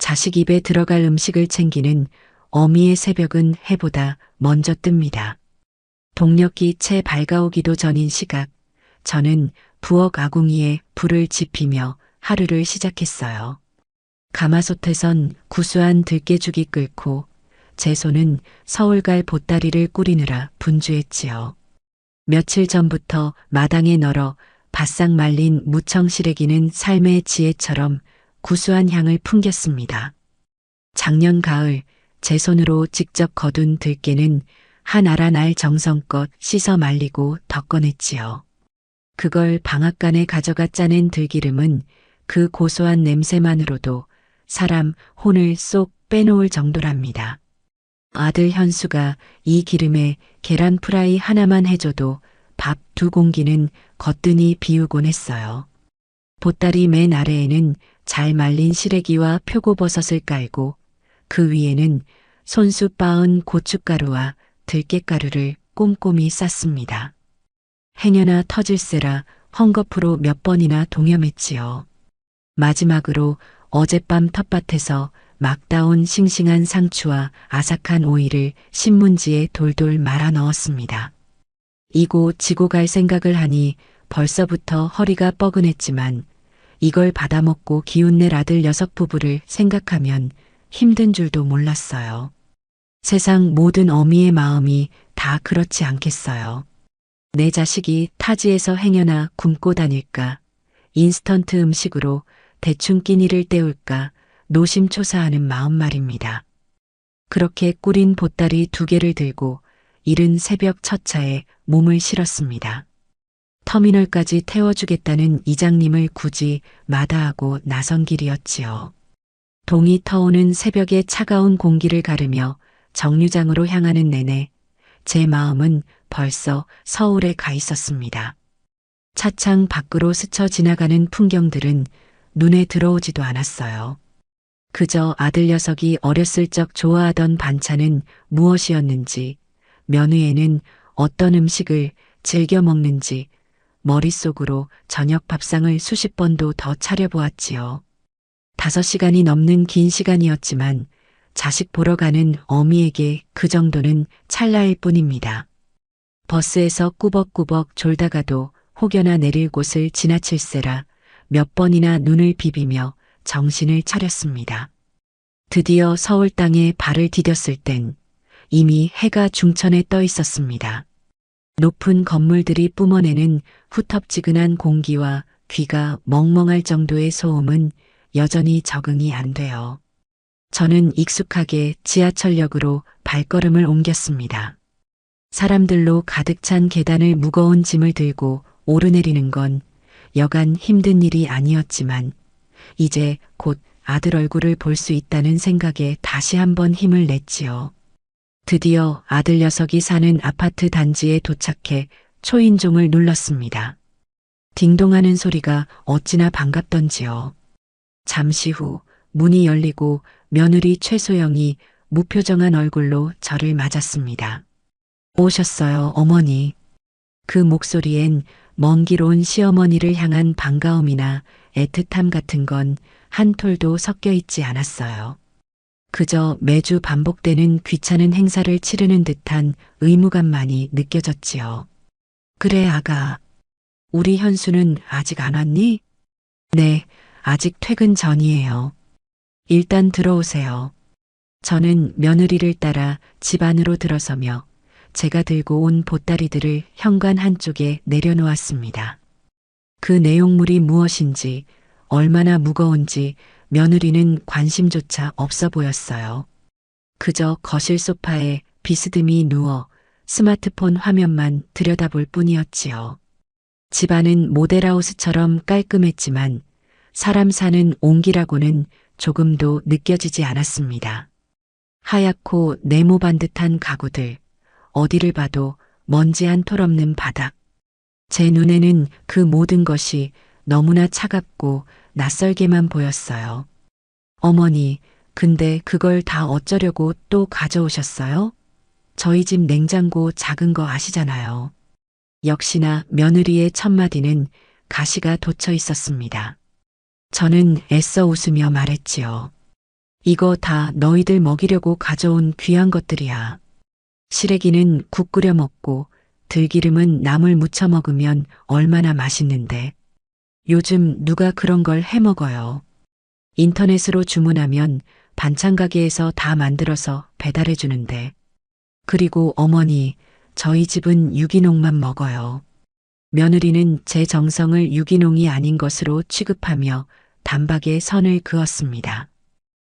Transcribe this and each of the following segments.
자식 입에 들어갈 음식을 챙기는 어미의 새벽은 해보다 먼저 뜹니다. 동력이 채 밝아오기도 전인 시각, 저는 부엌 아궁이에 불을 지피며 하루를 시작했어요. 가마솥에선 구수한 들깨죽이 끓고 제 손은 서울 갈 보따리를 꾸리느라 분주했지요. 며칠 전부터 마당에 널어 바싹 말린 무청 시래기는 삶의 지혜처럼 구수한 향을 풍겼습니다. 작년 가을 제 손으로 직접 거둔 들깨는 한 알 한 알 정성껏 씻어 말리고 덮어냈지요. 그걸 방앗간에 가져가 짜낸 들기름은 그 고소한 냄새만으로도 사람 혼을 쏙 빼놓을 정도랍니다. 아들 현수가 이 기름에 계란 프라이 하나만 해줘도 밥 2공기는 거뜬히 비우곤 했어요. 보따리 맨 아래에는 잘 말린 시래기와 표고버섯을 깔고 그 위에는 손수 빻은 고춧가루와 들깨가루를 꼼꼼히 쌌습니다. 행여나 터질세라 헝겊으로 몇 번이나 동염했지요. 마지막으로 어젯밤 텃밭에서 막 따온 싱싱한 상추와 아삭한 오이를 신문지에 돌돌 말아 넣었습니다. 이고 지고 갈 생각을 하니 벌써부터 허리가 뻐근했지만 이걸 받아먹고 기운낼 아들 녀석 부부를 생각하면 힘든 줄도 몰랐어요. 세상 모든 어미의 마음이 다 그렇지 않겠어요. 내 자식이 타지에서 행여나 굶고 다닐까, 인스턴트 음식으로 대충 끼니를 때울까 노심초사하는 마음 말입니다. 그렇게 꿀인 보따리 2개를 들고 이른 새벽 첫 차에 몸을 실었습니다. 터미널까지 태워주겠다는 이장님을 굳이 마다하고 나선 길이었지요. 동이 터오는 새벽의 차가운 공기를 가르며 정류장으로 향하는 내내 제 마음은 벌써 서울에 가 있었습니다. 차창 밖으로 스쳐 지나가는 풍경들은 눈에 들어오지도 않았어요. 그저 아들 녀석이 어렸을 적 좋아하던 반찬은 무엇이었는지, 며느에는 어떤 음식을 즐겨 먹는지 머릿속으로 저녁 밥상을 수십 번도 더 차려보았지요. 5시간이 넘는 긴 시간이었지만 자식 보러 가는 어미에게 그 정도는 찰나일 뿐입니다. 버스에서 꾸벅꾸벅 졸다가도 혹여나 내릴 곳을 지나칠세라 몇 번이나 눈을 비비며 정신을 차렸습니다. 드디어 서울 땅에 발을 디뎠을 땐 이미 해가 중천에 떠 있었습니다. 높은 건물들이 뿜어내는 후텁지근한 공기와 귀가 멍멍할 정도의 소음은 여전히 적응이 안 돼요. 저는 익숙하게 지하철역으로 발걸음을 옮겼습니다. 사람들로 가득 찬 계단을 무거운 짐을 들고 오르내리는 건 여간 힘든 일이 아니었지만 이제 곧 아들 얼굴을 볼 수 있다는 생각에 다시 한번 힘을 냈지요. 드디어 아들 녀석이 사는 아파트 단지에 도착해 초인종을 눌렀습니다. 딩동하는 소리가 어찌나 반갑던지요. 잠시 후 문이 열리고 며느리 최소영이 무표정한 얼굴로 저를 맞았습니다. 오셨어요, 어머니. 그 목소리엔 먼 길 온 시어머니를 향한 반가움이나 애틋함 같은 건 한 톨도 섞여 있지 않았어요. 그저 매주 반복되는 귀찮은 행사를 치르는 듯한 의무감만이 느껴졌지요. 그래, 아가. 우리 현수는 아직 안 왔니? 네, 아직 퇴근 전이에요. 일단 들어오세요. 저는 며느리를 따라 집 안으로 들어서며 제가 들고 온 보따리들을 현관 한쪽에 내려놓았습니다. 그 내용물이 무엇인지, 얼마나 무거운지 며느리는 관심조차 없어 보였어요. 그저 거실 소파에 비스듬히 누워 스마트폰 화면만 들여다볼 뿐이었지요. 집안은 모델하우스처럼 깔끔했지만 사람 사는 온기라고는 조금도 느껴지지 않았습니다. 하얗고 네모 반듯한 가구들, 어디를 봐도 먼지 한 톨 없는 바닥. 제 눈에는 그 모든 것이 너무나 차갑고 낯설게만 보였어요. 어머니, 근데 그걸 다 어쩌려고 또 가져오셨어요? 저희 집 냉장고 작은 거 아시잖아요. 역시나 며느리의 첫마디는 가시가 돋쳐 있었습니다. 저는 애써 웃으며 말했지요. 이거 다 너희들 먹이려고 가져온 귀한 것들이야. 시래기는 국 끓여 먹고 들기름은 나물 무쳐 먹으면 얼마나 맛있는데. 요즘 누가 그런 걸 해 먹어요. 인터넷으로 주문하면 반찬 가게에서 다 만들어서 배달해 주는데. 그리고 어머니, 저희 집은 유기농만 먹어요. 며느리는 제 정성을 유기농이 아닌 것으로 취급하며 단박에 선을 그었습니다.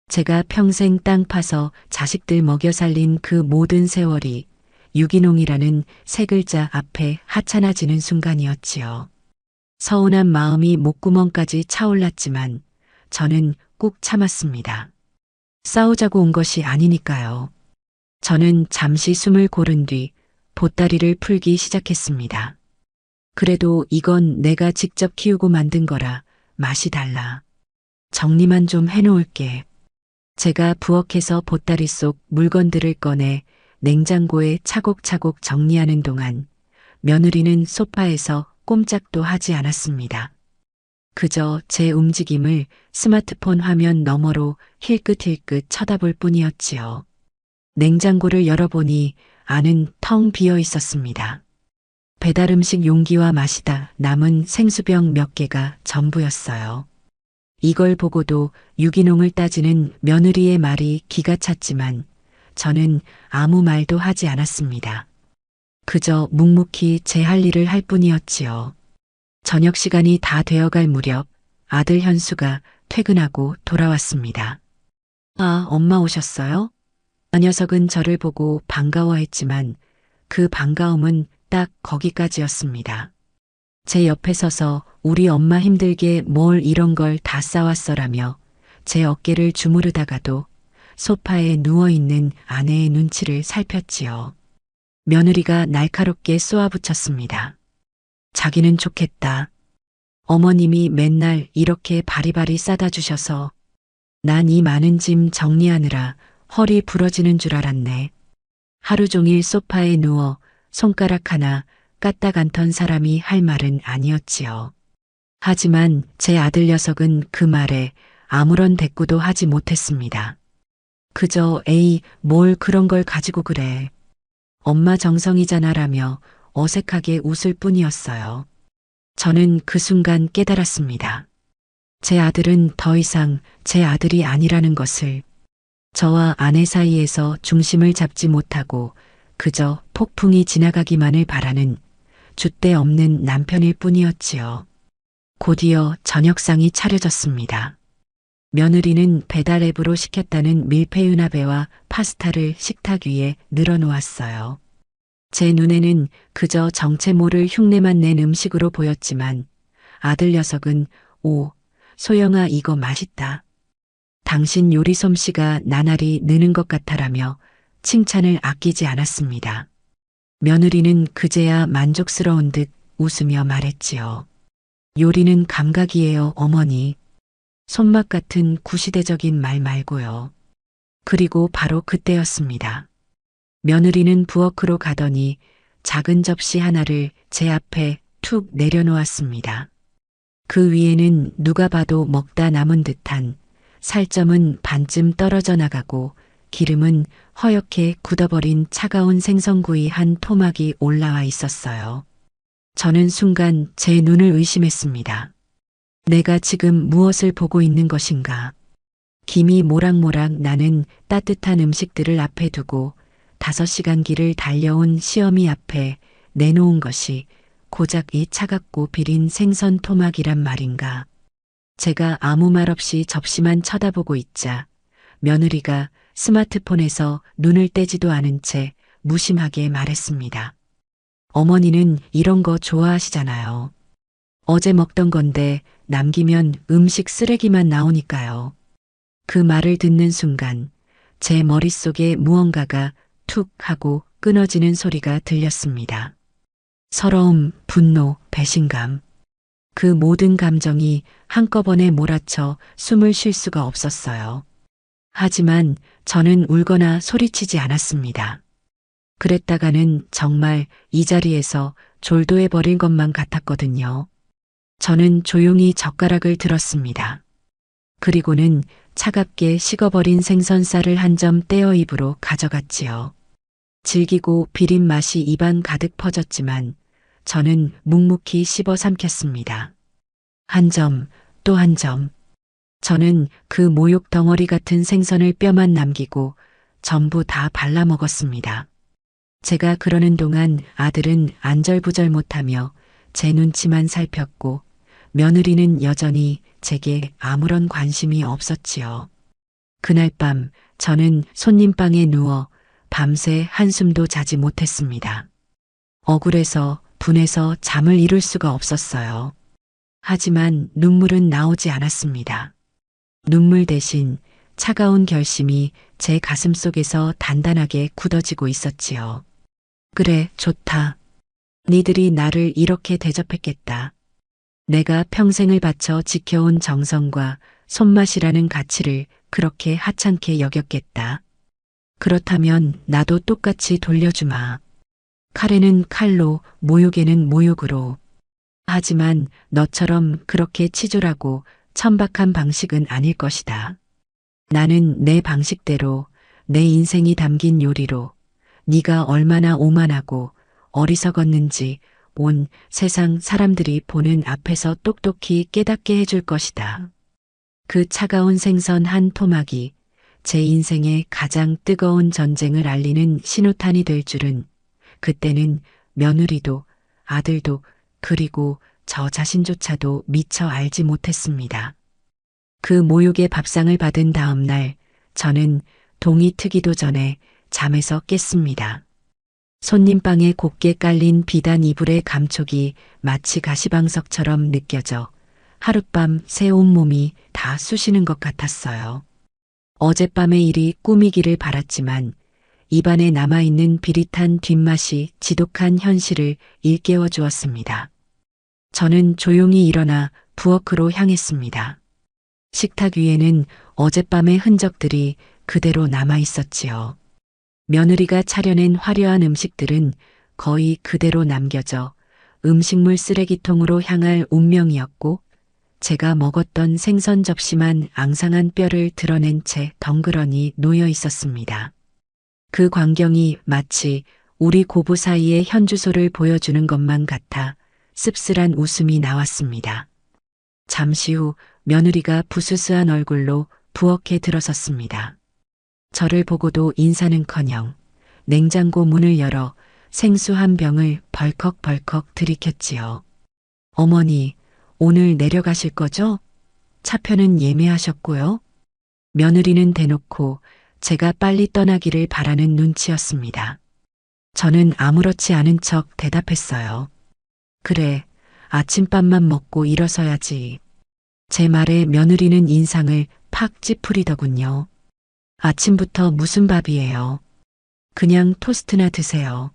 제가 평생 땅 파서 자식들 먹여 살린 그 모든 세월이 유기농이라는 세 글자 앞에 하찮아지는 순간이었지요. 서운한 마음이 목구멍까지 차올랐지만 저는 꾹 참았습니다. 싸우자고 온 것이 아니니까요. 저는 잠시 숨을 고른 뒤 보따리를 풀기 시작했습니다. 그래도 이건 내가 직접 키우고 만든 거라 맛이 달라. 정리만 좀 해놓을게. 제가 부엌에서 보따리 속 물건들을 꺼내 냉장고에 차곡차곡 정리하는 동안 며느리는 소파에서 꼼짝도 하지 않았습니다. 그저 제 움직임을 스마트폰 화면 너머로 힐끗힐끗 쳐다볼 뿐이었지요. 냉장고를 열어보니 안은 텅 비어 있었습니다. 배달 음식 용기와 마시다 남은 생수병 몇 개가 전부였어요. 이걸 보고도 유기농을 따지는 며느리의 말이 기가 찼지만 저는 아무 말도 하지 않았습니다. 그저 묵묵히 제 할 일을 할 뿐이었지요. 저녁 시간이 다 되어갈 무렵 아들 현수가 퇴근하고 돌아왔습니다. 아, 엄마 오셨어요? 그 녀석은 저를 보고 반가워했지만 그 반가움은 딱 거기까지였습니다. 제 옆에 서서 우리 엄마 힘들게 뭘 이런 걸 다 싸왔어라며 제 어깨를 주무르다가도 소파에 누워있는 아내의 눈치를 살폈지요. 며느리가 날카롭게 쏘아붙였습니다. 자기는 좋겠다. 어머님이 맨날 이렇게 바리바리 싸다 주셔서 난 이 많은 짐 정리하느라 허리 부러지는 줄 알았네. 하루 종일 소파에 누워 손가락 하나 까딱 않던 사람이 할 말은 아니었지요. 하지만 제 아들 녀석은 그 말에 아무런 대꾸도 하지 못했습니다. 그저 에이, 뭘 그런 걸 가지고 그래. 엄마 정성이잖아라며 어색하게 웃을 뿐이었어요. 저는 그 순간 깨달았습니다. 제 아들은 더 이상 제 아들이 아니라는 것을. 저와 아내 사이에서 중심을 잡지 못하고 그저 폭풍이 지나가기만을 바라는 줏대 없는 남편일 뿐이었지요. 곧이어 저녁상이 차려졌습니다. 며느리는 배달 앱으로 시켰다는 밀푀유나베와 파스타를 식탁 위에 늘어놓았어요. 제 눈에는 그저 정체 모를 흉내만 낸 음식으로 보였지만 아들 녀석은 오, 소영아 이거 맛있다. 당신 요리 솜씨가 나날이 느는 것 같아라며 칭찬을 아끼지 않았습니다. 며느리는 그제야 만족스러운 듯 웃으며 말했지요. 요리는 감각이에요, 어머니. 손맛 같은 구시대적인 말 말고요. 그리고 바로 그때였습니다. 며느리는 부엌으로 가더니 작은 접시 하나를 제 앞에 툭 내려놓았습니다. 그 위에는 누가 봐도 먹다 남은 듯한 살점은 반쯤 떨어져 나가고 기름은 허옇게 굳어버린 차가운 생선구이 한 토막이 올라와 있었어요. 저는 순간 제 눈을 의심했습니다. 내가 지금 무엇을 보고 있는 것인가? 김이 모락모락 나는 따뜻한 음식들을 앞에 두고 5시간 길을 달려온 시어미 앞에 내놓은 것이 고작 이 차갑고 비린 생선 토막이란 말인가? 제가 아무 말 없이 접시만 쳐다보고 있자 며느리가 스마트폰에서 눈을 떼지도 않은 채 무심하게 말했습니다. 어머니는 이런 거 좋아하시잖아요. 어제 먹던 건데 남기면 음식 쓰레기만 나오니까요. 그 말을 듣는 순간 제 머릿속에 무언가가 툭 하고 끊어지는 소리가 들렸습니다. 서러움, 분노, 배신감. 그 모든 감정이 한꺼번에 몰아쳐 숨을 쉴 수가 없었어요. 하지만 저는 울거나 소리치지 않았습니다. 그랬다가는 정말 이 자리에서 졸도해버릴 것만 같았거든요. 저는 조용히 젓가락을 들었습니다. 그리고는 차갑게 식어버린 생선살을 한 점 떼어 입으로 가져갔지요. 질기고 비린 맛이 입안 가득 퍼졌지만 저는 묵묵히 씹어 삼켰습니다. 한 점, 또 한 점. 저는 그 모욕 덩어리 같은 생선을 뼈만 남기고 전부 다 발라 먹었습니다. 제가 그러는 동안 아들은 안절부절 못하며 제 눈치만 살폈고 며느리는 여전히 제게 아무런 관심이 없었지요. 그날 밤 저는 손님방에 누워 밤새 한숨도 자지 못했습니다. 억울해서 분해서 잠을 이룰 수가 없었어요. 하지만 눈물은 나오지 않았습니다. 눈물 대신 차가운 결심이 제 가슴 속에서 단단하게 굳어지고 있었지요. 그래, 좋다. 니들이 나를 이렇게 대접했겠다. 내가 평생을 바쳐 지켜온 정성과 손맛이라는 가치를 그렇게 하찮게 여겼겠다. 그렇다면 나도 똑같이 돌려주마. 칼에는 칼로, 모욕에는 모욕으로. 하지만 너처럼 그렇게 치졸하고 천박한 방식은 아닐 것이다. 나는 내 방식대로 내 인생이 담긴 요리로 네가 얼마나 오만하고 어리석었는지 온 세상 사람들이 보는 앞에서 똑똑히 깨닫게 해줄 것이다. 그 차가운 생선 한 토막이 제 인생의 가장 뜨거운 전쟁을 알리는 신호탄이 될 줄은 그때는 며느리도 아들도 그리고 저 자신조차도 미처 알지 못했습니다. 그 모욕의 밥상을 받은 다음 날 저는 동이 트기도 전에 잠에서 깼습니다. 손님방에 곱게 깔린 비단 이불의 감촉이 마치 가시방석처럼 느껴져 하룻밤 새 온몸이 다 쑤시는 것 같았어요. 어젯밤의 일이 꿈이기를 바랐지만 입안에 남아있는 비릿한 뒷맛이 지독한 현실을 일깨워 주었습니다. 저는 조용히 일어나 부엌으로 향했습니다. 식탁 위에는 어젯밤의 흔적들이 그대로 남아 있었지요. 며느리가 차려낸 화려한 음식들은 거의 그대로 남겨져 음식물 쓰레기통으로 향할 운명이었고 제가 먹었던 생선 접시만 앙상한 뼈를 드러낸 채 덩그러니 놓여 있었습니다. 그 광경이 마치 우리 고부 사이의 현주소를 보여주는 것만 같아 씁쓸한 웃음이 나왔습니다. 잠시 후 며느리가 부스스한 얼굴로 부엌에 들어섰습니다. 저를 보고도 인사는커녕 냉장고 문을 열어 생수 한 병을 벌컥벌컥 들이켰지요. 어머니, 오늘 내려가실 거죠? 차표는 예매하셨고요. 며느리는 대놓고 제가 빨리 떠나기를 바라는 눈치였습니다. 저는 아무렇지 않은 척 대답했어요. 그래, 아침밥만 먹고 일어서야지. 제 말에 며느리는 인상을 팍 찌푸리더군요. 아침부터 무슨 밥이에요? 그냥 토스트나 드세요.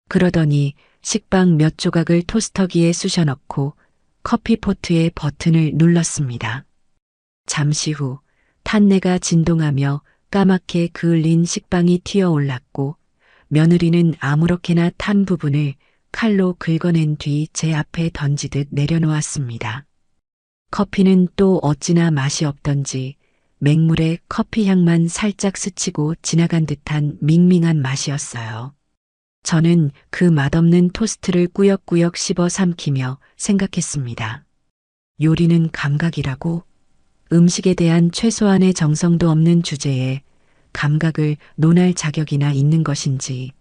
그러더니 식빵 몇 조각을 토스터기에 쑤셔 넣고 커피포트의 버튼을 눌렀습니다. 잠시 후 탄내가 진동하며 까맣게 그을린 식빵이 튀어올랐고 며느리는 아무렇게나 탄 부분을 칼로 긁어낸 뒤 제 앞에 던지듯 내려놓았습니다. 커피는 또 어찌나 맛이 없던지 맹물에 커피 향만 살짝 스치고 지나간 듯한 밍밍한 맛이었어요. 저는 그 맛없는 토스트를 꾸역꾸역 씹어 삼키며 생각했습니다. 요리는 감각이라고? 음식에 대한 최소한의 정성도 없는 주제에 감각을 논할 자격이나 있는 것인지.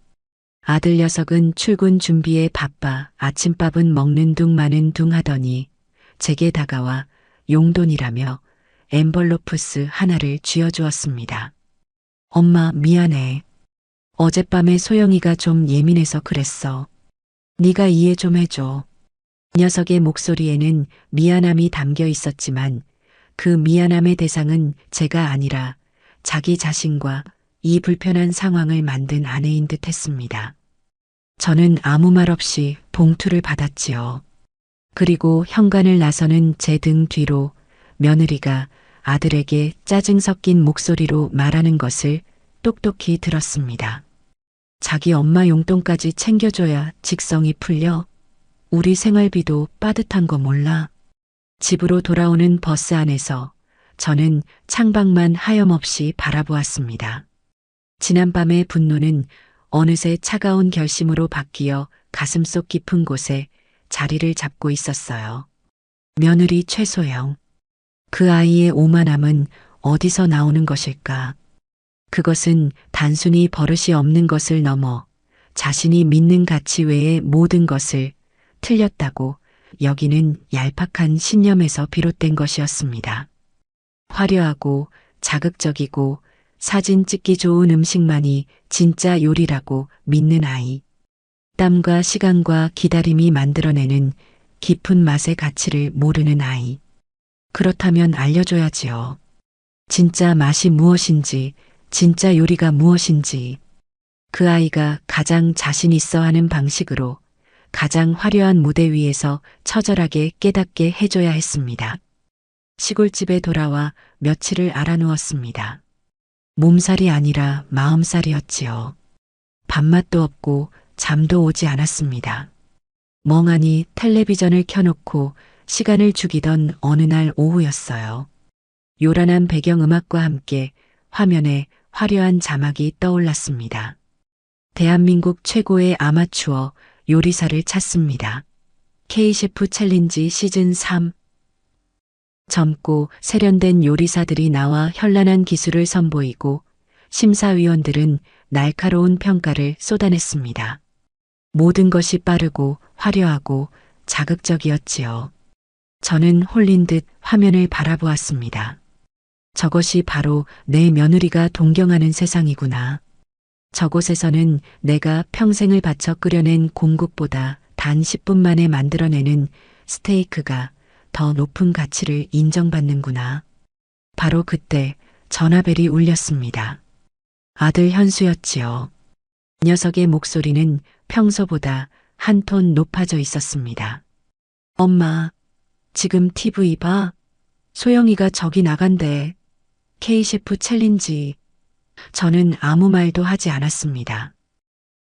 아들 녀석은 출근 준비에 바빠 아침밥은 먹는 둥 마는 둥 하더니 제게 다가와 용돈이라며 엠벌로프스 하나를 쥐어주었습니다. 엄마 미안해. 어젯밤에 소영이가 좀 예민해서 그랬어. 네가 이해 좀 해줘. 녀석의 목소리에는 미안함이 담겨 있었지만 그 미안함의 대상은 제가 아니라 자기 자신과 이 불편한 상황을 만든 아내인 듯 했습니다. 저는 아무 말 없이 봉투를 받았지요. 그리고 현관을 나서는 제 등 뒤로 며느리가 아들에게 짜증 섞인 목소리로 말하는 것을 똑똑히 들었습니다. 자기 엄마 용돈까지 챙겨줘야 직성이 풀려. 우리 생활비도 빠듯한 거 몰라. 집으로 돌아오는 버스 안에서 저는 창밖만 하염없이 바라보았습니다. 지난밤의 분노는 어느새 차가운 결심으로 바뀌어 가슴속 깊은 곳에 자리를 잡고 있었어요. 며느리 최소영. 그 아이의 오만함은 어디서 나오는 것일까? 그것은 단순히 버릇이 없는 것을 넘어 자신이 믿는 가치 외의 모든 것을 틀렸다고 여기는 얄팍한 신념에서 비롯된 것이었습니다. 화려하고 자극적이고 사진 찍기 좋은 음식만이 진짜 요리라고 믿는 아이. 땀과 시간과 기다림이 만들어내는 깊은 맛의 가치를 모르는 아이. 그렇다면 알려줘야지요. 진짜 맛이 무엇인지, 진짜 요리가 무엇인지. 그 아이가 가장 자신 있어 하는 방식으로 가장 화려한 무대 위에서 처절하게 깨닫게 해줘야 했습니다. 시골집에 돌아와 며칠을 알아누웠습니다. 몸살이 아니라 마음살이었지요. 밥맛도 없고 잠도 오지 않았습니다. 멍하니 텔레비전을 켜놓고 시간을 죽이던 어느 날 오후였어요. 요란한 배경음악과 함께 화면에 화려한 자막이 떠올랐습니다. 대한민국 최고의 아마추어 요리사를 찾습니다. K셰프 챌린지 시즌 3. 젊고 세련된 요리사들이 나와 현란한 기술을 선보이고 심사위원들은 날카로운 평가를 쏟아냈습니다. 모든 것이 빠르고 화려하고 자극적이었지요. 저는 홀린 듯 화면을 바라보았습니다. 저것이 바로 내 며느리가 동경하는 세상이구나. 저곳에서는 내가 평생을 바쳐 끓여낸 공국보다 단 10분 만에 만들어내는 스테이크가 더 높은 가치를 인정받는구나. 바로 그때 전화벨이 울렸습니다. 아들 현수였지요. 녀석의 목소리는 평소보다 한 톤 높아져 있었습니다. 엄마, 지금 TV 봐. 소영이가 저기 나간대. K셰프 챌린지. 저는 아무 말도 하지 않았습니다.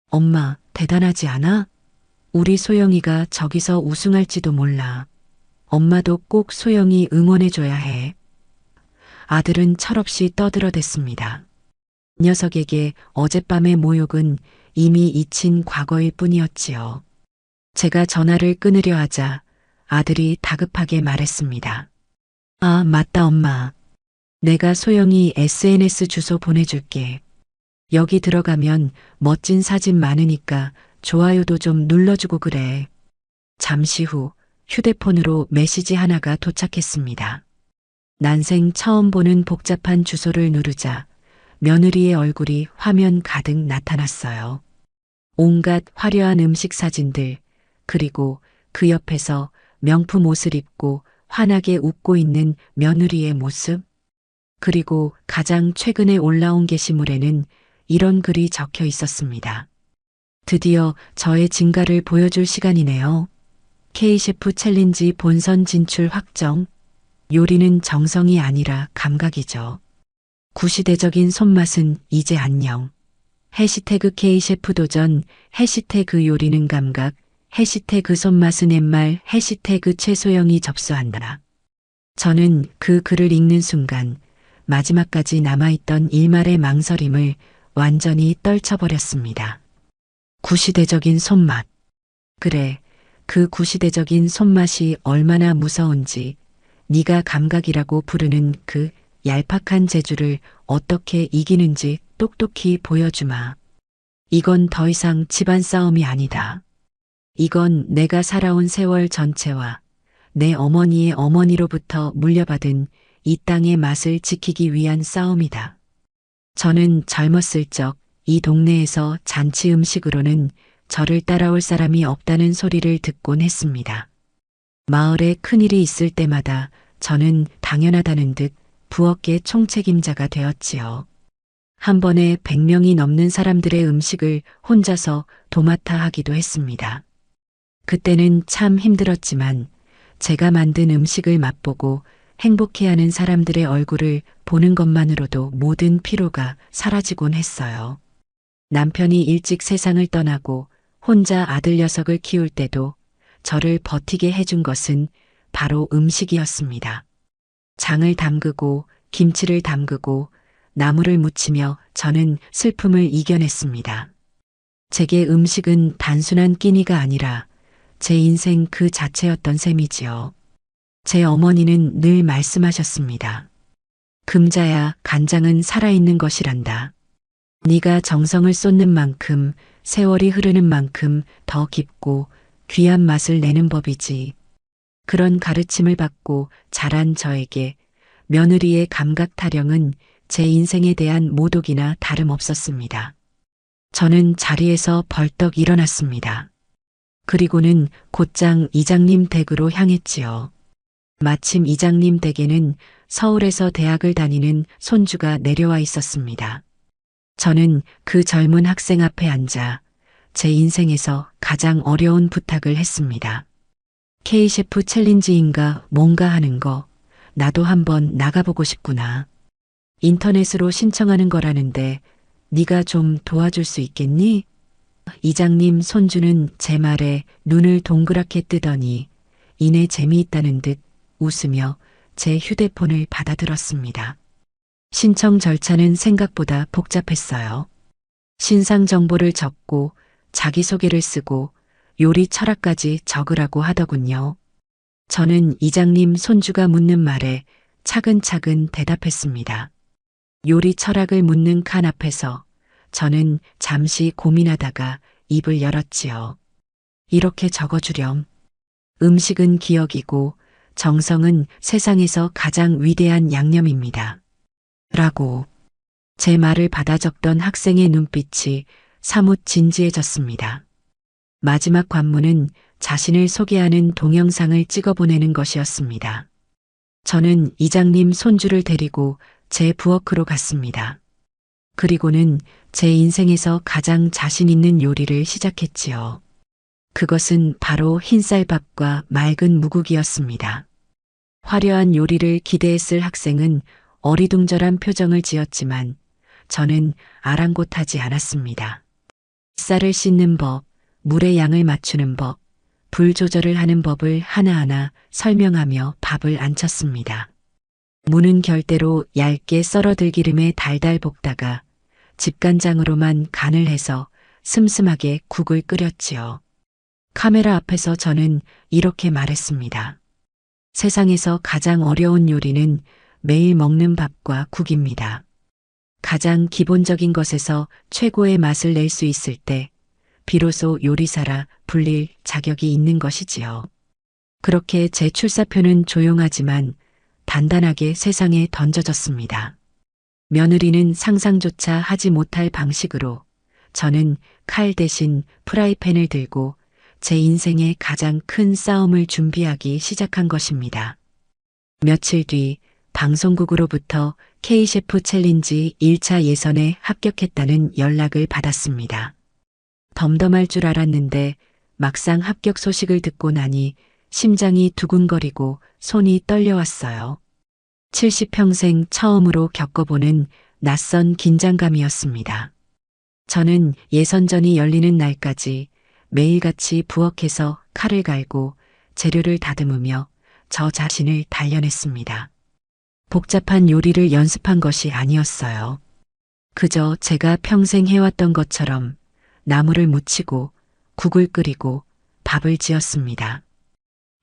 엄마, 대단하지 않아? 우리 소영이가 저기서 우승할지도 몰라. 엄마도 꼭 소영이 응원해줘야 해. 아들은 철없이 떠들어댔습니다. 녀석에게 어젯밤의 모욕은 이미 잊힌 과거일 뿐이었지요. 제가 전화를 끊으려 하자 아들이 다급하게 말했습니다. 아, 맞다, 엄마. 내가 소영이 SNS 주소 보내줄게. 여기 들어가면 멋진 사진 많으니까 좋아요도 좀 눌러주고 그래. 잠시 후 휴대폰으로 메시지 하나가 도착했습니다. 난생 처음 보는 복잡한 주소를 누르자 며느리의 얼굴이 화면 가득 나타났어요. 온갖 화려한 음식 사진들, 그리고 그 옆에서 명품 옷을 입고 환하게 웃고 있는 며느리의 모습, 그리고 가장 최근에 올라온 게시물에는 이런 글이 적혀 있었습니다. 드디어 저의 진가를 보여줄 시간이네요. K셰프 챌린지 본선 진출 확정. 요리는 정성이 아니라 감각이죠. 구시대적인 손맛은 이제 안녕. 해시태그 K셰프 도전, 해시태그 요리는 감각, 해시태그 손맛은 옛말, 해시태그 최소영이 접수한다. 저는 그 글을 읽는 순간 마지막까지 남아있던 일말의 망설임을 완전히 떨쳐버렸습니다. 구시대적인 손맛. 그래, 그 구시대적인 손맛이 얼마나 무서운지 네가 감각이라고 부르는 그 얄팍한 재주를 어떻게 이기는지 똑똑히 보여주마. 이건 더 이상 집안 싸움이 아니다. 이건 내가 살아온 세월 전체와 내 어머니의 어머니로부터 물려받은 이 땅의 맛을 지키기 위한 싸움이다. 저는 젊었을 적 이 동네에서 잔치 음식으로는 저를 따라올 사람이 없다는 소리를 듣곤 했습니다. 마을에 큰일이 있을 때마다 저는 당연하다는 듯 부엌의 총책임자가 되었지요. 한 번에 100명이 넘는 사람들의 음식을 혼자서 도맡아 하기도 했습니다. 그때는 참 힘들었지만 제가 만든 음식을 맛보고 행복해하는 사람들의 얼굴을 보는 것만으로도 모든 피로가 사라지곤 했어요. 남편이 일찍 세상을 떠나고 혼자 아들 녀석을 키울 때도 저를 버티게 해준 것은 바로 음식이었습니다. 장을 담그고 김치를 담그고 나물을 무치며 저는 슬픔을 이겨냈습니다. 제게 음식은 단순한 끼니가 아니라 제 인생 그 자체였던 셈이지요. 제 어머니는 늘 말씀하셨습니다. 금자야, 간장은 살아있는 것이란다. 네가 정성을 쏟는 만큼 세월이 흐르는 만큼 더 깊고 귀한 맛을 내는 법이지. 그런 가르침을 받고 자란 저에게 며느리의 감각 타령은 제 인생에 대한 모독이나 다름없었습니다. 저는 자리에서 벌떡 일어났습니다. 그리고는 곧장 이장님 댁으로 향했지요. 마침 이장님 댁에는 서울에서 대학을 다니는 손주가 내려와 있었습니다. 저는 그 젊은 학생 앞에 앉아 제 인생에서 가장 어려운 부탁을 했습니다. K셰프 챌린지인가 뭔가 하는 거 나도 한번 나가보고 싶구나. 인터넷으로 신청하는 거라는데 네가 좀 도와줄 수 있겠니? 이장님 손주는 제 말에 눈을 동그랗게 뜨더니 이내 재미있다는 듯 웃으며 제 휴대폰을 받아들었습니다. 신청 절차는 생각보다 복잡했어요. 신상 정보를 적고 자기소개를 쓰고 요리 철학까지 적으라고 하더군요. 저는 이장님 손주가 묻는 말에 차근차근 대답했습니다. 요리 철학을 묻는 칸 앞에서 저는 잠시 고민하다가 입을 열었지요. 이렇게 적어주렴. 음식은 기억이고 정성은 세상에서 가장 위대한 양념입니다. 라고. 제 말을 받아 적던 학생의 눈빛이 사뭇 진지해졌습니다. 마지막 관문은 자신을 소개하는 동영상을 찍어 보내는 것이었습니다. 저는 이장님 손주를 데리고 제 부엌으로 갔습니다. 그리고는 제 인생에서 가장 자신 있는 요리를 시작했지요. 그것은 바로 흰쌀밥과 맑은 무국이었습니다. 화려한 요리를 기대했을 학생은 어리둥절한 표정을 지었지만 저는 아랑곳하지 않았습니다. 쌀을 씻는 법, 물의 양을 맞추는 법, 불 조절을 하는 법을 하나하나 설명하며 밥을 안쳤습니다. 무는 결대로 얇게 썰어 들기름에 달달 볶다가 집간장으로만 간을 해서 슴슴하게 국을 끓였지요. 카메라 앞에서 저는 이렇게 말했습니다. 세상에서 가장 어려운 요리는 매일 먹는 밥과 국입니다. 가장 기본적인 것에서 최고의 맛을 낼 수 있을 때 비로소 요리사라 불릴 자격이 있는 것이지요. 그렇게 제 출사표는 조용하지만 단단하게 세상에 던져졌습니다. 며느리는 상상조차 하지 못할 방식으로 저는 칼 대신 프라이팬을 들고 제 인생의 가장 큰 싸움을 준비하기 시작한 것입니다. 며칠 뒤 방송국으로부터 K셰프 챌린지 1차 예선에 합격했다는 연락을 받았습니다. 덤덤할 줄 알았는데 막상 합격 소식을 듣고 나니 심장이 두근거리고 손이 떨려왔어요. 70평생 처음으로 겪어보는 낯선 긴장감이었습니다. 저는 예선전이 열리는 날까지 매일같이 부엌에서 칼을 갈고 재료를 다듬으며 저 자신을 단련했습니다. 복잡한 요리를 연습한 것이 아니었어요. 그저 제가 평생 해왔던 것처럼 나물을 무치고 국을 끓이고 밥을 지었습니다.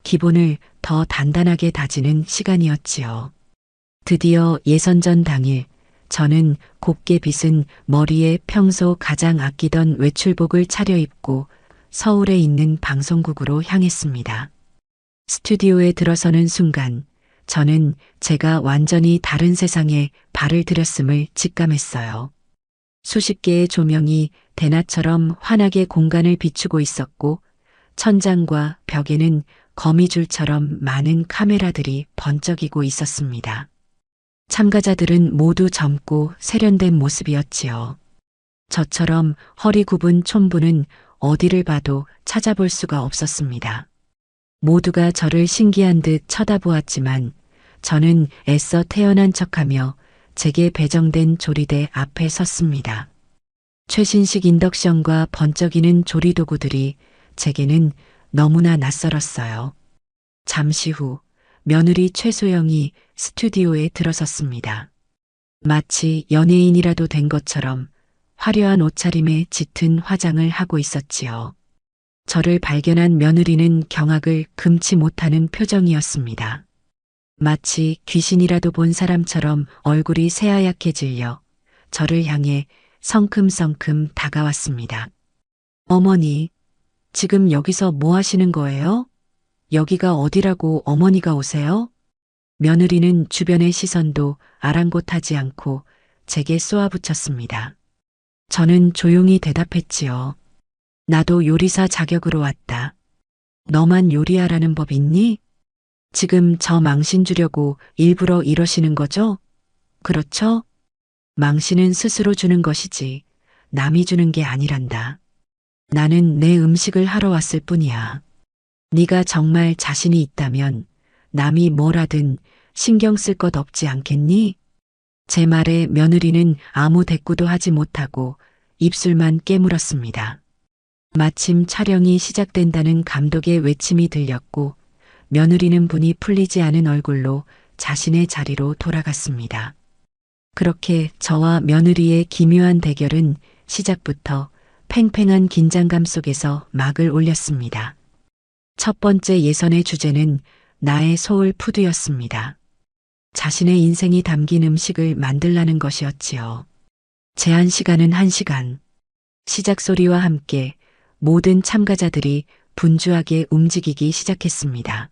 기본을 더 단단하게 다지는 시간이었지요. 드디어 예선전 당일 저는 곱게 빗은 머리에 평소 가장 아끼던 외출복을 차려입고 서울에 있는 방송국으로 향했습니다. 스튜디오에 들어서는 순간 저는 제가 완전히 다른 세상에 발을 들였음을 직감했어요. 수십 개의 조명이 대낮처럼 환하게 공간을 비추고 있었고 천장과 벽에는 거미줄처럼 많은 카메라들이 번쩍이고 있었습니다. 참가자들은 모두 젊고 세련된 모습이었지요. 저처럼 허리 굽은 촌부는 어디를 봐도 찾아볼 수가 없었습니다. 모두가 저를 신기한 듯 쳐다보았지만 저는 애써 태어난 척하며 제게 배정된 조리대 앞에 섰습니다. 최신식 인덕션과 번쩍이는 조리도구들이 제게는 너무나 낯설었어요. 잠시 후 며느리 최소영이 스튜디오에 들어섰습니다. 마치 연예인이라도 된 것처럼 화려한 옷차림에 짙은 화장을 하고 있었지요. 저를 발견한 며느리는 경악을 금치 못하는 표정이었습니다. 마치 귀신이라도 본 사람처럼 얼굴이 새하얗게 질려 저를 향해 성큼성큼 다가왔습니다. 어머니, 지금 여기서 뭐 하시는 거예요? 여기가 어디라고 어머니가 오세요? 며느리는 주변의 시선도 아랑곳하지 않고 제게 쏘아붙였습니다. 저는 조용히 대답했지요. 나도 요리사 자격으로 왔다. 너만 요리하라는 법 있니? 지금 저 망신 주려고 일부러 이러시는 거죠? 그렇죠? 망신은 스스로 주는 것이지 남이 주는 게 아니란다. 나는 내 음식을 하러 왔을 뿐이야. 네가 정말 자신이 있다면 남이 뭘 하든 신경 쓸 것 없지 않겠니? 제 말에 며느리는 아무 대꾸도 하지 못하고 입술만 깨물었습니다. 마침 촬영이 시작된다는 감독의 외침이 들렸고 며느리는 분이 풀리지 않은 얼굴로 자신의 자리로 돌아갔습니다. 그렇게 저와 며느리의 기묘한 대결은 시작부터 팽팽한 긴장감 속에서 막을 올렸습니다. 첫 번째 예선의 주제는 나의 소울 푸드였습니다. 자신의 인생이 담긴 음식을 만들라는 것이었지요. 제한 시간은 1시간. 시작 소리와 함께 모든 참가자들이 분주하게 움직이기 시작했습니다.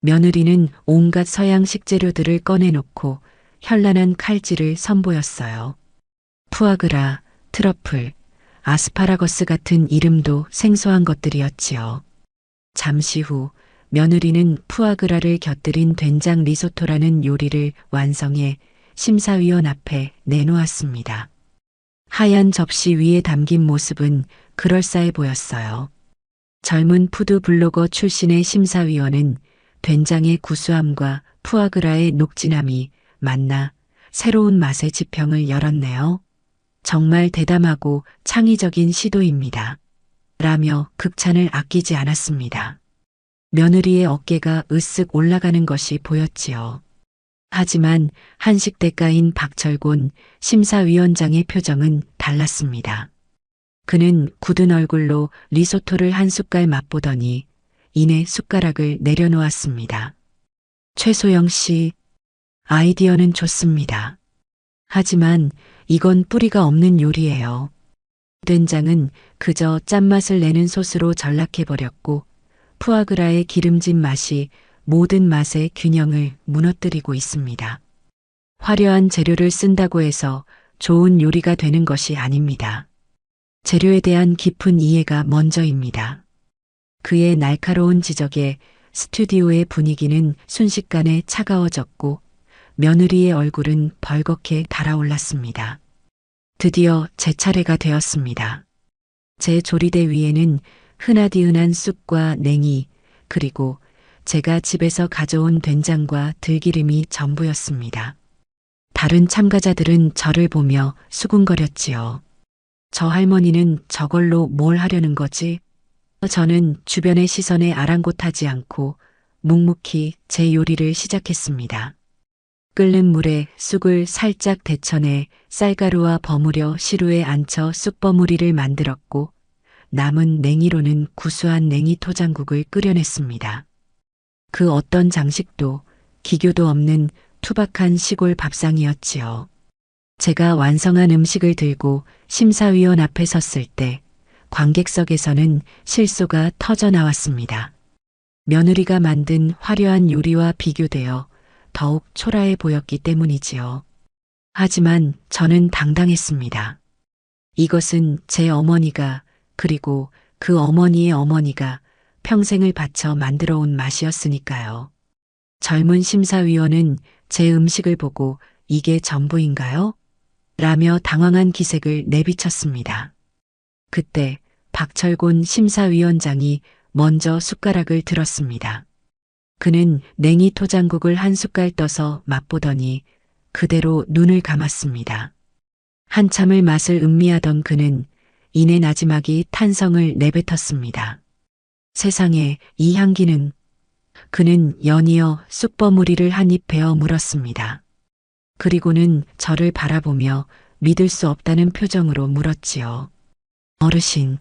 며느리는 온갖 서양식 재료들을 꺼내놓고 현란한 칼질을 선보였어요. 푸아그라, 트러플, 아스파라거스 같은 이름도 생소한 것들이었지요. 잠시 후 며느리는 푸아그라를 곁들인 된장 리소토라는 요리를 완성해 심사위원 앞에 내놓았습니다. 하얀 접시 위에 담긴 모습은 그럴싸해 보였어요. 젊은 푸드 블로거 출신의 심사위원은 된장의 구수함과 푸아그라의 녹진함이 만나 새로운 맛의 지평을 열었네요. 정말 대담하고 창의적인 시도입니다. 라며 극찬을 아끼지 않았습니다. 며느리의 어깨가 으쓱 올라가는 것이 보였지요. 하지만 한식 대가인 박철곤 심사위원장의 표정은 달랐습니다. 그는 굳은 얼굴로 리소토를 한 숟갈 맛보더니 이내 숟가락을 내려놓았습니다. 최소영 씨, 아이디어는 좋습니다. 하지만 이건 뿌리가 없는 요리예요. 된장은 그저 짠맛을 내는 솥으로 전락해버렸고 푸아그라의 기름진 맛이 모든 맛의 균형을 무너뜨리고 있습니다. 화려한 재료를 쓴다고 해서 좋은 요리가 되는 것이 아닙니다. 재료에 대한 깊은 이해가 먼저입니다. 그의 날카로운 지적에 스튜디오의 분위기는 순식간에 차가워졌고 며느리의 얼굴은 벌겋게 달아올랐습니다. 드디어 제 차례가 되었습니다. 제 조리대 위에는 흔하디흔한 쑥과 냉이 그리고 제가 집에서 가져온 된장과 들기름이 전부였습니다. 다른 참가자들은 저를 보며 수군거렸지요. 저 할머니는 저걸로 뭘 하려는 거지? 저는 주변의 시선에 아랑곳하지 않고 묵묵히 제 요리를 시작했습니다. 끓는 물에 쑥을 살짝 데쳐내 쌀가루와 버무려 시루에 안쳐 쑥버무리를 만들었고 남은 냉이로는 구수한 냉이 토장국을 끓여냈습니다. 그 어떤 장식도 기교도 없는 투박한 시골 밥상이었지요. 제가 완성한 음식을 들고 심사위원 앞에 섰을 때 관객석에서는 실소가 터져 나왔습니다. 며느리가 만든 화려한 요리와 비교되어 더욱 초라해 보였기 때문이지요. 하지만 저는 당당했습니다. 이것은 제 어머니가 그리고 그 어머니의 어머니가 평생을 바쳐 만들어 온 맛이었으니까요. 젊은 심사위원은 제 음식을 보고 이게 전부인가요? 라며 당황한 기색을 내비쳤습니다. 그때 박철곤 심사위원장이 먼저 숟가락을 들었습니다. 그는 냉이 토장국을 한 숟갈 떠서 맛보더니 그대로 눈을 감았습니다. 한참을 맛을 음미하던 그는 이내 나지막이 탄성을 내뱉었습니다. 세상에 이 향기는 그는 연이어 쑥버무리를 한 입 베어 물었습니다. 그리고는 저를 바라보며 믿을 수 없다는 표정으로 물었지요. 어르신,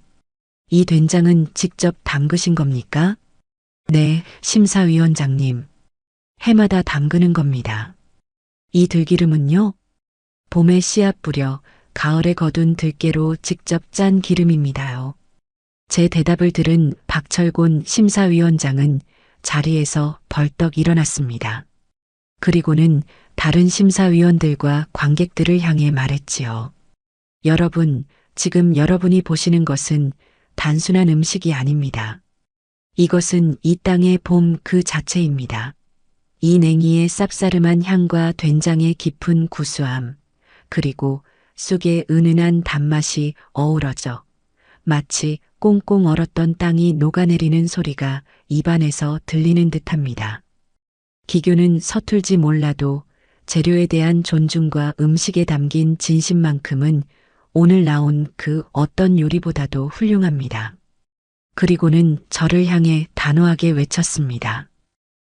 이 된장은 직접 담그신 겁니까? 네, 심사위원장님. 해마다 담그는 겁니다. 이 들기름은요? 봄에 씨앗 뿌려 가을에 거둔 들깨로 직접 짠 기름입니다요. 제 대답을 들은 박철곤 심사위원장은 자리에서 벌떡 일어났습니다. 그리고는 다른 심사위원들과 관객들을 향해 말했지요. 여러분, 지금 여러분이 보시는 것은 단순한 음식이 아닙니다. 이것은 이 땅의 봄 그 자체입니다. 이 냉이의 쌉싸름한 향과 된장의 깊은 구수함, 그리고 쑥의 은은한 단맛이 어우러져 마치 꽁꽁 얼었던 땅이 녹아내리는 소리가 입안에서 들리는 듯합니다. 기교는 서툴지 몰라도 재료에 대한 존중과 음식에 담긴 진심만큼은 오늘 나온 그 어떤 요리보다도 훌륭합니다. 그리고는 저를 향해 단호하게 외쳤습니다.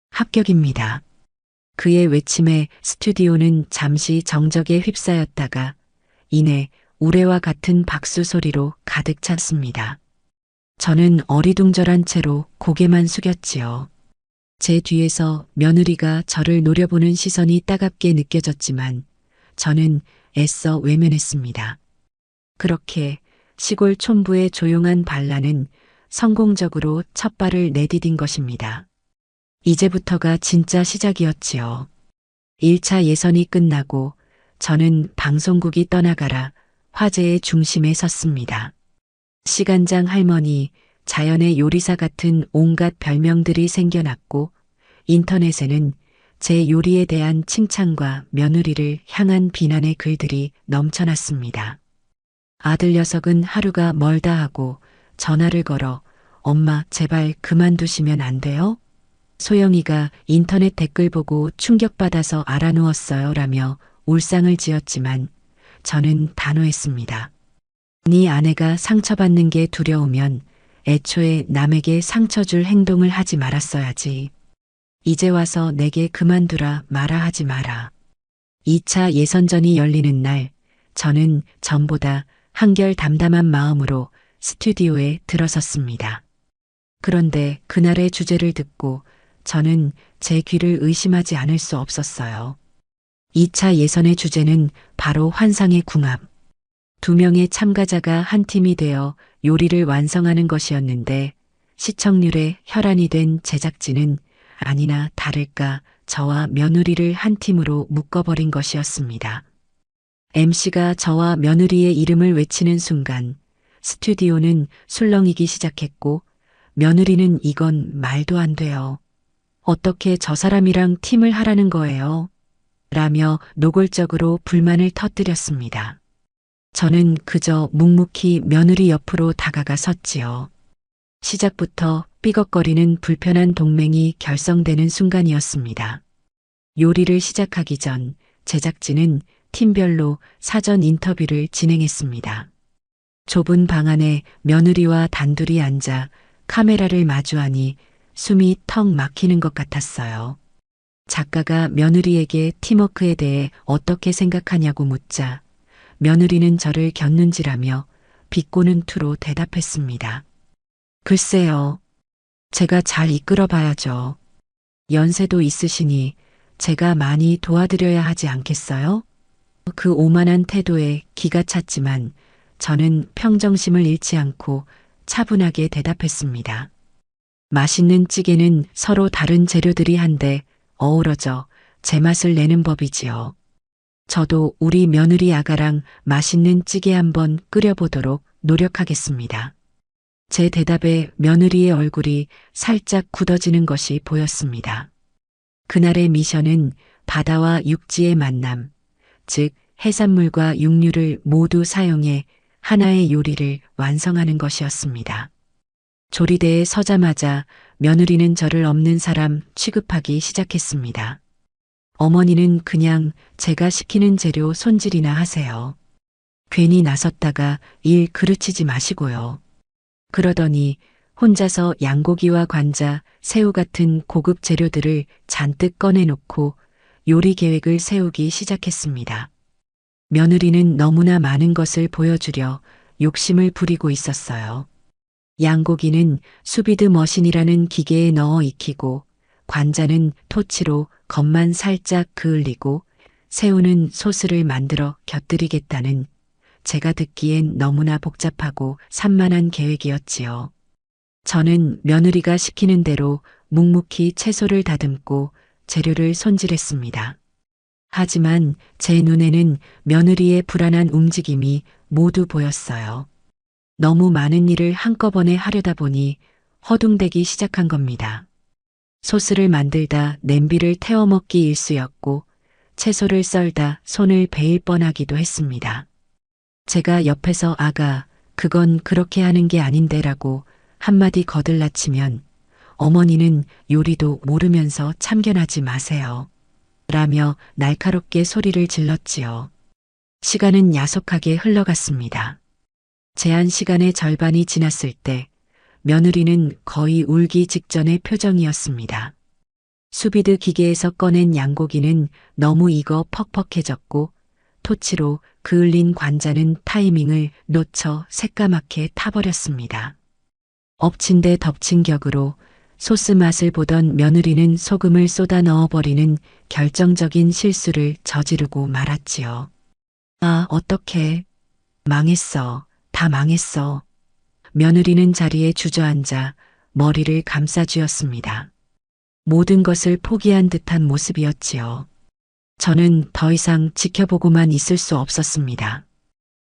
합격입니다. 그의 외침에 스튜디오는 잠시 정적에 휩싸였다가 이내 우레와 같은 박수 소리로 가득 찼습니다. 저는 어리둥절한 채로 고개만 숙였지요. 제 뒤에서 며느리가 저를 노려보는 시선이 따갑게 느껴졌지만 저는 애써 외면했습니다. 그렇게 시골 촌부의 조용한 반란은 성공적으로 첫 발을 내디딘 것입니다. 이제부터가 진짜 시작이었지요. 1차 예선이 끝나고 저는 방송국이 떠나가라 화제의 중심에 섰습니다. 시간장 할머니, 자연의 요리사 같은 온갖 별명들이 생겨났고 인터넷에는 제 요리에 대한 칭찬과 며느리를 향한 비난의 글들이 넘쳐났습니다. 아들 녀석은 하루가 멀다 하고 전화를 걸어 엄마 제발 그만두시면 안 돼요? 소영이가 인터넷 댓글 보고 충격받아서 알아누웠어요 라며 울상을 지었지만 저는 단호했습니다. 네 아내가 상처받는 게 두려우면 애초에 남에게 상처 줄 행동을 하지 말았어야지. 이제 와서 내게 그만두라 마라 하지 마라. 2차 예선전이 열리는 날 저는 전보다 한결 담담한 마음으로 스튜디오에 들어섰습니다. 그런데 그날의 주제를 듣고 저는 제 귀를 의심하지 않을 수 없었어요. 2차 예선의 주제는 바로 환상의 궁합. 2명의 참가자가 한 팀이 되어 요리를 완성하는 것이었는데 시청률에 혈안이 된 제작진은 아니나 다를까 저와 며느리를 한 팀으로 묶어버린 것이었습니다. MC가 저와 며느리의 이름을 외치는 순간 스튜디오는 술렁이기 시작했고 며느리는 이건 말도 안 돼요. 어떻게 저 사람이랑 팀을 하라는 거예요? 라며 노골적으로 불만을 터뜨렸습니다. 저는 그저 묵묵히 며느리 옆으로 다가가 섰지요. 시작부터 삐걱거리는 불편한 동맹이 결성되는 순간이었습니다. 요리를 시작하기 전 제작진은 팀별로 사전 인터뷰를 진행했습니다. 좁은 방 안에 며느리와 단둘이 앉아 카메라를 마주하니 숨이 턱 막히는 것 같았어요. 작가가 며느리에게 팀워크에 대해 어떻게 생각하냐고 묻자 며느리는 저를 곁눈질하며 비꼬는 투로 대답했습니다. 글쎄요. 제가 잘 이끌어 봐야죠. 연세도 있으시니 제가 많이 도와드려야 하지 않겠어요? 그 오만한 태도에 기가 찼지만 저는 평정심을 잃지 않고 차분하게 대답했습니다. 맛있는 찌개는 서로 다른 재료들이 한데 어우러져 제맛을 내는 법이지요. 저도 우리 며느리 아가랑 맛있는 찌개 한번 끓여보도록 노력하겠습니다. 제 대답에 며느리의 얼굴이 살짝 굳어지는 것이 보였습니다. 그날의 미션은 바다와 육지의 만남, 즉 해산물과 육류를 모두 사용해 하나의 요리를 완성하는 것이었습니다. 조리대에 서자마자 며느리는 저를 없는 사람 취급하기 시작했습니다. 어머니는 그냥 제가 시키는 재료 손질이나 하세요. 괜히 나섰다가 일 그르치지 마시고요. 그러더니 혼자서 양고기와 관자, 새우 같은 고급 재료들을 잔뜩 꺼내놓고 요리 계획을 세우기 시작했습니다. 며느리는 너무나 많은 것을 보여주려 욕심을 부리고 있었어요. 양고기는 수비드 머신이라는 기계에 넣어 익히고, 관자는 토치로 겉만 살짝 그을리고, 새우는 소스를 만들어 곁들이겠다는 제가 듣기엔 너무나 복잡하고 산만한 계획이었지요. 저는 며느리가 시키는 대로 묵묵히 채소를 다듬고 재료를 손질했습니다. 하지만 제 눈에는 며느리의 불안한 움직임이 모두 보였어요. 너무 많은 일을 한꺼번에 하려다 보니 허둥대기 시작한 겁니다. 소스를 만들다 냄비를 태워 먹기 일쑤였고, 채소를 썰다 손을 베일 뻔하기도 했습니다. 제가 옆에서 아가, 그건 그렇게 하는 게 아닌데라고 한마디 거들라치면 어머니는 요리도 모르면서 참견하지 마세요. 라며 날카롭게 소리를 질렀지요. 시간은 야속하게 흘러갔습니다. 제한 시간의 절반이 지났을 때 며느리는 거의 울기 직전의 표정이었습니다. 수비드 기계에서 꺼낸 양고기는 너무 익어 퍽퍽해졌고, 토치로 그을린 관자는 타이밍을 놓쳐 새까맣게 타버렸습니다. 엎친 데 덮친 격으로 소스 맛을 보던 며느리는 소금을 쏟아 넣어버리는 결정적인 실수를 저지르고 말았지요. 아, 어떡해. 망했어. 다 망했어. 며느리는 자리에 주저앉아 머리를 감싸쥐었습니다. 모든 것을 포기한 듯한 모습이었지요. 저는 더 이상 지켜보고만 있을 수 없었습니다.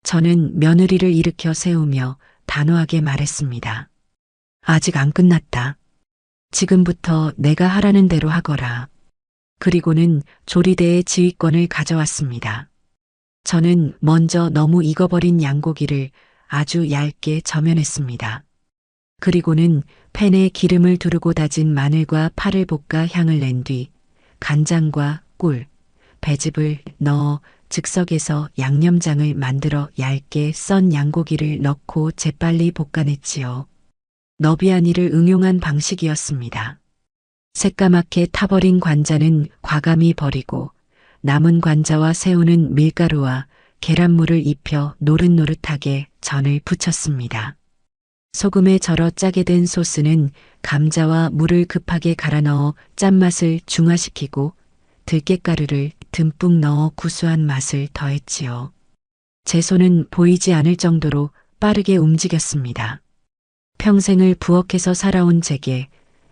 저는 며느리를 일으켜 세우며 단호하게 말했습니다. 아직 안 끝났다. 지금부터 내가 하라는 대로 하거라. 그리고는 조리대의 지휘권을 가져왔습니다. 저는 먼저 너무 익어버린 양고기를 아주 얇게 저면했습니다. 그리고는 팬에 기름을 두르고 다진 마늘과 파를 볶아 향을 낸 뒤 간장과 꿀, 배즙을 넣어 즉석에서 양념장을 만들어 얇게 썬 양고기를 넣고 재빨리 볶아냈지요. 너비아니를 응용한 방식이었습니다. 새까맣게 타버린 관자는 과감히 버리고, 남은 관자와 새우는 밀가루와 계란물을 입혀 노릇노릇하게 전을 부쳤습니다. 소금에 절어 짜게 된 소스는 감자와 물을 급하게 갈아 넣어 짠맛을 중화시키고, 들깨가루를 듬뿍 넣어 구수한 맛을 더했지요. 제 손은 보이지 않을 정도로 빠르게 움직였습니다. 평생을 부엌에서 살아온 제게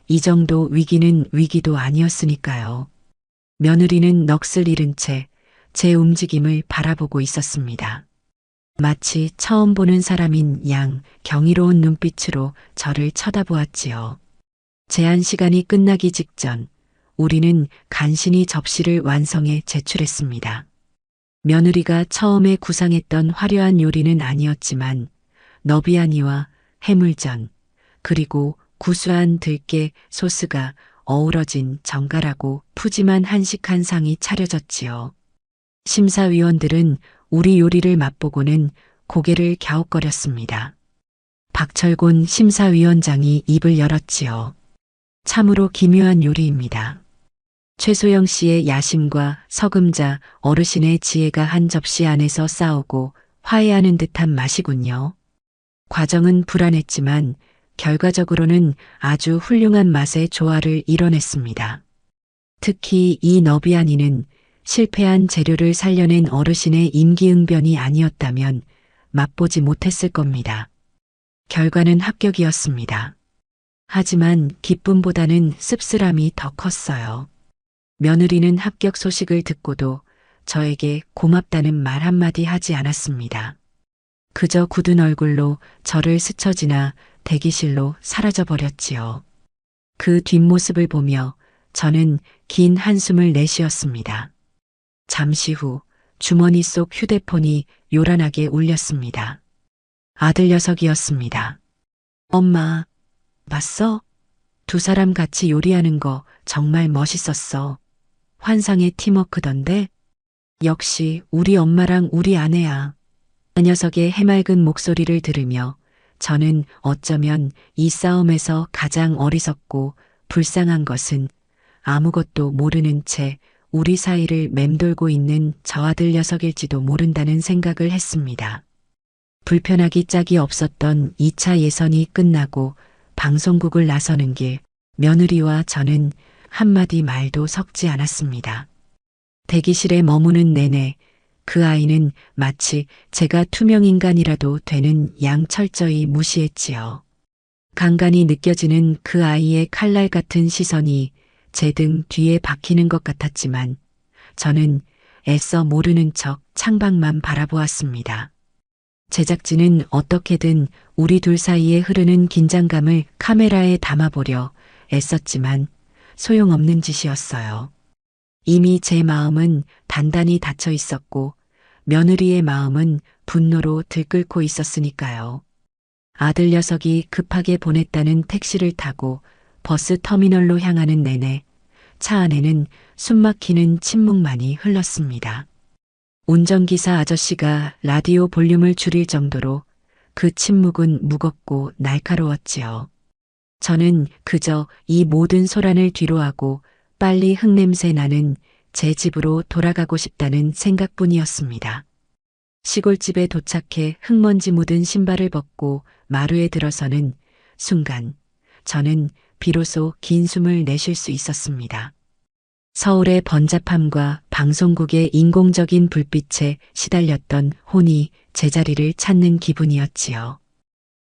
이 정도 위기는 위기도 아니었으니까요. 며느리는 넋을 잃은 채 제 움직임을 바라보고 있었습니다. 마치 처음 보는 사람인 양 경이로운 눈빛으로 저를 쳐다보았지요. 제한 시간이 끝나기 직전 우리는 간신히 접시를 완성해 제출했습니다. 며느리가 처음에 구상했던 화려한 요리는 아니었지만 너비아니와 해물전, 그리고 구수한 들깨 소스가 어우러진 정갈하고 푸짐한 한식 한 상이 차려졌지요. 심사위원들은 우리 요리를 맛보고는 고개를 갸웃거렸습니다. 박철곤 심사위원장이 입을 열었지요. 참으로 기묘한 요리입니다. 최소영 씨의 야심과 서금자 어르신의 지혜가 한 접시 안에서 싸우고 화해하는 듯한 맛이군요. 과정은 불안했지만 결과적으로는 아주 훌륭한 맛의 조화를 이뤄냈습니다. 특히 이 너비아니는 실패한 재료를 살려낸 어르신의 임기응변이 아니었다면 맛보지 못했을 겁니다. 결과는 합격이었습니다. 하지만 기쁨보다는 씁쓸함이 더 컸어요. 며느리는 합격 소식을 듣고도 저에게 고맙다는 말 한마디 하지 않았습니다. 그저 굳은 얼굴로 저를 스쳐 지나 대기실로 사라져버렸지요. 그 뒷모습을 보며 저는 긴 한숨을 내쉬었습니다. 잠시 후 주머니 속 휴대폰이 요란하게 울렸습니다. 아들 녀석이었습니다. 엄마, 봤어? 두 사람 같이 요리하는 거 정말 멋있었어. 환상의 팀워크던데? 역시 우리 엄마랑 우리 아내야. 그 녀석의 해맑은 목소리를 들으며 저는 어쩌면 이 싸움에서 가장 어리석고 불쌍한 것은 아무것도 모르는 채 우리 사이를 맴돌고 있는 저 아들 녀석일지도 모른다는 생각을 했습니다. 불편하기 짝이 없었던 2차 예선이 끝나고 방송국을 나서는 길, 며느리와 저는 한마디 말도 섞지 않았습니다. 대기실에 머무는 내내 그 아이는 마치 제가 투명인간이라도 되는 양 철저히 무시했지요. 간간히 느껴지는 그 아이의 칼날 같은 시선이 제 등 뒤에 박히는 것 같았지만 저는 애써 모르는 척 창밖만 바라보았습니다. 제작진은 어떻게든 우리 둘 사이에 흐르는 긴장감을 카메라에 담아보려 애썼지만 소용없는 짓이었어요. 이미 제 마음은 단단히 닫혀 있었고 며느리의 마음은 분노로 들끓고 있었으니까요. 아들 녀석이 급하게 보냈다는 택시를 타고 버스 터미널로 향하는 내내 차 안에는 숨막히는 침묵만이 흘렀습니다. 운전기사 아저씨가 라디오 볼륨을 줄일 정도로 그 침묵은 무겁고 날카로웠지요. 저는 그저 이 모든 소란을 뒤로하고 빨리 흙냄새 나는 제 집으로 돌아가고 싶다는 생각뿐이었습니다. 시골집에 도착해 흙먼지 묻은 신발을 벗고 마루에 들어서는 순간 저는 비로소 긴 숨을 내쉴 수 있었습니다. 서울의 번잡함과 방송국의 인공적인 불빛에 시달렸던 혼이 제자리를 찾는 기분이었지요.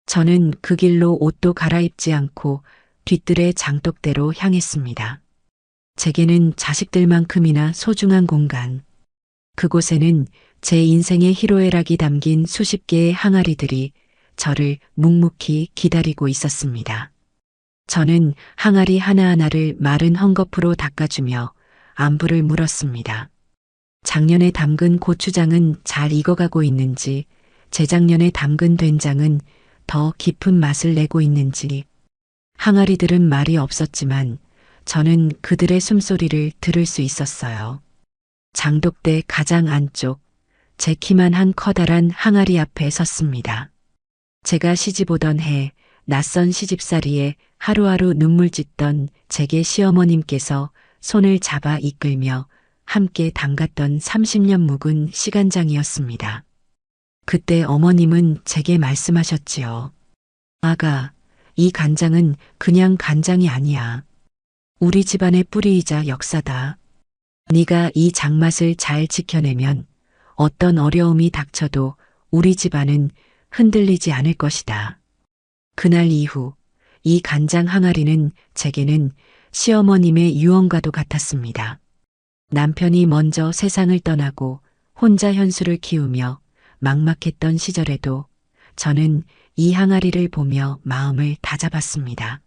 저는 그 길로 옷도 갈아입지 않고 뒤뜰의 장독대로 향했습니다. 제게는 자식들만큼이나 소중한 공간. 그곳에는 제 인생의 희로애락이 담긴 수십 개의 항아리들이 저를 묵묵히 기다리고 있었습니다. 저는 항아리 하나하나를 마른 헝겊으로 닦아주며 안부를 물었습니다. 작년에 담근 고추장은 잘 익어가고 있는지, 재작년에 담근 된장은 더 깊은 맛을 내고 있는지. 항아리들은 말이 없었지만 저는 그들의 숨소리를 들을 수 있었어요. 장독대 가장 안쪽, 제 키만 한 커다란 항아리 앞에 섰습니다. 제가 시집 오던 해 낯선 시집살이에 하루하루 눈물 짓던 제게 시어머님께서 손을 잡아 이끌며 함께 담갔던 30년 묵은 시간장이었습니다. 그때 어머님은 제게 말씀하셨지요. 아가, 이 간장은 그냥 간장이 아니야. 우리 집안의 뿌리이자 역사다. 네가 이 장맛을 잘 지켜내면 어떤 어려움이 닥쳐도 우리 집안은 흔들리지 않을 것이다. 그날 이후 이 간장 항아리는 제게는 시어머님의 유언과도 같았습니다. 남편이 먼저 세상을 떠나고 혼자 현수를 키우며 막막했던 시절에도 저는 이 항아리를 보며 마음을 다잡았습니다.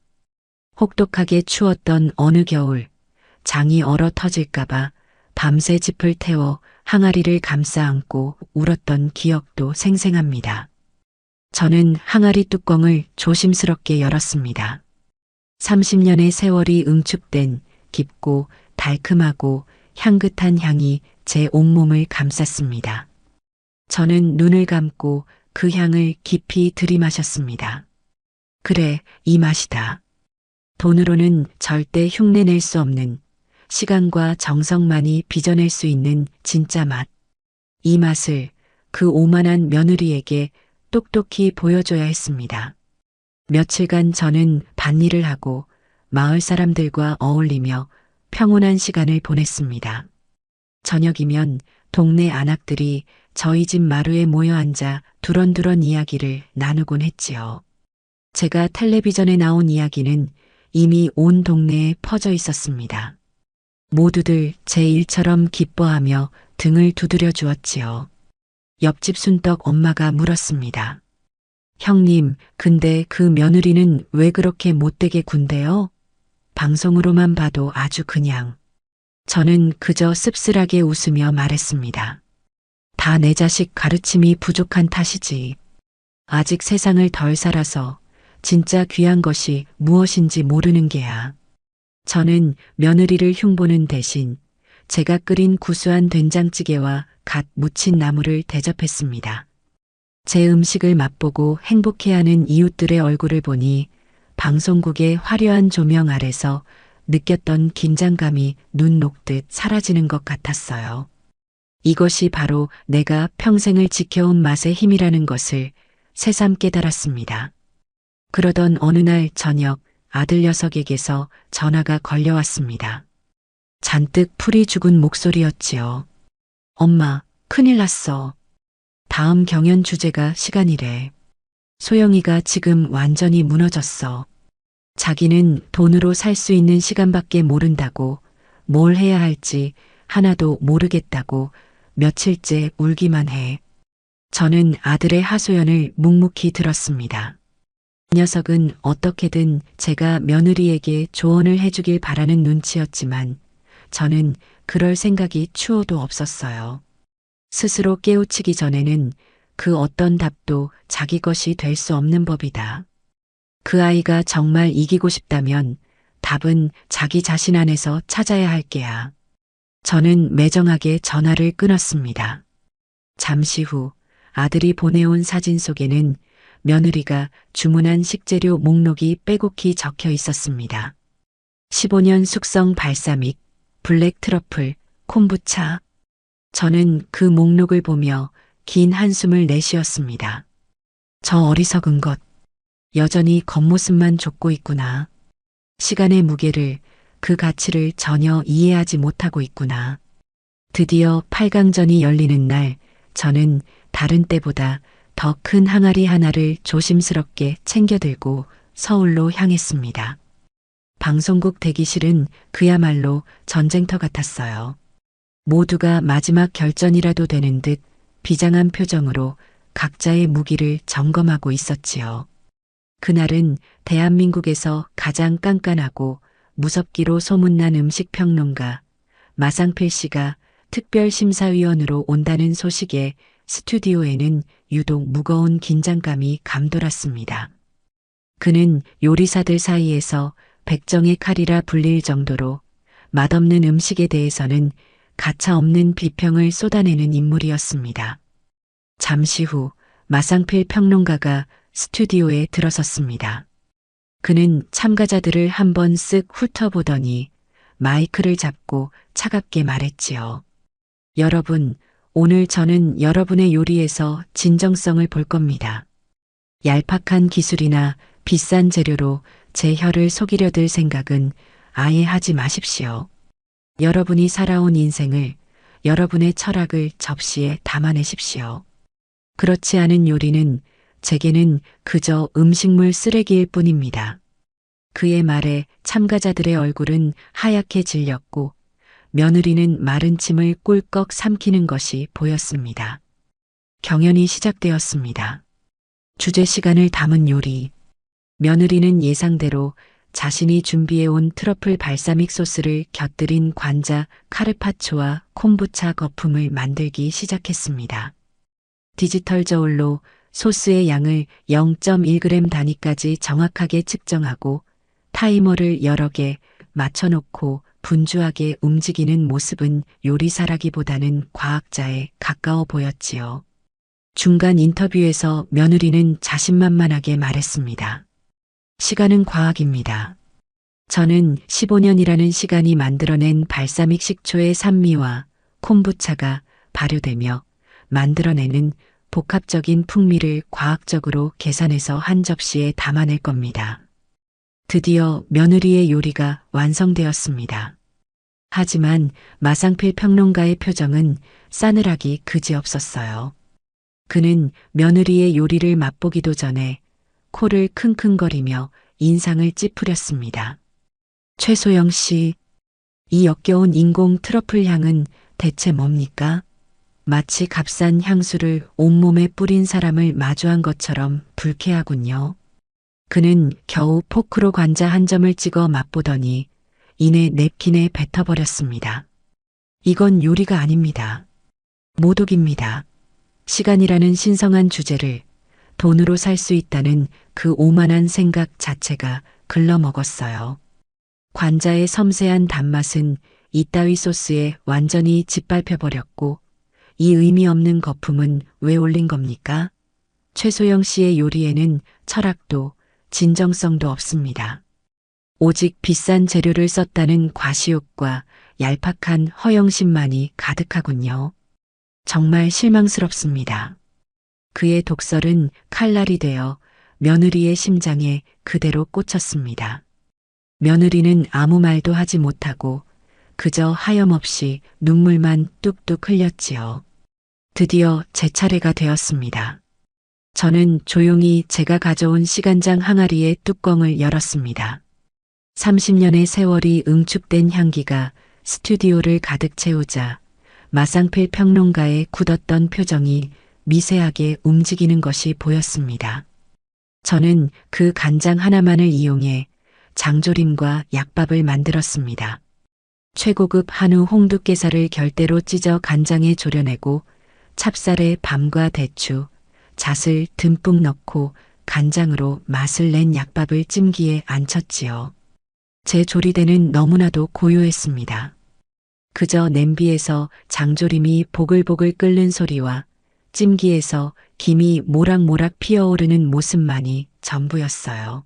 혹독하게 추웠던 어느 겨울, 장이 얼어 터질까봐 밤새 짚을 태워 항아리를 감싸 안고 울었던 기억도 생생합니다. 저는 항아리 뚜껑을 조심스럽게 열었습니다. 30년의 세월이 응축된 깊고 달큼하고 향긋한 향이 제 온몸을 감쌌습니다. 저는 눈을 감고 그 향을 깊이 들이마셨습니다. 그래, 이 맛이다. 돈으로는 절대 흉내낼 수 없는 시간과 정성만이 빚어낼 수 있는 진짜 맛. 이 맛을 그 오만한 며느리에게 똑똑히 보여줘야 했습니다. 며칠간 저는 밭일을 하고 마을 사람들과 어울리며 평온한 시간을 보냈습니다. 저녁이면 동네 안악들이 저희 집 마루에 모여 앉아 두런두런 이야기를 나누곤 했지요. 제가 텔레비전에 나온 이야기는 이미 온 동네에 퍼져 있었습니다. 모두들 제 일처럼 기뻐하며 등을 두드려 주었지요. 옆집 순떡 엄마가 물었습니다. 형님, 근데 그 며느리는 왜 그렇게 못되게 군대요? 방송으로만 봐도 아주 그냥. 저는 그저 씁쓸하게 웃으며 말했습니다. 다 내 자식 가르침이 부족한 탓이지. 아직 세상을 덜 살아서 진짜 귀한 것이 무엇인지 모르는 게야. 저는 며느리를 흉보는 대신 제가 끓인 구수한 된장찌개와 갓 무친 나물을 대접했습니다. 제 음식을 맛보고 행복해하는 이웃들의 얼굴을 보니 방송국의 화려한 조명 아래서 느꼈던 긴장감이 눈 녹듯 사라지는 것 같았어요. 이것이 바로 내가 평생을 지켜온 맛의 힘이라는 것을 새삼 깨달았습니다. 그러던 어느 날 저녁 아들 녀석에게서 전화가 걸려왔습니다. 잔뜩 풀이 죽은 목소리였지요. 엄마, 큰일 났어. 다음 경연 주제가 시간이래. 소영이가 지금 완전히 무너졌어. 자기는 돈으로 살 수 있는 시간밖에 모른다고, 뭘 해야 할지 하나도 모르겠다고 며칠째 울기만 해. 저는 아들의 하소연을 묵묵히 들었습니다. 이 녀석은 어떻게든 제가 며느리에게 조언을 해주길 바라는 눈치였지만 저는 그럴 생각이 추호도 없었어요. 스스로 깨우치기 전에는 그 어떤 답도 자기 것이 될 수 없는 법이다. 그 아이가 정말 이기고 싶다면 답은 자기 자신 안에서 찾아야 할 게야. 저는 매정하게 전화를 끊었습니다. 잠시 후 아들이 보내온 사진 속에는 며느리가 주문한 식재료 목록이 빼곡히 적혀 있었습니다. 15년 숙성 발사믹, 블랙 트러플, 콤부차. 저는 그 목록을 보며 긴 한숨을 내쉬었습니다. 저 어리석은 것. 여전히 겉모습만 좇고 있구나. 시간의 무게를, 그 가치를 전혀 이해하지 못하고 있구나. 드디어 8강전이 열리는 날, 저는 다른 때보다 더 큰 항아리 하나를 조심스럽게 챙겨들고 서울로 향했습니다. 방송국 대기실은 그야말로 전쟁터 같았어요. 모두가 마지막 결전이라도 되는 듯 비장한 표정으로 각자의 무기를 점검하고 있었지요. 그날은 대한민국에서 가장 깐깐하고 무섭기로 소문난 음식평론가 마상필 씨가 특별심사위원으로 온다는 소식에 스튜디오에는 유독 무거운 긴장감이 감돌았습니다. 그는 요리사들 사이에서 백정의 칼이라 불릴 정도로 맛없는 음식에 대해서는 가차없는 비평을 쏟아내는 인물이었습니다. 잠시 후 마상필 평론가가 스튜디오에 들어섰습니다. 그는 참가자들을 한번 쓱 훑어보더니 마이크를 잡고 차갑게 말했지요. 여러분, 오늘 저는 여러분의 요리에서 진정성을 볼 겁니다. 얄팍한 기술이나 비싼 재료로 제 혀를 속이려 들 생각은 아예 하지 마십시오. 여러분이 살아온 인생을, 여러분의 철학을 접시에 담아내십시오. 그렇지 않은 요리는 제게는 그저 음식물 쓰레기일 뿐입니다. 그의 말에 참가자들의 얼굴은 하얗게 질렸고 며느리는 마른 침을 꿀꺽 삼키는 것이 보였습니다. 경연이 시작되었습니다. 주제 시간을 담은 요리. 며느리는 예상대로 자신이 준비해온 트러플 발사믹 소스를 곁들인 관자 카르파초와 콤부차 거품을 만들기 시작했습니다. 디지털 저울로 소스의 양을 0.1g 단위까지 정확하게 측정하고 타이머를 여러 개 맞춰놓고 분주하게 움직이는 모습은 요리사라기보다는 과학자에 가까워 보였지요. 중간 인터뷰에서 며느리는 자신만만하게 말했습니다. 시간은 과학입니다. 저는 15년이라는 시간이 만들어낸 발사믹 식초의 산미와 콤부차가 발효되며 만들어내는 복합적인 풍미를 과학적으로 계산해서 한 접시에 담아낼 겁니다. 드디어 며느리의 요리가 완성되었습니다. 하지만 마상필 평론가의 표정은 싸늘하기 그지없었어요. 그는 며느리의 요리를 맛보기도 전에 코를 킁킁거리며 인상을 찌푸렸습니다. 최소영 씨, 이 역겨운 인공 트러플 향은 대체 뭡니까? 마치 값싼 향수를 온몸에 뿌린 사람을 마주한 것처럼 불쾌하군요. 그는 겨우 포크로 관자 한 점을 찍어 맛보더니 이내 냅킨에 뱉어버렸습니다. 이건 요리가 아닙니다. 모독입니다. 시간이라는 신성한 주제를 돈으로 살 수 있다는 그 오만한 생각 자체가 글러먹었어요. 관자의 섬세한 단맛은 이따위 소스에 완전히 짓밟혀버렸고 이 의미 없는 거품은 왜 올린 겁니까? 최소영 씨의 요리에는 철학도 진정성도 없습니다. 오직 비싼 재료를 썼다는 과시욕과 얄팍한 허영심만이 가득하군요. 정말 실망스럽습니다. 그의 독설은 칼날이 되어 며느리의 심장에 그대로 꽂혔습니다. 며느리는 아무 말도 하지 못하고 그저 하염없이 눈물만 뚝뚝 흘렸지요. 드디어 제 차례가 되었습니다. 저는 조용히 제가 가져온 시간장 항아리의 뚜껑을 열었습니다. 30년의 세월이 응축된 향기가 스튜디오를 가득 채우자 마상필 평론가의 굳었던 표정이 미세하게 움직이는 것이 보였습니다. 저는 그 간장 하나만을 이용해 장조림과 약밥을 만들었습니다. 최고급 한우 홍두깨살을 결대로 찢어 간장에 졸여내고 찹쌀에 밤과 대추, 잣을 듬뿍 넣고 간장으로 맛을 낸 약밥을 찜기에 안쳤지요. 제 조리대는 너무나도 고요했습니다. 그저 냄비에서 장조림이 보글보글 끓는 소리와 찜기에서 김이 모락모락 피어오르는 모습만이 전부였어요.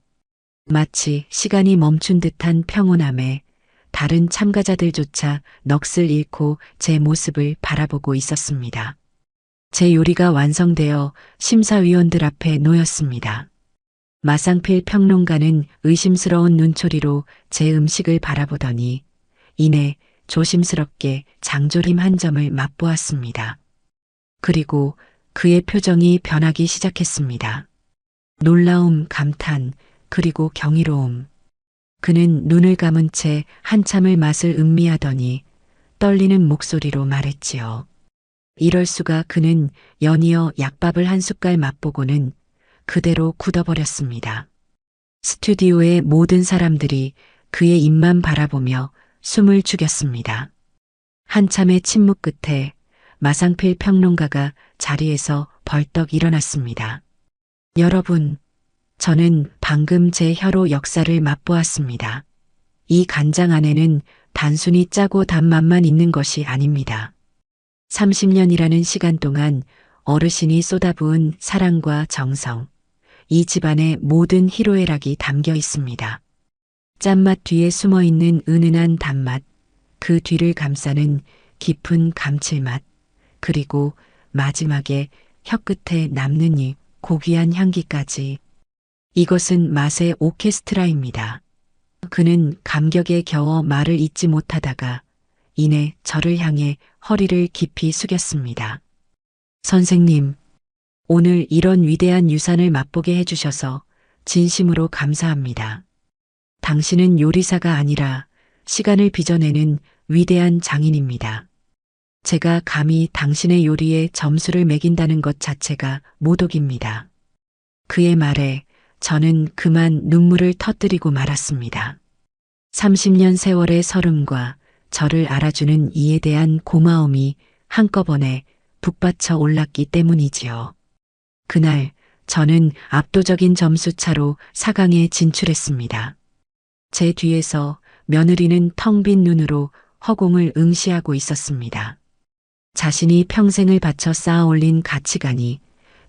마치 시간이 멈춘 듯한 평온함에 다른 참가자들조차 넋을 잃고 제 모습을 바라보고 있었습니다. 제 요리가 완성되어 심사위원들 앞에 놓였습니다. 마상필 평론가는 의심스러운 눈초리로 제 음식을 바라보더니 이내 조심스럽게 장조림 한 점을 맛보았습니다. 그리고 그의 표정이 변하기 시작했습니다. 놀라움, 감탄, 그리고 경이로움. 그는 눈을 감은 채 한참을 맛을 음미하더니 떨리는 목소리로 말했지요. 이럴 수가. 그는 연이어 약밥을 한 숟갈 맛보고는 그대로 굳어버렸습니다. 스튜디오의 모든 사람들이 그의 입만 바라보며 숨을 죽였습니다. 한참의 침묵 끝에 마상필 평론가가 자리에서 벌떡 일어났습니다. 여러분, 저는 방금 제 혀로 역사를 맛보았습니다. 이 간장 안에는 단순히 짜고 단 맛만 있는 것이 아닙니다. 30년이라는 시간 동안 어르신이 쏟아부은 사랑과 정성, 이 집안의 모든 희로애락이 담겨 있습니다. 짠맛 뒤에 숨어 있는 은은한 단맛, 그 뒤를 감싸는 깊은 감칠맛, 그리고 마지막에 혀끝에 남는 이 고귀한 향기까지. 이것은 맛의 오케스트라입니다. 그는 감격에 겨워 말을 잇지 못하다가 이내 저를 향해 허리를 깊이 숙였습니다. 선생님, 오늘 이런 위대한 유산을 맛보게 해주셔서 진심으로 감사합니다. 당신은 요리사가 아니라 시간을 빚어내는 위대한 장인입니다. 제가 감히 당신의 요리에 점수를 매긴다는 것 자체가 모독입니다. 그의 말에 저는 그만 눈물을 터뜨리고 말았습니다. 30년 세월의 설움과 저를 알아주는 이에 대한 고마움이 한꺼번에 북받쳐 올랐기 때문이지요. 그날 저는 압도적인 점수 차로 4강에 진출했습니다. 제 뒤에서 며느리는 텅 빈 눈으로 허공을 응시하고 있었습니다. 자신이 평생을 바쳐 쌓아 올린 가치관이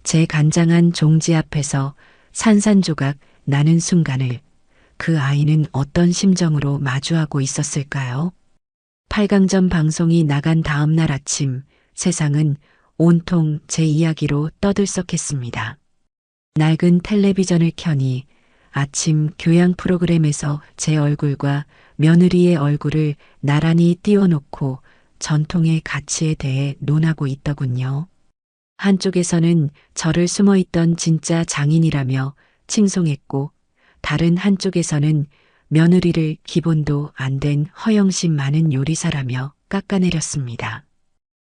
제 간장한 종지 앞에서 산산조각 나는 순간을 그 아이는 어떤 심정으로 마주하고 있었을까요? 8강전 방송이 나간 다음 날 아침 세상은 온통 제 이야기로 떠들썩했습니다. 낡은 텔레비전을 켜니 아침 교양 프로그램에서 제 얼굴과 며느리의 얼굴을 나란히 띄워놓고 전통의 가치에 대해 논하고 있더군요. 한쪽에서는 저를 숨어있던 진짜 장인이라며 칭송했고 다른 한쪽에서는 며느리를 기본도 안 된 허영심 많은 요리사라며 깎아내렸습니다.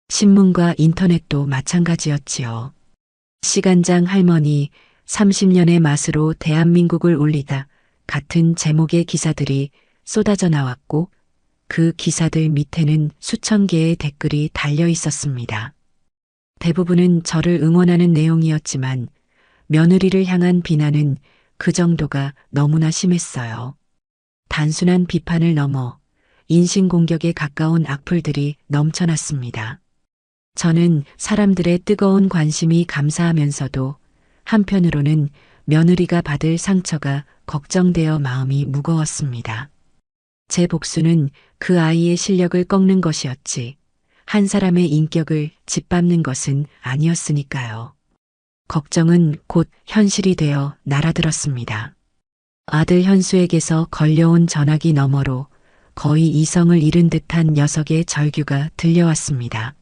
신문과 인터넷도 마찬가지였지요. 시간장 할머니 30년의 맛으로 대한민국을 올리다 같은 제목의 기사들이 쏟아져 나왔고 그 기사들 밑에는 수천 개의 댓글이 달려 있었습니다. 대부분은 저를 응원하는 내용이었지만 며느리를 향한 비난은 그 정도가 너무나 심했어요. 단순한 비판을 넘어 인신공격에 가까운 악플들이 넘쳐났습니다. 저는 사람들의 뜨거운 관심이 감사하면서도 한편으로는 며느리가 받을 상처가 걱정되어 마음이 무거웠습니다. 제 복수는 그 아이의 실력을 꺾는 것이었지, 한 사람의 인격을 짓밟는 것은 아니었으니까요. 걱정은 곧 현실이 되어 날아들었습니다. 아들 현수에게서 걸려온 전화기 너머로 거의 이성을 잃은 듯한 녀석의 절규가 들려왔습니다.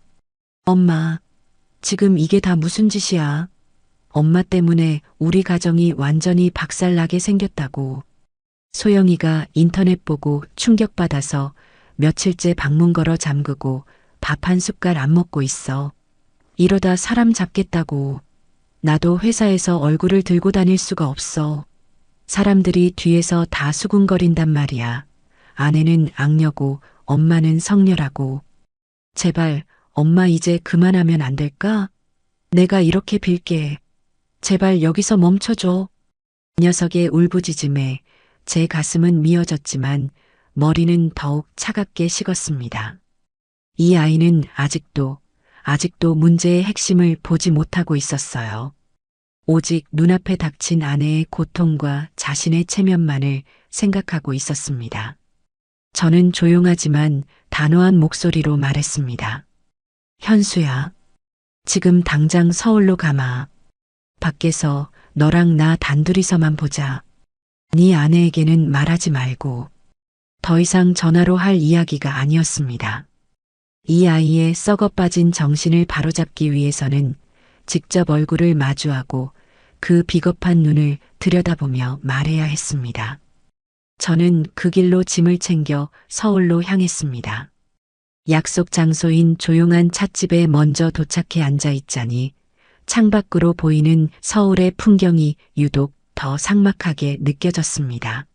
엄마, 지금 이게 다 무슨 짓이야? 엄마 때문에 우리 가정이 완전히 박살나게 생겼다고. 소영이가 인터넷 보고 충격받아서 며칠째 방문 걸어 잠그고 밥 한 숟갈 안 먹고 있어. 이러다 사람 잡겠다고. 나도 회사에서 얼굴을 들고 다닐 수가 없어. 사람들이 뒤에서 다 수군거린단 말이야. 아내는 악녀고 엄마는 성녀라고. 제발 엄마 이제 그만하면 안 될까? 내가 이렇게 빌게. 제발 여기서 멈춰줘. 녀석의 울부짖음에 제 가슴은 미어졌지만 머리는 더욱 차갑게 식었습니다. 이 아이는 아직도 문제의 핵심을 보지 못하고 있었어요. 오직 눈앞에 닥친 아내의 고통과 자신의 체면만을 생각하고 있었습니다. 저는 조용하지만 단호한 목소리로 말했습니다. 현수야, 지금 당장 서울로 가마. 밖에서 너랑 나 단둘이서만 보자. 네 아내에게는 말하지 말고. 더 이상 전화로 할 이야기가 아니었습니다. 이 아이의 썩어 빠진 정신을 바로잡기 위해서는 직접 얼굴을 마주하고 그 비겁한 눈을 들여다보며 말해야 했습니다. 저는 그 길로 짐을 챙겨 서울로 향했습니다. 약속 장소인 조용한 찻집에 먼저 도착해 앉아 있자니 창밖으로 보이는 서울의 풍경이 유독 더 삭막하게 느껴졌습니다.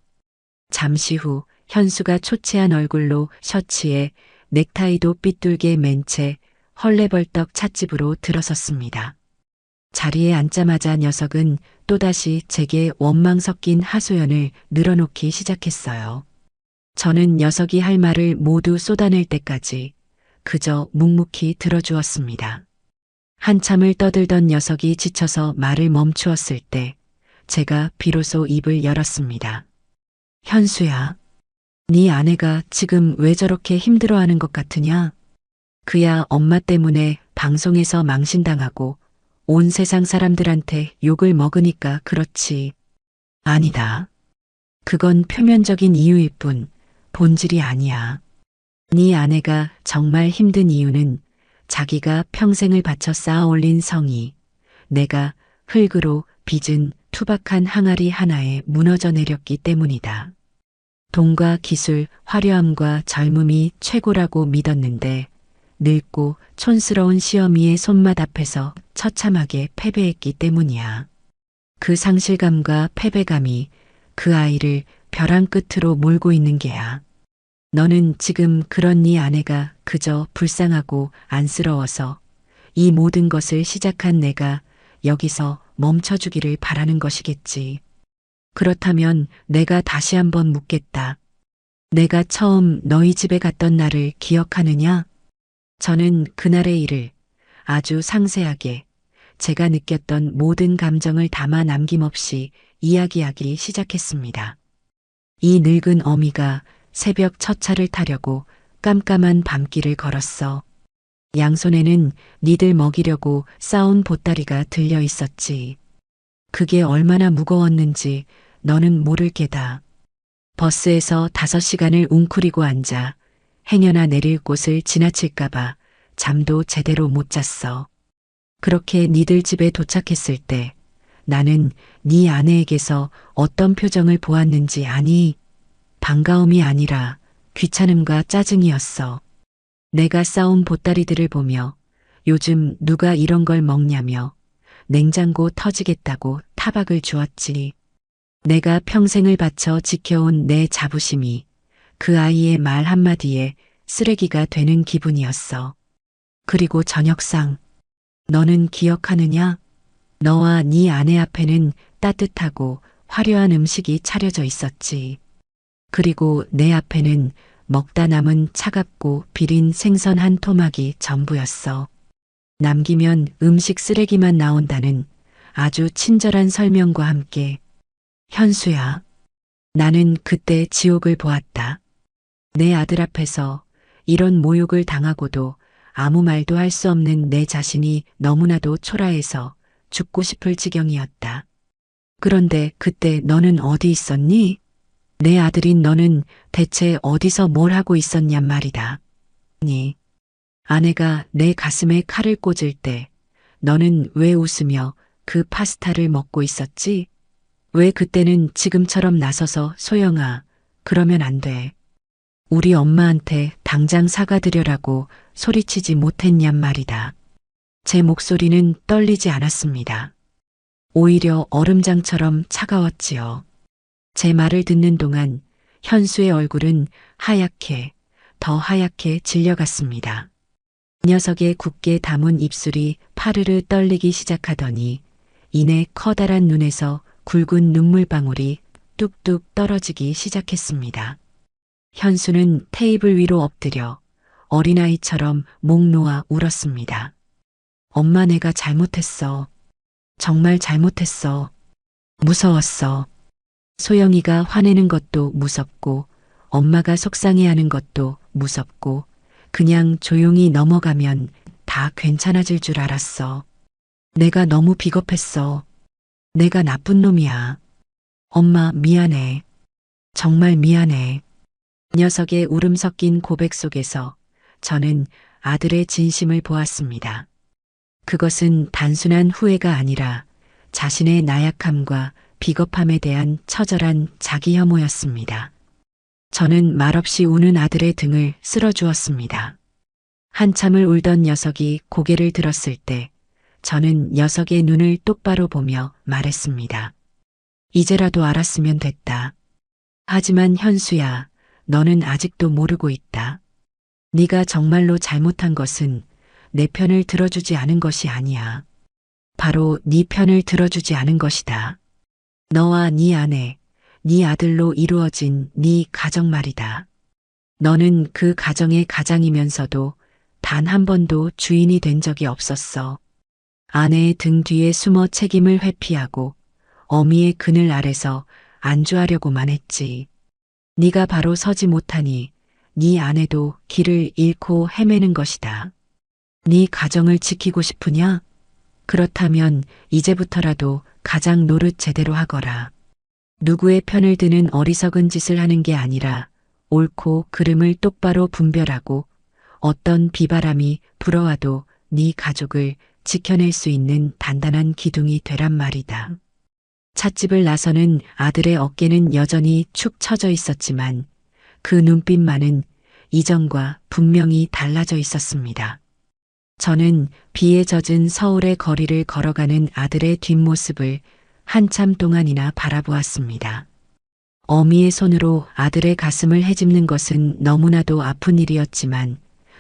잠시 후 현수가 초췌한 얼굴로 셔츠에 넥타이도 삐뚤게 맨 채 헐레벌떡 찻집으로 들어섰습니다. 자리에 앉자마자 녀석은 또다시 제게 원망 섞인 하소연을 늘어놓기 시작했어요. 저는 녀석이 할 말을 모두 쏟아낼 때까지 그저 묵묵히 들어주었습니다. 한참을 떠들던 녀석이 지쳐서 말을 멈추었을 때 제가 비로소 입을 열었습니다. 현수야, 네 아내가 지금 왜 저렇게 힘들어하는 것 같으냐? 그야 엄마 때문에 방송에서 망신당하고 온 세상 사람들한테 욕을 먹으니까 그렇지. 아니다. 그건 표면적인 이유일 뿐 본질이 아니야. 네 아내가 정말 힘든 이유는 자기가 평생을 바쳐 쌓아 올린 성이 내가 흙으로 빚은 투박한 항아리 하나에 무너져 내렸기 때문이다. 돈과 기술, 화려함과 젊음이 최고라고 믿었는데 늙고 촌스러운 시어미의 손맛 앞에서 처참하게 패배했기 때문이야. 그 상실감과 패배감이 그 아이를 벼랑 끝으로 몰고 있는 게야. 너는 지금 그런 네 아내가 그저 불쌍하고 안쓰러워서 이 모든 것을 시작한 내가 여기서 멈춰주기를 바라는 것이겠지. 그렇다면 내가 다시 한번 묻겠다. 내가 처음 너희 집에 갔던 날을 기억하느냐? 저는 그날의 일을 아주 상세하게 제가 느꼈던 모든 감정을 담아 남김없이 이야기하기 시작했습니다. 이 늙은 어미가 새벽 첫 차를 타려고 깜깜한 밤길을 걸었어. 양손에는 니들 먹이려고 싸온 보따리가 들려 있었지. 그게 얼마나 무거웠는지 너는 모를 게다. 버스에서 5시간을 웅크리고 앉아 행여나 내릴 곳을 지나칠까봐 잠도 제대로 못 잤어. 그렇게 니들 집에 도착했을 때 나는 네 아내에게서 어떤 표정을 보았는지 아니? 반가움이 아니라 귀찮음과 짜증이었어. 내가 싸온 보따리들을 보며 요즘 누가 이런 걸 먹냐며 냉장고 터지겠다고 타박을 주었지. 내가 평생을 바쳐 지켜온 내 자부심이 그 아이의 말 한마디에 쓰레기가 되는 기분이었어. 그리고 저녁상, 너는 기억하느냐? 너와 네 아내 앞에는 따뜻하고 화려한 음식이 차려져 있었지. 그리고 내 앞에는 먹다 남은 차갑고 비린 생선 한 토막이 전부였어. 남기면 음식 쓰레기만 나온다는 아주 친절한 설명과 함께 현수야, 나는 그때 지옥을 보았다. 내 아들 앞에서 이런 모욕을 당하고도 아무 말도 할 수 없는 내 자신이 너무나도 초라해서 죽고 싶을 지경이었다. 그런데 그때 너는 어디 있었니? 내 아들인 너는 대체 어디서 뭘 하고 있었냔 말이다. 니 아내가 내 가슴에 칼을 꽂을 때 너는 왜 웃으며 그 파스타를 먹고 있었지? 왜 그때는 지금처럼 나서서 소영아, 그러면 안 돼. 우리 엄마한테 당장 사과드려라고 소리치지 못했냔 말이다. 제 목소리는 떨리지 않았습니다. 오히려 얼음장처럼 차가웠지요. 제 말을 듣는 동안 현수의 얼굴은 하얗게, 더 하얗게 질려갔습니다. 녀석의 굳게 담은 입술이 파르르 떨리기 시작하더니 이내 커다란 눈에서 굵은 눈물방울이 뚝뚝 떨어지기 시작했습니다. 현수는 테이블 위로 엎드려 어린아이처럼 목 놓아 울었습니다. 엄마, 내가 잘못했어. 정말 잘못했어. 무서웠어. 소영이가 화내는 것도 무섭고 엄마가 속상해하는 것도 무섭고 그냥 조용히 넘어가면 다 괜찮아질 줄 알았어. 내가 너무 비겁했어. 내가 나쁜 놈이야. 엄마, 미안해. 정말 미안해. 녀석의 울음 섞인 고백 속에서 저는 아들의 진심을 보았습니다. 그것은 단순한 후회가 아니라 자신의 나약함과 비겁함에 대한 처절한 자기 혐오였습니다. 저는 말없이 우는 아들의 등을 쓸어주었습니다. 한참을 울던 녀석이 고개를 들었을 때 저는 녀석의 눈을 똑바로 보며 말했습니다. 이제라도 알았으면 됐다. 하지만 현수야, 너는 아직도 모르고 있다. 네가 정말로 잘못한 것은 내 편을 들어주지 않은 것이 아니야. 바로 네 편을 들어주지 않은 것이다. 너와 네 아내, 네 아들로 이루어진 네 가정 말이다. 너는 그 가정의 가장이면서도 단 한 번도 주인이 된 적이 없었어. 아내의 등 뒤에 숨어 책임을 회피하고 어미의 그늘 아래서 안주하려고만 했지. 네가 바로 서지 못하니 네 아내도 길을 잃고 헤매는 것이다. 네 가정을 지키고 싶으냐? 그렇다면 이제부터라도 가장 노릇 제대로 하거라. 누구의 편을 드는 어리석은 짓을 하는 게 아니라 옳고 그름을 똑바로 분별하고 어떤 비바람이 불어와도 네 가족을 지켜낼 수 있는 단단한 기둥이 되란 말이다. 찻집을 나서는 아들의 어깨는 여전히 축 처져 있었지만 그 눈빛만은 이전과 분명히 달라져 있었습니다. 저는 비에 젖은 서울의 거리를 걸어가는 아들의 뒷모습을 한참 동안이나 바라보았습니다. 어미의 손으로 아들의 가슴을 헤집는 것은 너무나도 아픈 일이었지만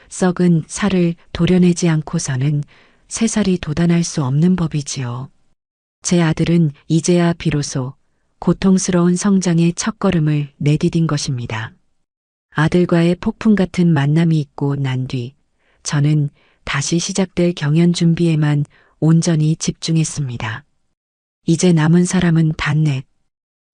썩은 살을 도려내지 않고서는 새살이 돋아날 수 없는 법이지요. 제 아들은 이제야 비로소 고통스러운 성장의 첫걸음을 내디딘 것입니다. 아들과의 폭풍 같은 만남이 있고 난 뒤 저는 다시 시작될 경연 준비에만 온전히 집중했습니다. 이제 남은 사람은 단 넷.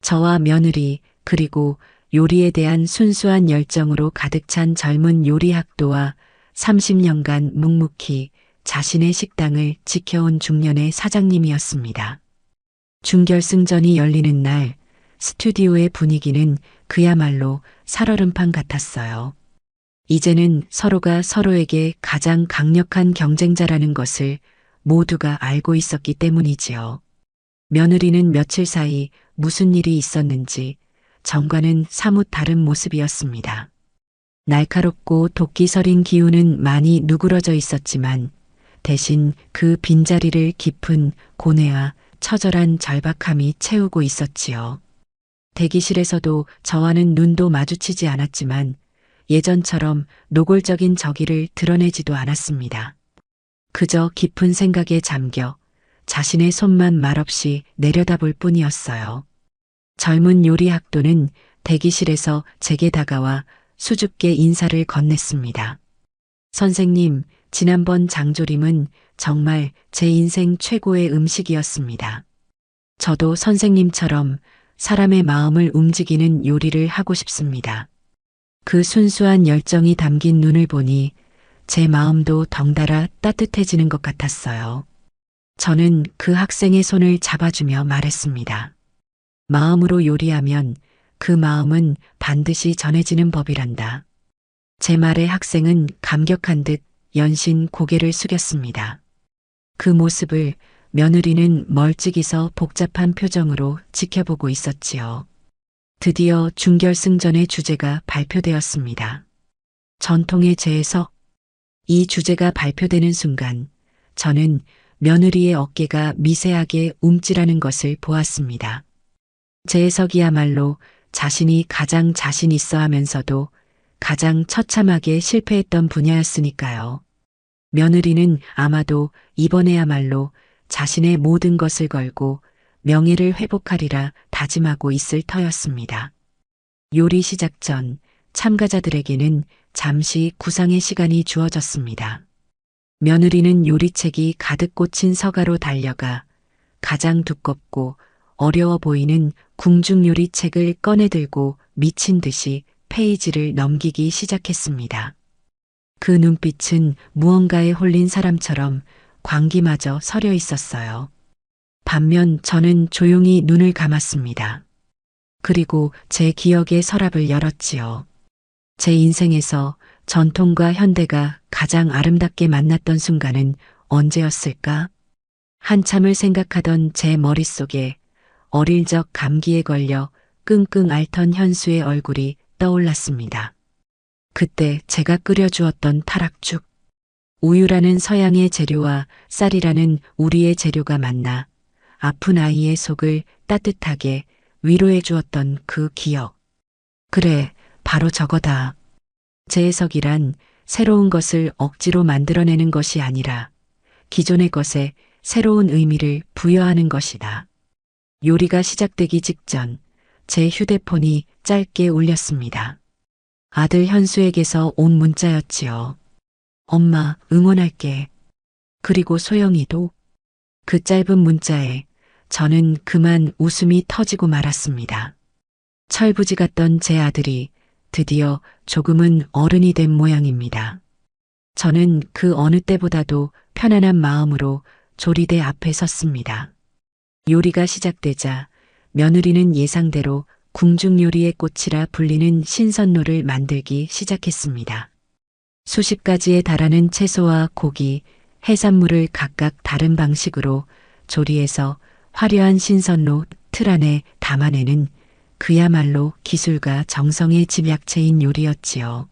저와 며느리 그리고 요리에 대한 순수한 열정으로 가득 찬 젊은 요리학도와 30년간 묵묵히 자신의 식당을 지켜온 중년의 사장님이었습니다. 준결승전이 열리는 날 스튜디오의 분위기는 그야말로 살얼음판 같았어요. 이제는 서로가 서로에게 가장 강력한 경쟁자라는 것을 모두가 알고 있었기 때문이지요. 며느리는 며칠 사이 무슨 일이 있었는지 정과는 사뭇 다른 모습이었습니다. 날카롭고 도끼서린 기운은 많이 누그러져 있었지만 대신 그 빈자리를 깊은 고뇌와 처절한 절박함이 채우고 있었지요. 대기실에서도 저와는 눈도 마주치지 않았지만 예전처럼 노골적인 적의를 드러내지도 않았습니다. 그저 깊은 생각에 잠겨 자신의 손만 말없이 내려다볼 뿐이었어요. 젊은 요리학도는 대기실에서 제게 다가와 수줍게 인사를 건넸습니다. 선생님, 지난번 장조림은 정말 제 인생 최고의 음식이었습니다. 저도 선생님처럼 사람의 마음을 움직이는 요리를 하고 싶습니다. 그 순수한 열정이 담긴 눈을 보니 제 마음도 덩달아 따뜻해지는 것 같았어요. 저는 그 학생의 손을 잡아주며 말했습니다. 마음으로 요리하면 그 마음은 반드시 전해지는 법이란다. 제 말에 학생은 감격한 듯 연신 고개를 숙였습니다. 그 모습을 며느리는 멀찍이서 복잡한 표정으로 지켜보고 있었지요. 드디어 준결승전의 주제가 발표되었습니다. 전통의 재해석. 이 주제가 발표되는 순간 저는 며느리의 어깨가 미세하게 움찔하는 것을 보았습니다. 재해석이야말로 자신이 가장 자신 있어 하면서도 가장 처참하게 실패했던 분야였으니까요. 며느리는 아마도 이번에야말로 자신의 모든 것을 걸고 명예를 회복하리라 다짐하고 있을 터였습니다. 요리 시작 전 참가자들에게는 잠시 구상의 시간이 주어졌습니다. 며느리는 요리책이 가득 꽂힌 서가로 달려가 가장 두껍고 어려워 보이는 궁중요리책을 꺼내들고 미친 듯이 페이지를 넘기기 시작했습니다. 그 눈빛은 무언가에 홀린 사람처럼 광기마저 서려 있었어요. 반면 저는 조용히 눈을 감았습니다. 그리고 제 기억의 서랍을 열었지요. 제 인생에서 전통과 현대가 가장 아름답게 만났던 순간은 언제였을까? 한참을 생각하던 제 머릿속에 어릴 적 감기에 걸려 끙끙 앓던 현수의 얼굴이 떠올랐습니다. 그때 제가 끓여주었던 타락죽. 우유라는 서양의 재료와 쌀이라는 우리의 재료가 만나 아픈 아이의 속을 따뜻하게 위로해 주었던 그 기억. 그래, 바로 저거다. 재해석이란 새로운 것을 억지로 만들어내는 것이 아니라 기존의 것에 새로운 의미를 부여하는 것이다. 요리가 시작되기 직전 제 휴대폰이 짧게 울렸습니다. 아들 현수에게서 온 문자였지요. 엄마, 응원할게. 그리고 소영이도. 그 짧은 문자에 저는 그만 웃음이 터지고 말았습니다. 철부지 같던 제 아들이 드디어 조금은 어른이 된 모양입니다. 저는 그 어느 때보다도 편안한 마음으로 조리대 앞에 섰습니다. 요리가 시작되자 며느리는 예상대로 궁중요리의 꽃이라 불리는 신선로를 만들기 시작했습니다. 수십 가지에 달하는 채소와 고기, 해산물을 각각 다른 방식으로 조리해서 화려한 신선로 틀 안에 담아내는 그야말로 기술과 정성의 집약체인 요리였지요.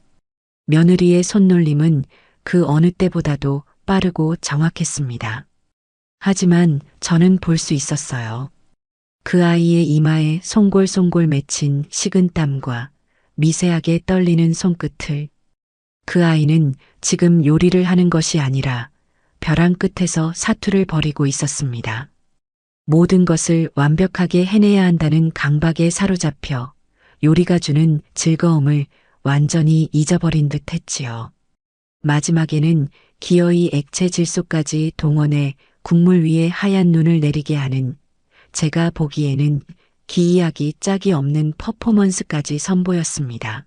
며느리의 손놀림은 그 어느 때보다도 빠르고 정확했습니다. 하지만 저는 볼 수 있었어요. 그 아이의 이마에 송골송골 맺힌 식은땀과 미세하게 떨리는 손끝을. 그 아이는 지금 요리를 하는 것이 아니라 벼랑 끝에서 사투를 벌이고 있었습니다. 모든 것을 완벽하게 해내야 한다는 강박에 사로잡혀 요리가 주는 즐거움을 완전히 잊어버린 듯 했지요. 마지막에는 기어이 액체 질소까지 동원해 국물 위에 하얀 눈을 내리게 하는, 제가 보기에는 기이하기 짝이 없는 퍼포먼스까지 선보였습니다.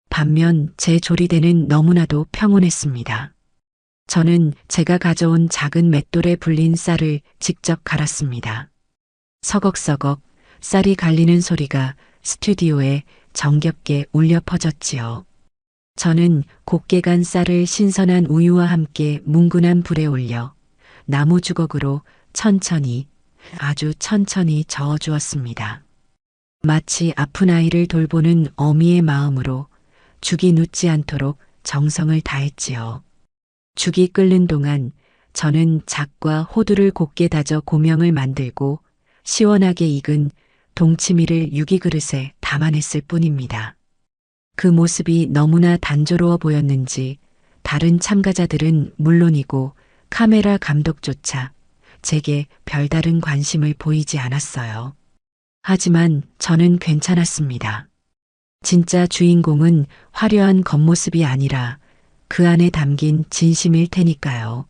반면 제 조리대는 너무나도 평온했습니다. 저는 제가 가져온 작은 맷돌에 불린 쌀을 직접 갈았습니다. 서걱서걱 쌀이 갈리는 소리가 스튜디오에 정겹게 울려 퍼졌지요. 저는 곱게 간 쌀을 신선한 우유와 함께 뭉근한 불에 올려 나무 주걱으로 천천히, 아주 천천히 저어주었습니다. 마치 아픈 아이를 돌보는 어미의 마음으로 죽이 눕지 않도록 정성을 다했지요. 죽이 끓는 동안 저는 잣과 호두를 곱게 다져 고명을 만들고 시원하게 익은 동치미를 유기그릇에 담아냈을 뿐입니다. 그 모습이 너무나 단조로워 보였는지 다른 참가자들은 물론이고 카메라 감독조차 제게 별다른 관심을 보이지 않았어요. 하지만 저는 괜찮았습니다. 진짜 주인공은 화려한 겉모습이 아니라 그 안에 담긴 진심일 테니까요.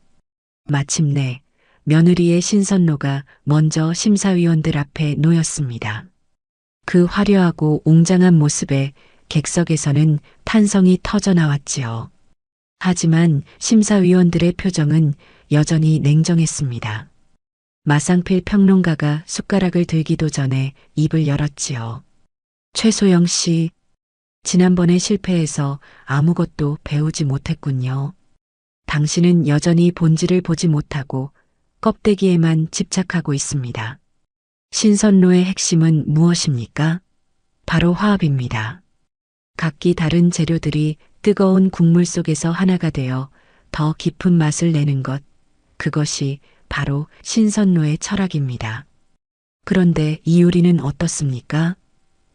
마침내 며느리의 신선로가 먼저 심사위원들 앞에 놓였습니다. 그 화려하고 웅장한 모습에 객석에서는 탄성이 터져 나왔지요. 하지만 심사위원들의 표정은 여전히 냉정했습니다. 마상필 평론가가 숟가락을 들기도 전에 입을 열었지요. 최소영 씨, 지난번에 실패해서 아무것도 배우지 못했군요. 당신은 여전히 본질을 보지 못하고 껍데기에만 집착하고 있습니다. 신선로의 핵심은 무엇입니까? 바로 화합입니다. 각기 다른 재료들이 뜨거운 국물 속에서 하나가 되어 더 깊은 맛을 내는 것, 그것이 바로 신선로의 철학입니다. 그런데 이 요리는 어떻습니까?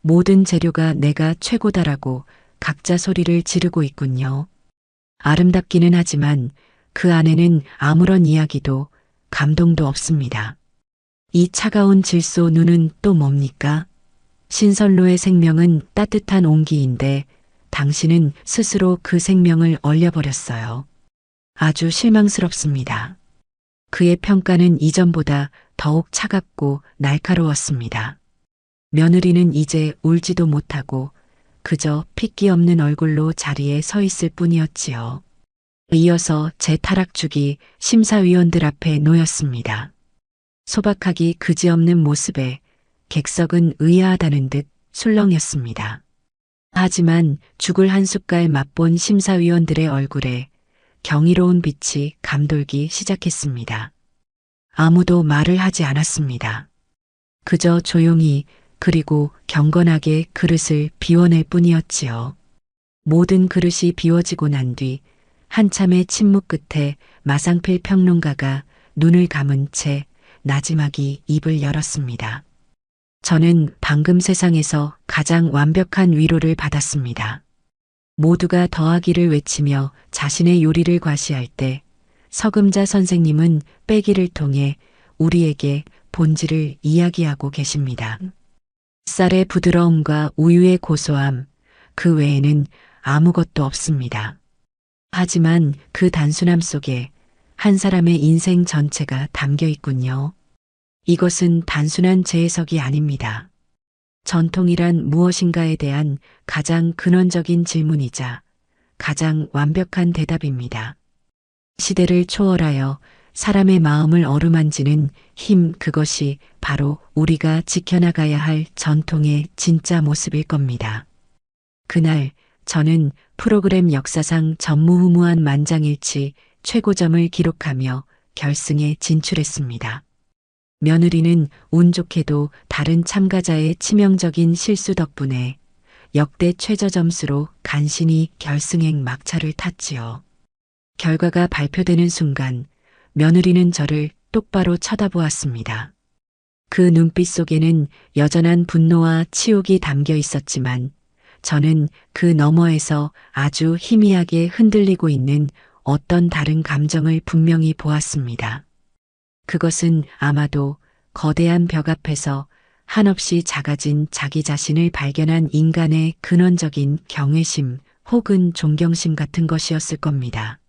모든 재료가 내가 최고다라고 각자 소리를 지르고 있군요. 아름답기는 하지만 그 안에는 아무런 이야기도 감동도 없습니다. 이 차가운 질소 눈은 또 뭡니까? 신선로의 생명은 따뜻한 온기인데 당신은 스스로 그 생명을 얼려버렸어요. 아주 실망스럽습니다. 그의 평가는 이전보다 더욱 차갑고 날카로웠습니다. 며느리는 이제 울지도 못하고 그저 핏기 없는 얼굴로 자리에 서 있을 뿐이었지요. 이어서 제 타락죽이 심사위원들 앞에 놓였습니다. 소박하기 그지없는 모습에 객석은 의아하다는 듯 술렁였습니다. 하지만 죽을 한 숟갈 맛본 심사위원들의 얼굴에 경이로운 빛이 감돌기 시작했습니다. 아무도 말을 하지 않았습니다. 그저 조용히 그리고 경건하게 그릇을 비워낼 뿐이었지요. 모든 그릇이 비워지고 난 뒤 한참의 침묵 끝에 마상필 평론가가 눈을 감은 채 나지막이 입을 열었습니다. 저는 방금 세상에서 가장 완벽한 위로를 받았습니다. 모두가 더하기를 외치며 자신의 요리를 과시할 때 서금자 선생님은 빼기를 통해 우리에게 본질을 이야기하고 계십니다. 쌀의 부드러움과 우유의 고소함, 그 외에는 아무것도 없습니다. 하지만 그 단순함 속에 한 사람의 인생 전체가 담겨 있군요. 이것은 단순한 재해석이 아닙니다. 전통이란 무엇인가에 대한 가장 근원적인 질문이자 가장 완벽한 대답입니다. 시대를 초월하여 사람의 마음을 어루만지는 힘, 그것이 바로 우리가 지켜나가야 할 전통의 진짜 모습일 겁니다. 그날 저는 프로그램 역사상 전무후무한 만장일치 최고점을 기록하며 결승에 진출했습니다. 며느리는 운 좋게도 다른 참가자의 치명적인 실수 덕분에 역대 최저 점수로 간신히 결승행 막차를 탔지요. 결과가 발표되는 순간 며느리는 저를 똑바로 쳐다보았습니다. 그 눈빛 속에는 여전한 분노와 치욕이 담겨 있었지만 저는 그 너머에서 아주 희미하게 흔들리고 있는 어떤 다른 감정을 분명히 보았습니다. 그것은 아마도 거대한 벽 앞에서 한없이 작아진 자기 자신을 발견한 인간의 근원적인 경외심 혹은 존경심 같은 것이었을 겁니다.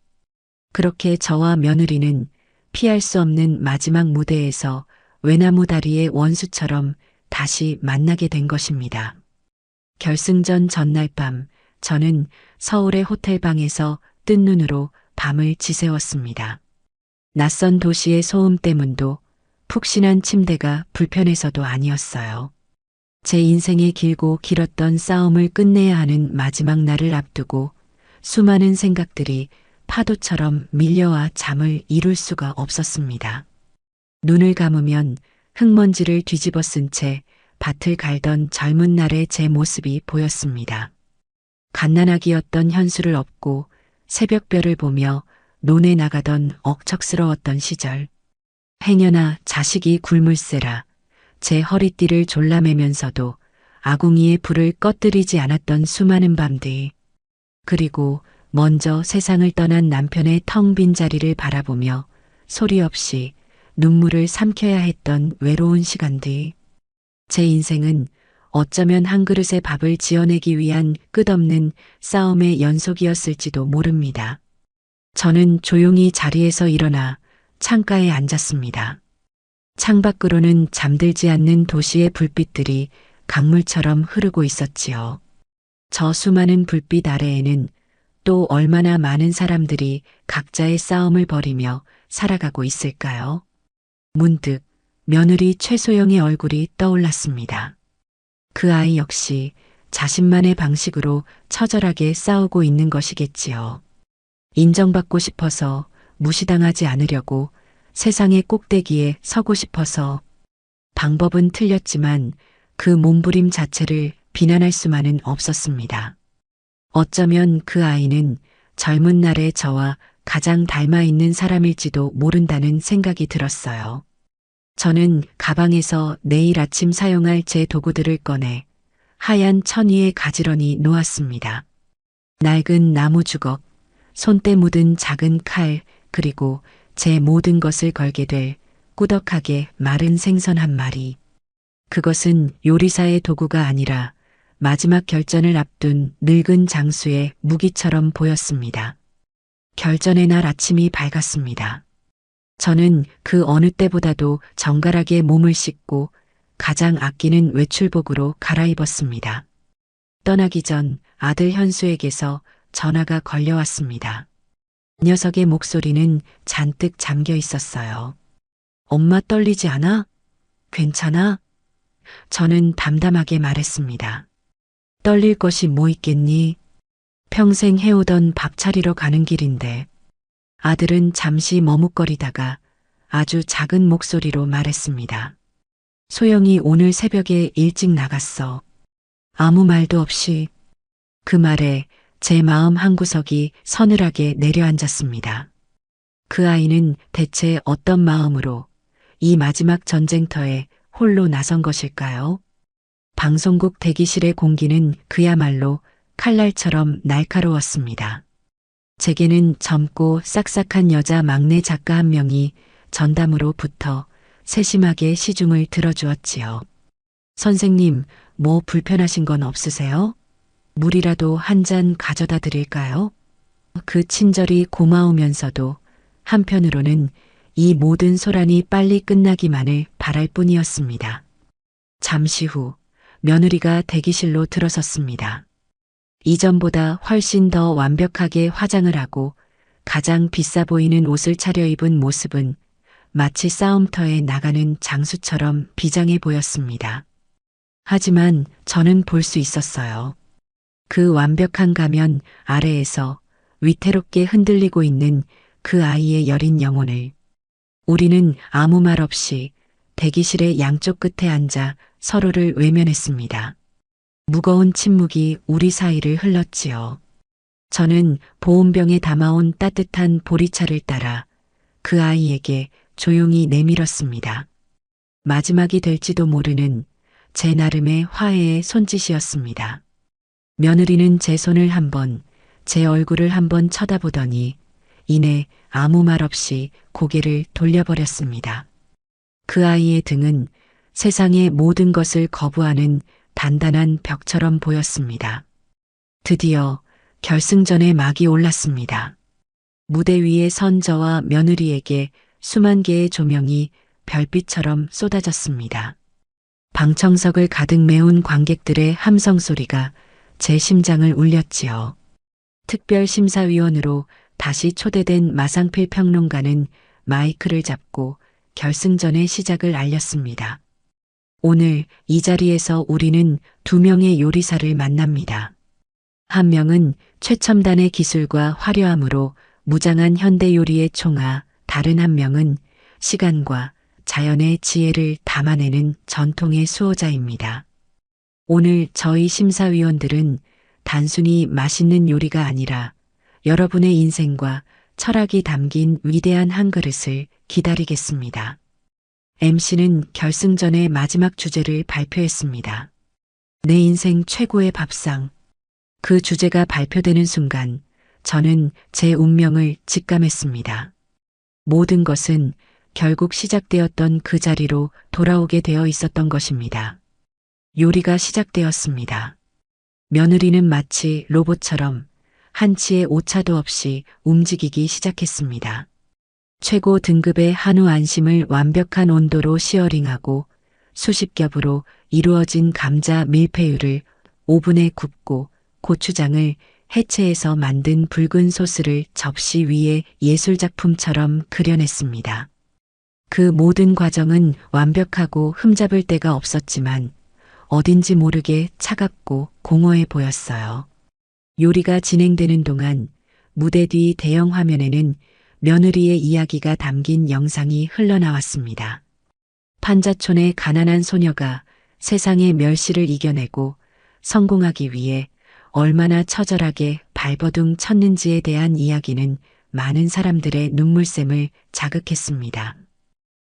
그렇게 저와 며느리는 피할 수 없는 마지막 무대에서 외나무 다리의 원수처럼 다시 만나게 된 것입니다. 결승전 전날 밤 저는 서울의 호텔방에서 뜬 눈으로 밤을 지새웠습니다. 낯선 도시의 소음 때문도 푹신한 침대가 불편해서도 아니었어요. 제 인생의 길고 길었던 싸움을 끝내야 하는 마지막 날을 앞두고 수많은 생각들이 파도처럼 밀려와 잠을 이룰 수가 없었습니다. 눈을 감으면 흙먼지를 뒤집어 쓴 채 밭을 갈던 젊은 날의 제 모습이 보였습니다. 갓난아기였던 현수를 업고 새벽별을 보며 논에 나가던 억척스러웠던 시절. 행여나 자식이 굶을세라 제 허리띠를 졸라매면서도 아궁이의 불을 꺼뜨리지 않았던 수많은 밤들. 그리고 먼저 세상을 떠난 남편의 텅 빈 자리를 바라보며 소리 없이 눈물을 삼켜야 했던 외로운 시간들. 제 인생은 어쩌면 한 그릇의 밥을 지어내기 위한 끝없는 싸움의 연속이었을지도 모릅니다. 저는 조용히 자리에서 일어나 창가에 앉았습니다. 창밖으로는 잠들지 않는 도시의 불빛들이 강물처럼 흐르고 있었지요. 저 수많은 불빛 아래에는 또 얼마나 많은 사람들이 각자의 싸움을 벌이며 살아가고 있을까요? 문득 며느리 최소영의 얼굴이 떠올랐습니다. 그 아이 역시 자신만의 방식으로 처절하게 싸우고 있는 것이겠지요. 인정받고 싶어서, 무시당하지 않으려고, 세상의 꼭대기에 서고 싶어서. 방법은 틀렸지만 그 몸부림 자체를 비난할 수만은 없었습니다. 어쩌면 그 아이는 젊은 날의 저와 가장 닮아 있는 사람일지도 모른다는 생각이 들었어요. 저는 가방에서 내일 아침 사용할 제 도구들을 꺼내 하얀 천 위에 가지런히 놓았습니다. 낡은 나무 주걱, 손때 묻은 작은 칼, 그리고 제 모든 것을 걸게 될 꾸덕하게 마른 생선 한 마리. 그것은 요리사의 도구가 아니라 마지막 결전을 앞둔 늙은 장수의 무기처럼 보였습니다. 결전의 날 아침이 밝았습니다. 저는 그 어느 때보다도 정갈하게 몸을 씻고 가장 아끼는 외출복으로 갈아입었습니다. 떠나기 전 아들 현수에게서 전화가 걸려왔습니다. 녀석의 목소리는 잔뜩 잠겨 있었어요. 엄마 떨리지 않아? 괜찮아? 저는 담담하게 말했습니다. 떨릴 것이 뭐 있겠니? 평생 해오던 밥 차리러 가는 길인데. 아들은 잠시 머뭇거리다가 아주 작은 목소리로 말했습니다. 소영이 오늘 새벽에 일찍 나갔어. 아무 말도 없이. 그 말에 제 마음 한구석이 서늘하게 내려앉았습니다. 그 아이는 대체 어떤 마음으로 이 마지막 전쟁터에 홀로 나선 것일까요? 방송국 대기실의 공기는 그야말로 칼날처럼 날카로웠습니다. 제게는 젊고 싹싹한 여자 막내 작가 한 명이 전담으로 붙어 세심하게 시중을 들어주었지요. 선생님, 뭐 불편하신 건 없으세요? 물이라도 한 잔 가져다 드릴까요? 그 친절이 고마우면서도 한편으로는 이 모든 소란이 빨리 끝나기만을 바랄 뿐이었습니다. 잠시 후 며느리가 대기실로 들어섰습니다. 이전보다 훨씬 더 완벽하게 화장을 하고 가장 비싸 보이는 옷을 차려입은 모습은 마치 싸움터에 나가는 장수처럼 비장해 보였습니다. 하지만 저는 볼 수 있었어요. 그 완벽한 가면 아래에서 위태롭게 흔들리고 있는 그 아이의 여린 영혼을. 우리는 아무 말 없이 대기실의 양쪽 끝에 앉아 서로를 외면했습니다. 무거운 침묵이 우리 사이를 흘렀지요. 저는 보온병에 담아온 따뜻한 보리차를 따라 그 아이에게 조용히 내밀었습니다. 마지막이 될지도 모르는 제 나름의 화해의 손짓이었습니다. 며느리는 제 손을 한번, 제 얼굴을 한번 쳐다보더니 이내 아무 말 없이 고개를 돌려버렸습니다. 그 아이의 등은 세상의 모든 것을 거부하는 단단한 벽처럼 보였습니다. 드디어 결승전의 막이 올랐습니다. 무대 위에 선 저와 며느리에게 수만 개의 조명이 별빛처럼 쏟아졌습니다. 방청석을 가득 메운 관객들의 함성 소리가 제 심장을 울렸지요. 특별심사위원으로 다시 초대된 마상필 평론가는 마이크를 잡고 결승전의 시작을 알렸습니다. 오늘 이 자리에서 우리는 두 명의 요리사를 만납니다. 한 명은 최첨단의 기술과 화려함으로 무장한 현대 요리의 총아, 다른 한 명은 시간과 자연의 지혜를 담아내는 전통의 수호자입니다. 오늘 저희 심사위원들은 단순히 맛있는 요리가 아니라 여러분의 인생과 철학이 담긴 위대한 한 그릇을 기다리겠습니다. MC는 결승전의 마지막 주제를 발표했습니다. 내 인생 최고의 밥상. 그 주제가 발표되는 순간 저는 제 운명을 직감했습니다. 모든 것은 결국 시작되었던 그 자리로 돌아오게 되어 있었던 것입니다. 요리가 시작되었습니다. 며느리는 마치 로봇처럼 한치의 오차도 없이 움직이기 시작했습니다. 최고 등급의 한우 안심을 완벽한 온도로 시어링하고 수십 겹으로 이루어진 감자 밀푀유를 오븐에 굽고 고추장을 해체해서 만든 붉은 소스를 접시 위에 예술작품처럼 그려냈습니다. 그 모든 과정은 완벽하고 흠잡을 데가 없었지만 어딘지 모르게 차갑고 공허해 보였어요. 요리가 진행되는 동안 무대 뒤 대형 화면에는 며느리의 이야기가 담긴 영상이 흘러나왔습니다. 판자촌의 가난한 소녀가 세상의 멸시를 이겨내고 성공하기 위해 얼마나 처절하게 발버둥 쳤는지에 대한 이야기는 많은 사람들의 눈물샘을 자극했습니다.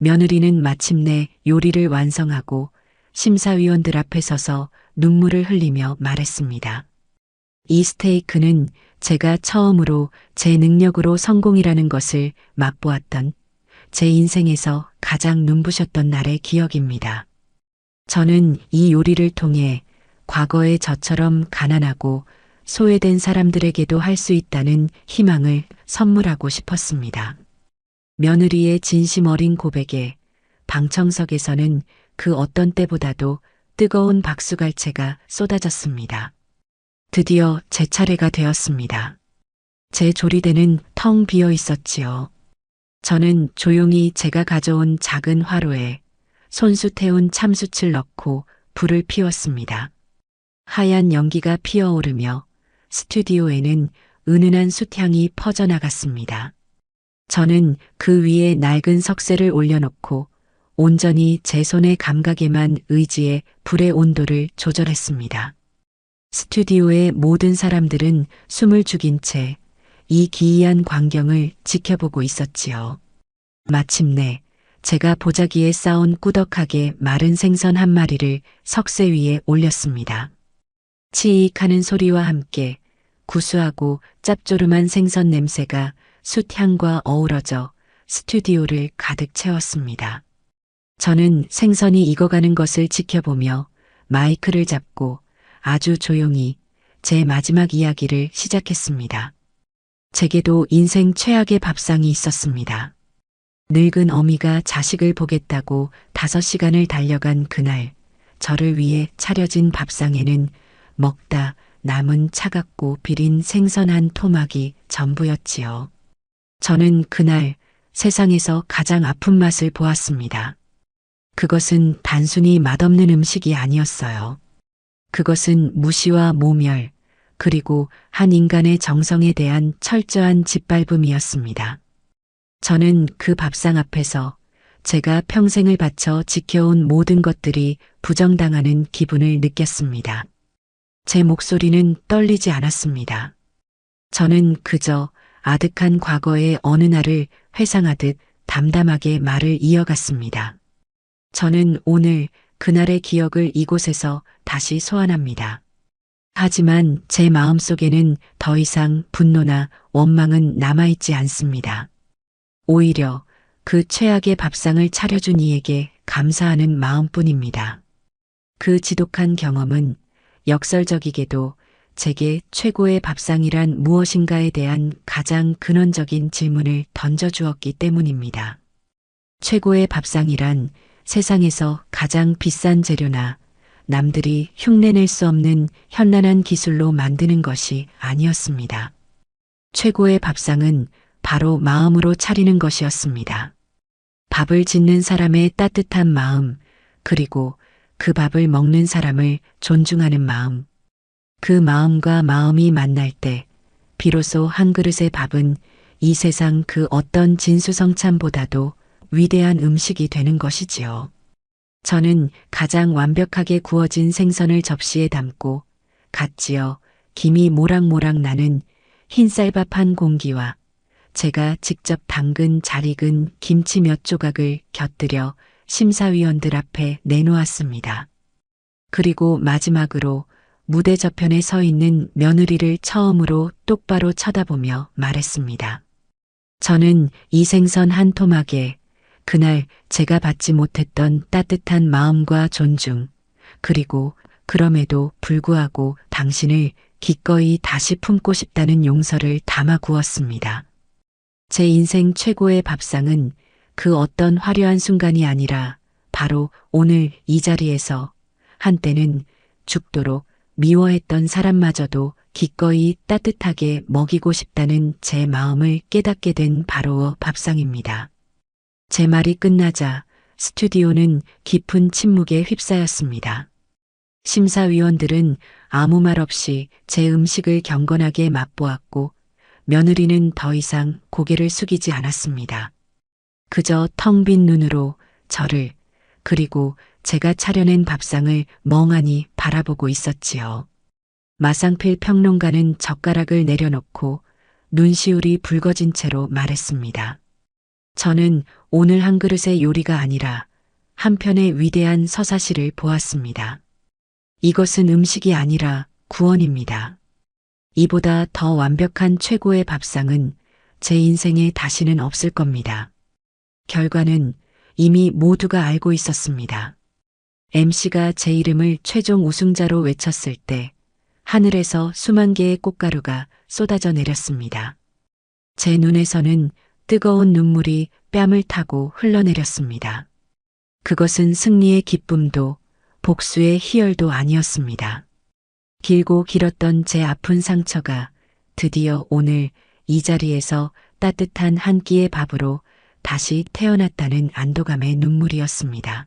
며느리는 마침내 요리를 완성하고 심사위원들 앞에 서서 눈물을 흘리며 말했습니다. 이 스테이크는 제가 처음으로 제 능력으로 성공이라는 것을 맛보았던 제 인생에서 가장 눈부셨던 날의 기억입니다. 저는 이 요리를 통해 과거의 저처럼 가난하고 소외된 사람들에게도 할 수 있다는 희망을 선물하고 싶었습니다. 며느리의 진심 어린 고백에 방청석에서는 그 어떤 때보다도 뜨거운 박수갈채가 쏟아졌습니다. 드디어 제 차례가 되었습니다. 제 조리대는 텅 비어 있었지요. 저는 조용히 제가 가져온 작은 화로에 손수 태운 참숯을 넣고 불을 피웠습니다. 하얀 연기가 피어오르며 스튜디오에는 은은한 숯향이 퍼져나갔습니다. 저는 그 위에 낡은 석쇠를 올려놓고 온전히 제 손의 감각에만 의지해 불의 온도를 조절했습니다. 스튜디오의 모든 사람들은 숨을 죽인 채 이 기이한 광경을 지켜보고 있었지요. 마침내 제가 보자기에 쌓은 꾸덕하게 마른 생선 한 마리를 석쇠 위에 올렸습니다. 치익하는 소리와 함께 구수하고 짭조름한 생선 냄새가 숯향과 어우러져 스튜디오를 가득 채웠습니다. 저는 생선이 익어가는 것을 지켜보며 마이크를 잡고 아주 조용히 제 마지막 이야기를 시작했습니다. 제게도 인생 최악의 밥상이 있었습니다. 늙은 어미가 자식을 보겠다고 5시간을 달려간 그날, 저를 위해 차려진 밥상에는 먹다 남은 차갑고 비린 생선 한 토막이 전부였지요. 저는 그날 세상에서 가장 아픈 맛을 보았습니다. 그것은 단순히 맛없는 음식이 아니었어요. 그것은 무시와 모멸, 그리고 한 인간의 정성에 대한 철저한 짓밟음이었습니다. 저는 그 밥상 앞에서 제가 평생을 바쳐 지켜온 모든 것들이 부정당하는 기분을 느꼈습니다. 제 목소리는 떨리지 않았습니다. 저는 그저 아득한 과거의 어느 날을 회상하듯 담담하게 말을 이어갔습니다. 저는 오늘 그날의 기억을 이곳에서 다시 소환합니다. 하지만 제 마음속에는 더 이상 분노나 원망은 남아있지 않습니다. 오히려 그 최악의 밥상을 차려준 이에게 감사하는 마음뿐입니다. 그 지독한 경험은 역설적이게도 제게 최고의 밥상이란 무엇인가에 대한 가장 근원적인 질문을 던져주었기 때문입니다. 최고의 밥상이란 세상에서 가장 비싼 재료나 남들이 흉내낼 수 없는 현란한 기술로 만드는 것이 아니었습니다. 최고의 밥상은 바로 마음으로 차리는 것이었습니다. 밥을 짓는 사람의 따뜻한 마음, 그리고 그 밥을 먹는 사람을 존중하는 마음. 그 마음과 마음이 만날 때 비로소 한 그릇의 밥은 이 세상 그 어떤 진수성찬보다도 위대한 음식이 되는 것이지요. 저는 가장 완벽하게 구워진 생선을 접시에 담고 갓 지어 김이 모락모락 나는 흰쌀밥 한 공기와 제가 직접 담근 잘 익은 김치 몇 조각을 곁들여 심사위원들 앞에 내놓았습니다. 그리고 마지막으로 무대 저편에 서 있는 며느리를 처음으로 똑바로 쳐다보며 말했습니다. 저는 이 생선 한 토막에 그날 제가 받지 못했던 따뜻한 마음과 존중, 그리고 그럼에도 불구하고 당신을 기꺼이 다시 품고 싶다는 용서를 담아 구웠습니다. 제 인생 최고의 밥상은 그 어떤 화려한 순간이 아니라 바로 오늘 이 자리에서 한때는 죽도록 미워했던 사람마저도 기꺼이 따뜻하게 먹이고 싶다는 제 마음을 깨닫게 된 바로 밥상입니다. 제 말이 끝나자 스튜디오는 깊은 침묵에 휩싸였습니다. 심사위원들은 아무 말 없이 제 음식을 경건하게 맛보았고 며느리는 더 이상 고개를 숙이지 않았습니다. 그저 텅 빈 눈으로 저를 그리고 제가 차려낸 밥상을 멍하니 바라보고 있었지요. 마상필 평론가는 젓가락을 내려놓고 눈시울이 붉어진 채로 말했습니다. 저는 오늘 한 그릇의 요리가 아니라 한 편의 위대한 서사시를 보았습니다. 이것은 음식이 아니라 구원입니다. 이보다 더 완벽한 최고의 밥상은 제 인생에 다시는 없을 겁니다. 결과는 이미 모두가 알고 있었습니다. MC가 제 이름을 최종 우승자로 외쳤을 때 하늘에서 수만 개의 꽃가루가 쏟아져 내렸습니다. 제 눈에서는 뜨거운 눈물이 뺨을 타고 흘러내렸습니다. 그것은 승리의 기쁨도 복수의 희열도 아니었습니다. 길고 길었던 제 아픈 상처가 드디어 오늘 이 자리에서 따뜻한 한 끼의 밥으로 다시 태어났다는 안도감의 눈물이었습니다.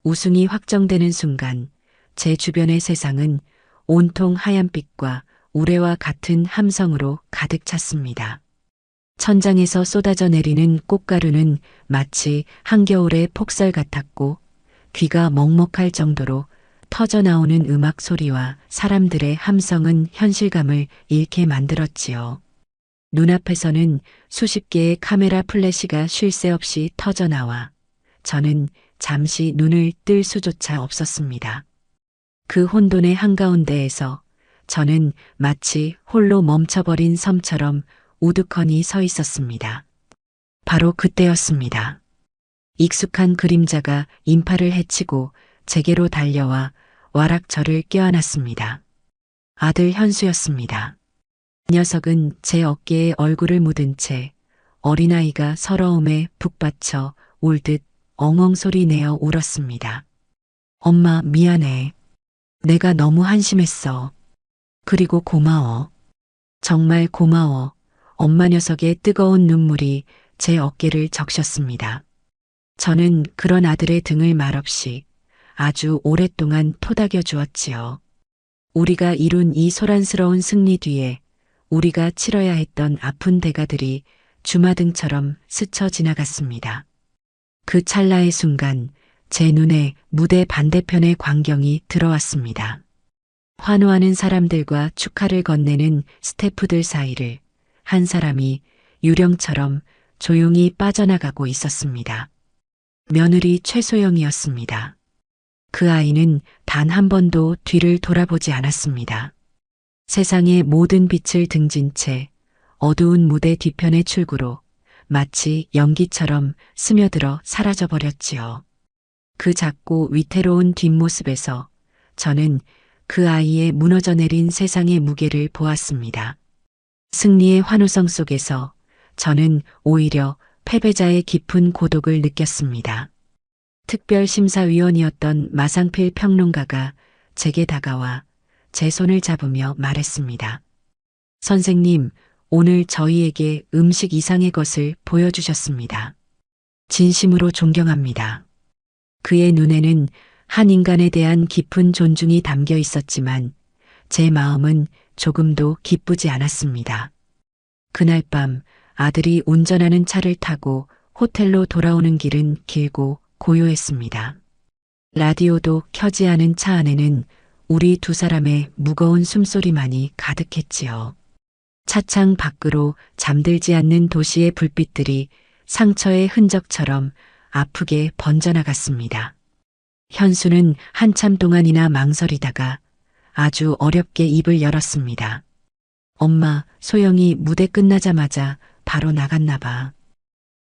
우승이 확정되는 순간 제 주변의 세상은 온통 하얀빛과 우레와 같은 함성으로 가득 찼습니다. 천장에서 쏟아져 내리는 꽃가루는 마치 한겨울의 폭설 같았고 귀가 먹먹할 정도로 터져나오는 음악 소리와 사람들의 함성은 현실감을 잃게 만들었지요. 눈앞에서는 수십 개의 카메라 플래시가 쉴 새 없이 터져나와 저는 잠시 눈을 뜰 수조차 없었습니다. 그 혼돈의 한가운데에서 저는 마치 홀로 멈춰버린 섬처럼 우두커니 서 있었습니다. 바로 그때였습니다. 익숙한 그림자가 인파를 헤치고 제게로 달려와 와락 저를 껴안았습니다. 아들 현수였습니다. 녀석은 제 어깨에 얼굴을 묻은 채 어린아이가 서러움에 북받쳐 울듯 엉엉 소리 내어 울었습니다. 엄마 미안해. 내가 너무 한심했어. 그리고 고마워. 정말 고마워. 엄마 녀석의 뜨거운 눈물이 제 어깨를 적셨습니다. 저는 그런 아들의 등을 말없이 아주 오랫동안 토닥여 주었지요. 우리가 이룬 이 소란스러운 승리 뒤에 우리가 치러야 했던 아픈 대가들이 주마등처럼 스쳐 지나갔습니다. 그 찰나의 순간 제 눈에 무대 반대편의 광경이 들어왔습니다. 환호하는 사람들과 축하를 건네는 스태프들 사이를 한 사람이 유령처럼 조용히 빠져나가고 있었습니다. 며느리 최소영이었습니다. 그 아이는 단 한 번도 뒤를 돌아보지 않았습니다. 세상의 모든 빛을 등진 채 어두운 무대 뒤편의 출구로 마치 연기처럼 스며들어 사라져버렸지요. 그 작고 위태로운 뒷모습에서 저는 그 아이의 무너져 내린 세상의 무게를 보았습니다. 승리의 환호성 속에서 저는 오히려 패배자의 깊은 고독을 느꼈습니다. 특별심사위원이었던 마상필 평론가가 제게 다가와 제 손을 잡으며 말했습니다. 선생님, 오늘 저희에게 음식 이상의 것을 보여주셨습니다. 진심으로 존경합니다. 그의 눈에는 한 인간에 대한 깊은 존중이 담겨 있었지만 제 마음은 조금도 기쁘지 않았습니다. 그날 밤 아들이 운전하는 차를 타고 호텔로 돌아오는 길은 길고 고요했습니다. 라디오도 켜지 않은 차 안에는 우리 두 사람의 무거운 숨소리만이 가득했지요. 차창 밖으로 잠들지 않는 도시의 불빛들이 상처의 흔적처럼 아프게 번져나갔습니다. 현수는 한참 동안이나 망설이다가 아주 어렵게 입을 열었습니다. 엄마, 소영이 무대 끝나자마자 바로 나갔나 봐.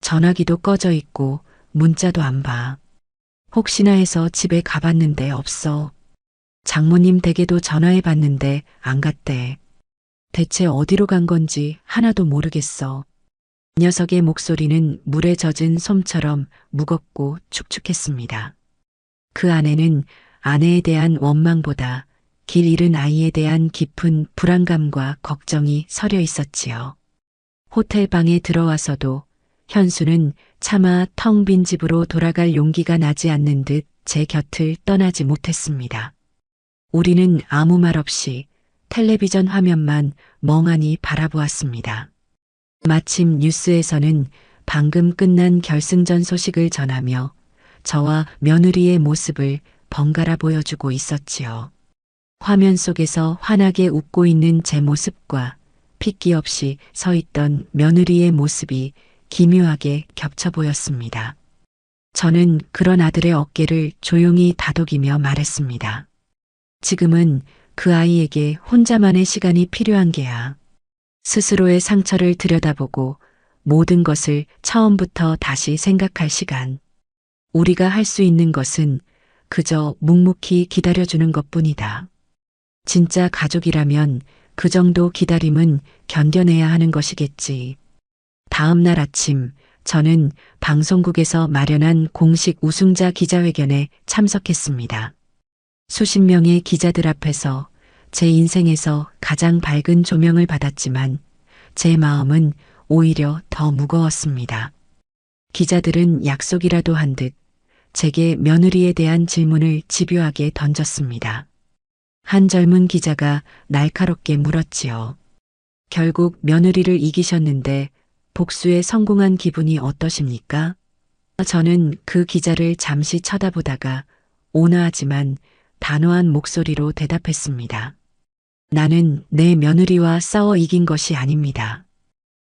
전화기도 꺼져 있고 문자도 안 봐. 혹시나 해서 집에 가봤는데 없어. 장모님 댁에도 전화해 봤는데 안 갔대. 대체 어디로 간 건지 하나도 모르겠어. 녀석의 목소리는 물에 젖은 솜처럼 무겁고 축축했습니다. 그 안에는 아내에 대한 원망보다 길 잃은 아이에 대한 깊은 불안감과 걱정이 서려 있었지요. 호텔 방에 들어와서도 현수는 차마 텅 빈 집으로 돌아갈 용기가 나지 않는 듯 제 곁을 떠나지 못했습니다. 우리는 아무 말 없이 텔레비전 화면만 멍하니 바라보았습니다. 마침 뉴스에서는 방금 끝난 결승전 소식을 전하며 저와 며느리의 모습을 번갈아 보여주고 있었지요. 화면 속에서 환하게 웃고 있는 제 모습과 핏기 없이 서 있던 며느리의 모습이 기묘하게 겹쳐 보였습니다. 저는 그런 아들의 어깨를 조용히 다독이며 말했습니다. 지금은 그 아이에게 혼자만의 시간이 필요한 게야. 스스로의 상처를 들여다보고 모든 것을 처음부터 다시 생각할 시간. 우리가 할 수 있는 것은 그저 묵묵히 기다려주는 것뿐이다. 진짜 가족이라면 그 정도 기다림은 견뎌내야 하는 것이겠지. 다음 날 아침 저는 방송국에서 마련한 공식 우승자 기자회견에 참석했습니다. 수십 명의 기자들 앞에서 제 인생에서 가장 밝은 조명을 받았지만 제 마음은 오히려 더 무거웠습니다. 기자들은 약속이라도 한 듯 제게 며느리에 대한 질문을 집요하게 던졌습니다. 한 젊은 기자가 날카롭게 물었지요. 결국 며느리를 이기셨는데 복수에 성공한 기분이 어떠십니까? 저는 그 기자를 잠시 쳐다보다가 온화하지만 단호한 목소리로 대답했습니다. 나는 내 며느리와 싸워 이긴 것이 아닙니다.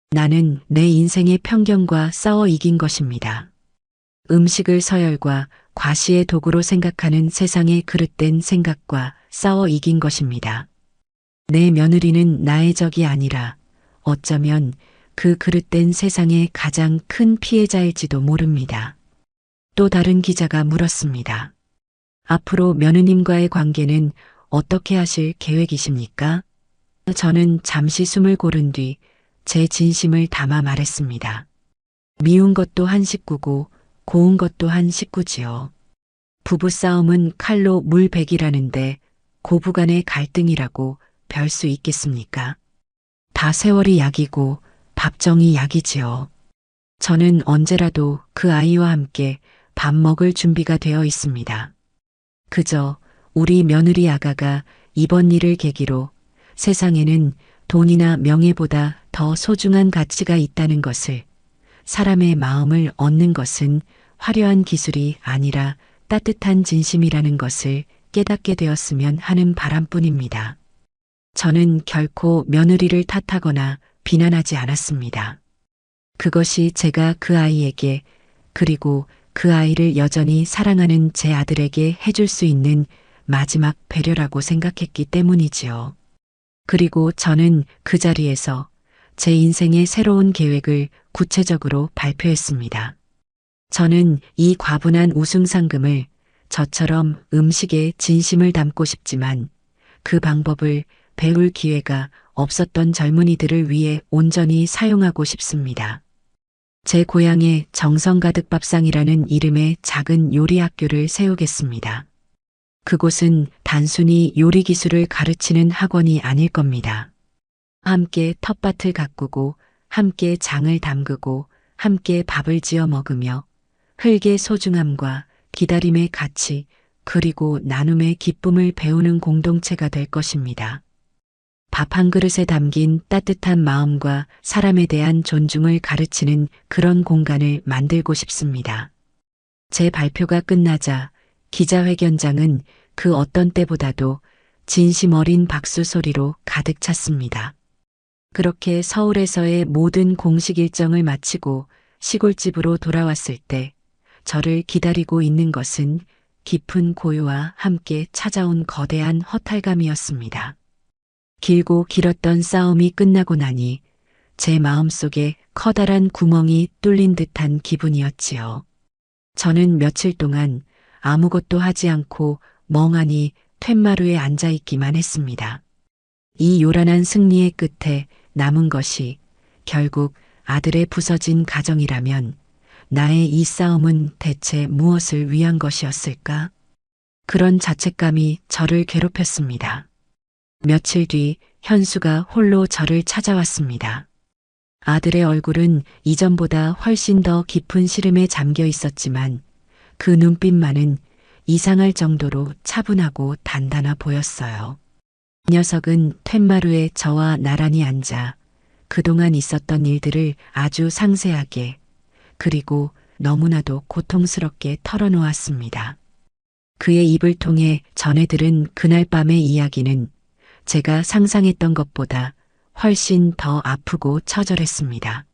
나는 내 인생의 편견과 싸워 이긴 것입니다. 음식을 서열과 과시의 도구로 생각하는 세상의 그릇된 생각과 싸워 이긴 것입니다. 내 며느리는 나의 적이 아니라 어쩌면 그 그릇된 세상의 가장 큰 피해자일지도 모릅니다. 또 다른 기자가 물었습니다. 앞으로 며느님과의 관계는 어떻게 하실 계획이십니까? 저는 잠시 숨을 고른 뒤 제 진심을 담아 말했습니다. 미운 것도 한 식구고 고운 것도 한 식구지요. 부부싸움은 칼로 물베기라는데 고부간의 갈등이라고 별 수 있겠습니까? 다 세월이 약이고 밥정이 약이지요. 저는 언제라도 그 아이와 함께 밥 먹을 준비가 되어 있습니다. 그저 우리 며느리 아가가 이번 일을 계기로 세상에는 돈이나 명예보다 더 소중한 가치가 있다는 것을, 사람의 마음을 얻는 것은 화려한 기술이 아니라 따뜻한 진심이라는 것을 깨닫게 되었으면 하는 바람뿐입니다. 저는 결코 며느리를 탓하거나 비난하지 않았습니다. 그것이 제가 그 아이에게, 그리고 그 아이를 여전히 사랑하는 제 아들에게 해줄 수 있는 마지막 배려라고 생각했기 때문이지요. 그리고 저는 그 자리에서 제 인생의 새로운 계획을 구체적으로 발표했습니다. 저는 이 과분한 우승 상금을 저처럼 음식에 진심을 담고 싶지만 그 방법을 배울 기회가 없었던 젊은이들을 위해 온전히 사용하고 싶습니다. 제 고향에 정성 가득 밥상이라는 이름의 작은 요리 학교를 세우겠습니다. 그곳은 단순히 요리 기술을 가르치는 학원이 아닐 겁니다. 함께 텃밭을 가꾸고 함께 장을 담그고 함께 밥을 지어 먹으며 흙의 소중함과 기다림의 가치 그리고 나눔의 기쁨을 배우는 공동체가 될 것입니다. 밥 한 그릇에 담긴 따뜻한 마음과 사람에 대한 존중을 가르치는 그런 공간을 만들고 싶습니다. 제 발표가 끝나자 기자회견장은 그 어떤 때보다도 진심 어린 박수 소리로 가득 찼습니다. 그렇게 서울에서의 모든 공식 일정을 마치고 시골집으로 돌아왔을 때 저를 기다리고 있는 것은 깊은 고요와 함께 찾아온 거대한 허탈감이었습니다. 길고 길었던 싸움이 끝나고 나니 제 마음속에 커다란 구멍이 뚫린 듯한 기분이었지요. 저는 며칠 동안 아무것도 하지 않고 멍하니 툇마루에 앉아 있기만 했습니다. 이 요란한 승리의 끝에 남은 것이 결국 아들의 부서진 가정이라면 나의 이 싸움은 대체 무엇을 위한 것이었을까? 그런 자책감이 저를 괴롭혔습니다. 며칠 뒤 현수가 홀로 저를 찾아왔습니다. 아들의 얼굴은 이전보다 훨씬 더 깊은 시름에 잠겨 있었지만 그 눈빛만은 이상할 정도로 차분하고 단단해 보였어요. 녀석은 툇마루에 저와 나란히 앉아 그동안 있었던 일들을 아주 상세하게 그리고 너무나도 고통스럽게 털어놓았습니다. 그의 입을 통해 전해 들은 그날 밤의 이야기는 제가 상상했던 것보다 훨씬 더 아프고 처절했습니다.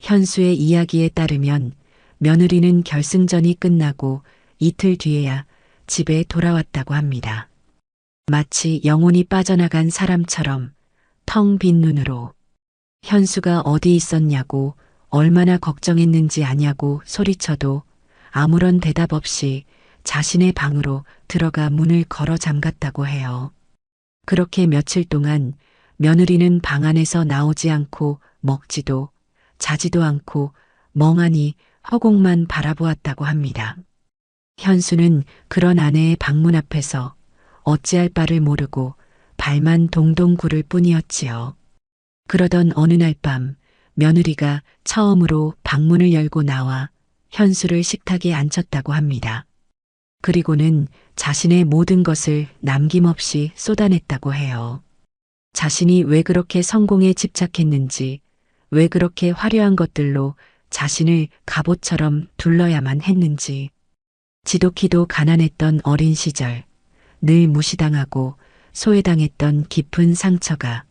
현수의 이야기에 따르면 며느리는 결승전이 끝나고 이틀 뒤에야 집에 돌아왔다고 합니다. 마치 영혼이 빠져나간 사람처럼 텅 빈 눈으로 현수가 어디 있었냐고 얼마나 걱정했는지 아냐고 소리쳐도 아무런 대답 없이 자신의 방으로 들어가 문을 걸어 잠갔다고 해요. 그렇게 며칠 동안 며느리는 방 안에서 나오지 않고 먹지도 자지도 않고 멍하니 허공만 바라보았다고 합니다. 현수는 그런 아내의 방문 앞에서 어찌할 바를 모르고 발만 동동 구를 뿐이었지요. 그러던 어느 날 밤 며느리가 처음으로 방문을 열고 나와 현수를 식탁에 앉혔다고 합니다. 그리고는 자신의 모든 것을 남김없이 쏟아냈다고 해요. 자신이 왜 그렇게 성공에 집착했는지, 왜 그렇게 화려한 것들로 자신을 갑옷처럼 둘러야만 했는지, 지독히도 가난했던 어린 시절, 늘 무시당하고 소외당했던 깊은 상처가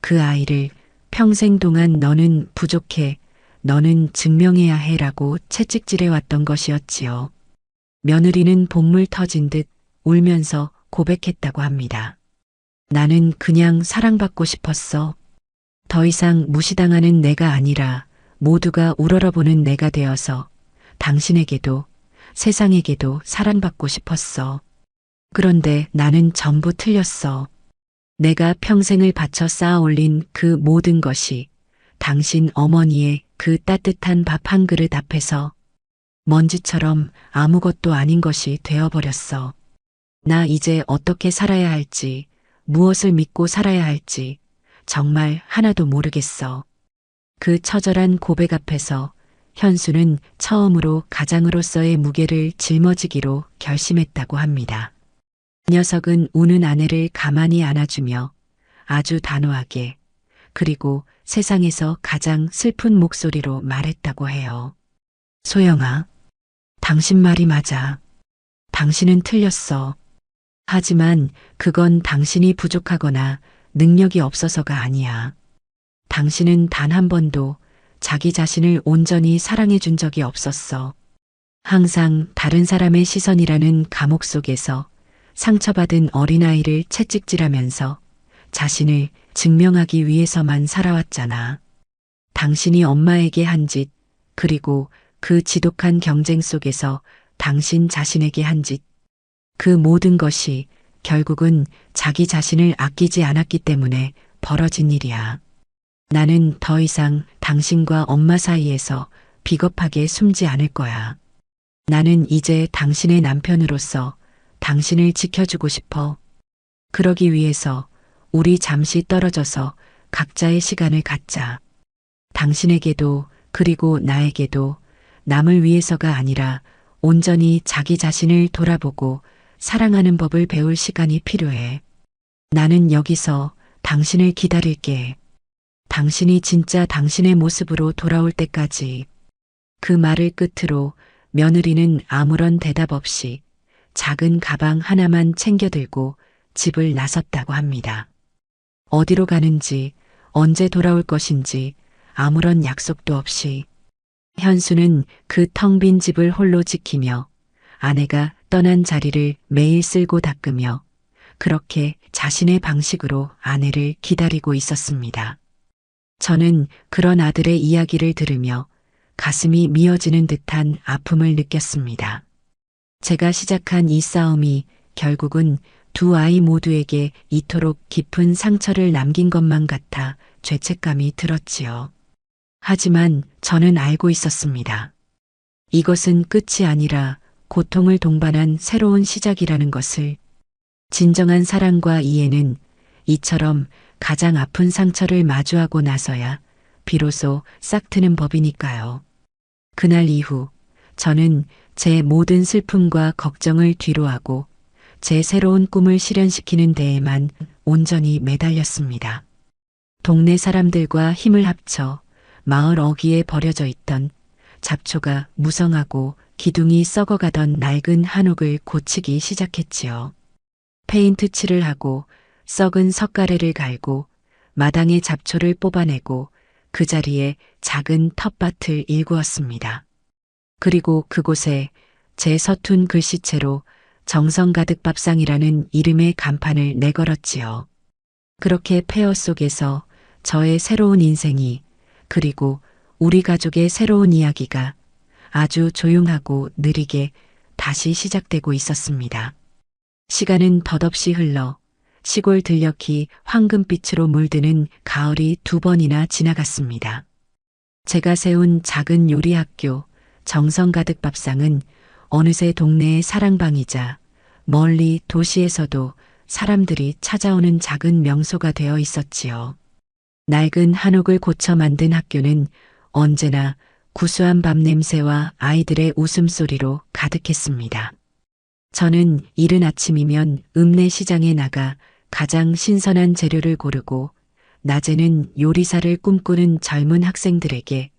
그 아이를 평생 동안 너는 부족해, 너는 증명해야 해라고 채찍질해왔던 것이었지요. 며느리는 본물 터진 듯 울면서 고백했다고 합니다. 나는 그냥 사랑받고 싶었어. 더 이상 무시당하는 내가 아니라 모두가 우러러보는 내가 되어서 당신에게도 세상에게도 사랑받고 싶었어. 그런데 나는 전부 틀렸어. 내가 평생을 바쳐 쌓아 올린 그 모든 것이 당신 어머니의 그 따뜻한 밥 한 그릇 앞에서 먼지처럼 아무것도 아닌 것이 되어버렸어. 나 이제 어떻게 살아야 할지, 무엇을 믿고 살아야 할지 정말 하나도 모르겠어. 그 처절한 고백 앞에서 현수는 처음으로 가장으로서의 무게를 짊어지기로 결심했다고 합니다. 녀석은 우는 아내를 가만히 안아주며 아주 단호하게 그리고 세상에서 가장 슬픈 목소리로 말했다고 해요. 소영아, 당신 말이 맞아. 당신은 틀렸어. 하지만 그건 당신이 부족하거나 능력이 없어서가 아니야. 당신은 단 한 번도 자기 자신을 온전히 사랑해 준 적이 없었어. 항상 다른 사람의 시선이라는 감옥 속에서 상처받은 어린아이를 채찍질하면서 자신을 증명하기 위해서만 살아왔잖아. 당신이 엄마에게 한 짓, 그리고 그 지독한 경쟁 속에서 당신 자신에게 한 짓, 그 모든 것이 결국은 자기 자신을 아끼지 않았기 때문에 벌어진 일이야. 나는 더 이상 당신과 엄마 사이에서 비겁하게 숨지 않을 거야. 나는 이제 당신의 남편으로서 당신을 지켜주고 싶어. 그러기 위해서 우리 잠시 떨어져서 각자의 시간을 갖자. 당신에게도 그리고 나에게도 남을 위해서가 아니라 온전히 자기 자신을 돌아보고 사랑하는 법을 배울 시간이 필요해. 나는 여기서 당신을 기다릴게. 당신이 진짜 당신의 모습으로 돌아올 때까지. 그 말을 끝으로 며느리는 아무런 대답 없이 작은 가방 하나만 챙겨 들고 집을 나섰다고 합니다. 어디로 가는지, 언제 돌아올 것인지 아무런 약속도 없이 현수는 그 텅 빈 집을 홀로 지키며 아내가 떠난 자리를 매일 쓸고 닦으며 그렇게 자신의 방식으로 아내를 기다리고 있었습니다. 저는 그런 아들의 이야기를 들으며 가슴이 미어지는 듯한 아픔을 느꼈습니다. 제가 시작한 이 싸움이 결국은 두 아이 모두에게 이토록 깊은 상처를 남긴 것만 같아 죄책감이 들었지요. 하지만 저는 알고 있었습니다. 이것은 끝이 아니라 고통을 동반한 새로운 시작이라는 것을. 진정한 사랑과 이해는 이처럼 가장 아픈 상처를 마주하고 나서야 비로소 싹트는 법이니까요. 그날 이후 저는 제 모든 슬픔과 걱정을 뒤로하고 제 새로운 꿈을 실현시키는 데에만 온전히 매달렸습니다. 동네 사람들과 힘을 합쳐 마을 어귀에 버려져 있던 잡초가 무성하고 기둥이 썩어가던 낡은 한옥을 고치기 시작했지요. 페인트 칠을 하고 썩은 석가래를 갈고 마당의 잡초를 뽑아내고 그 자리에 작은 텃밭을 일구었습니다. 그리고 그곳에 제 서툰 글씨체로 정성 가득 밥상이라는 이름의 간판을 내걸었지요. 그렇게 폐허 속에서 저의 새로운 인생이, 그리고 우리 가족의 새로운 이야기가 아주 조용하고 느리게 다시 시작되고 있었습니다. 시간은 덧없이 흘러 시골 들녘이 황금빛으로 물드는 가을이 2번이나 지나갔습니다. 제가 세운 작은 요리학교 정성 가득 밥상은 어느새 동네의 사랑방이자 멀리 도시에서도 사람들이 찾아오는 작은 명소가 되어 있었지요. 낡은 한옥을 고쳐 만든 학교는 언제나 구수한 밥 냄새와 아이들의 웃음소리로 가득했습니다. 저는 이른 아침이면 읍내 시장에 나가 가장 신선한 재료를 고르고 낮에는 요리사를 꿈꾸는 젊은 학생들에게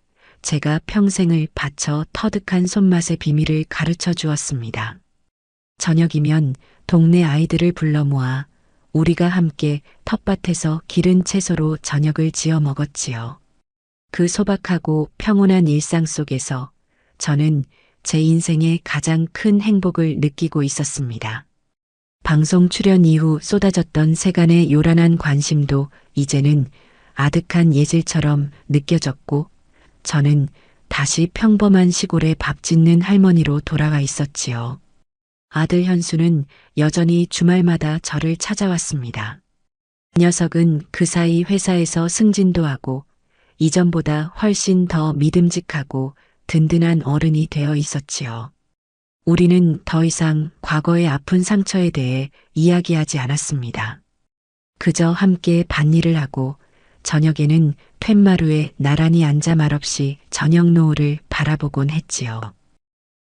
제가 평생을 바쳐 터득한 손맛의 비밀을 가르쳐 주었습니다. 저녁이면 동네 아이들을 불러 모아 우리가 함께 텃밭에서 기른 채소로 저녁을 지어 먹었지요. 그 소박하고 평온한 일상 속에서 저는 제 인생의 가장 큰 행복을 느끼고 있었습니다. 방송 출연 이후 쏟아졌던 세간의 요란한 관심도 이제는 아득한 예질처럼 느껴졌고 저는 다시 평범한 시골의 밥 짓는 할머니로 돌아가 있었지요. 아들 현수는 여전히 주말마다 저를 찾아왔습니다. 녀석은 그 사이 회사에서 승진도 하고 이전보다 훨씬 더 믿음직하고 든든한 어른이 되어 있었지요. 우리는 더 이상 과거의 아픈 상처에 대해 이야기하지 않았습니다. 그저 함께 밭일을 하고 저녁에는 툇마루에 나란히 앉아 말없이 저녁 노을을 바라보곤 했지요.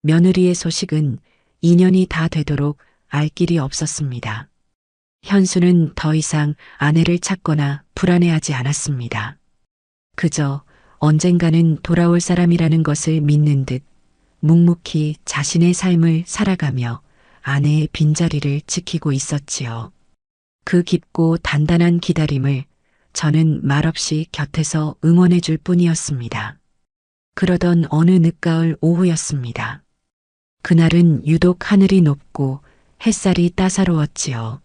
며느리의 소식은 2년이 다 되도록 알 길이 없었습니다. 현수는 더 이상 아내를 찾거나 불안해하지 않았습니다. 그저 언젠가는 돌아올 사람이라는 것을 믿는 듯 묵묵히 자신의 삶을 살아가며 아내의 빈자리를 지키고 있었지요. 그 깊고 단단한 기다림을 저는 말없이 곁에서 응원해 줄 뿐이었습니다. 그러던 어느 늦가을 오후였습니다. 그날은 유독 하늘이 높고 햇살이 따사로웠지요.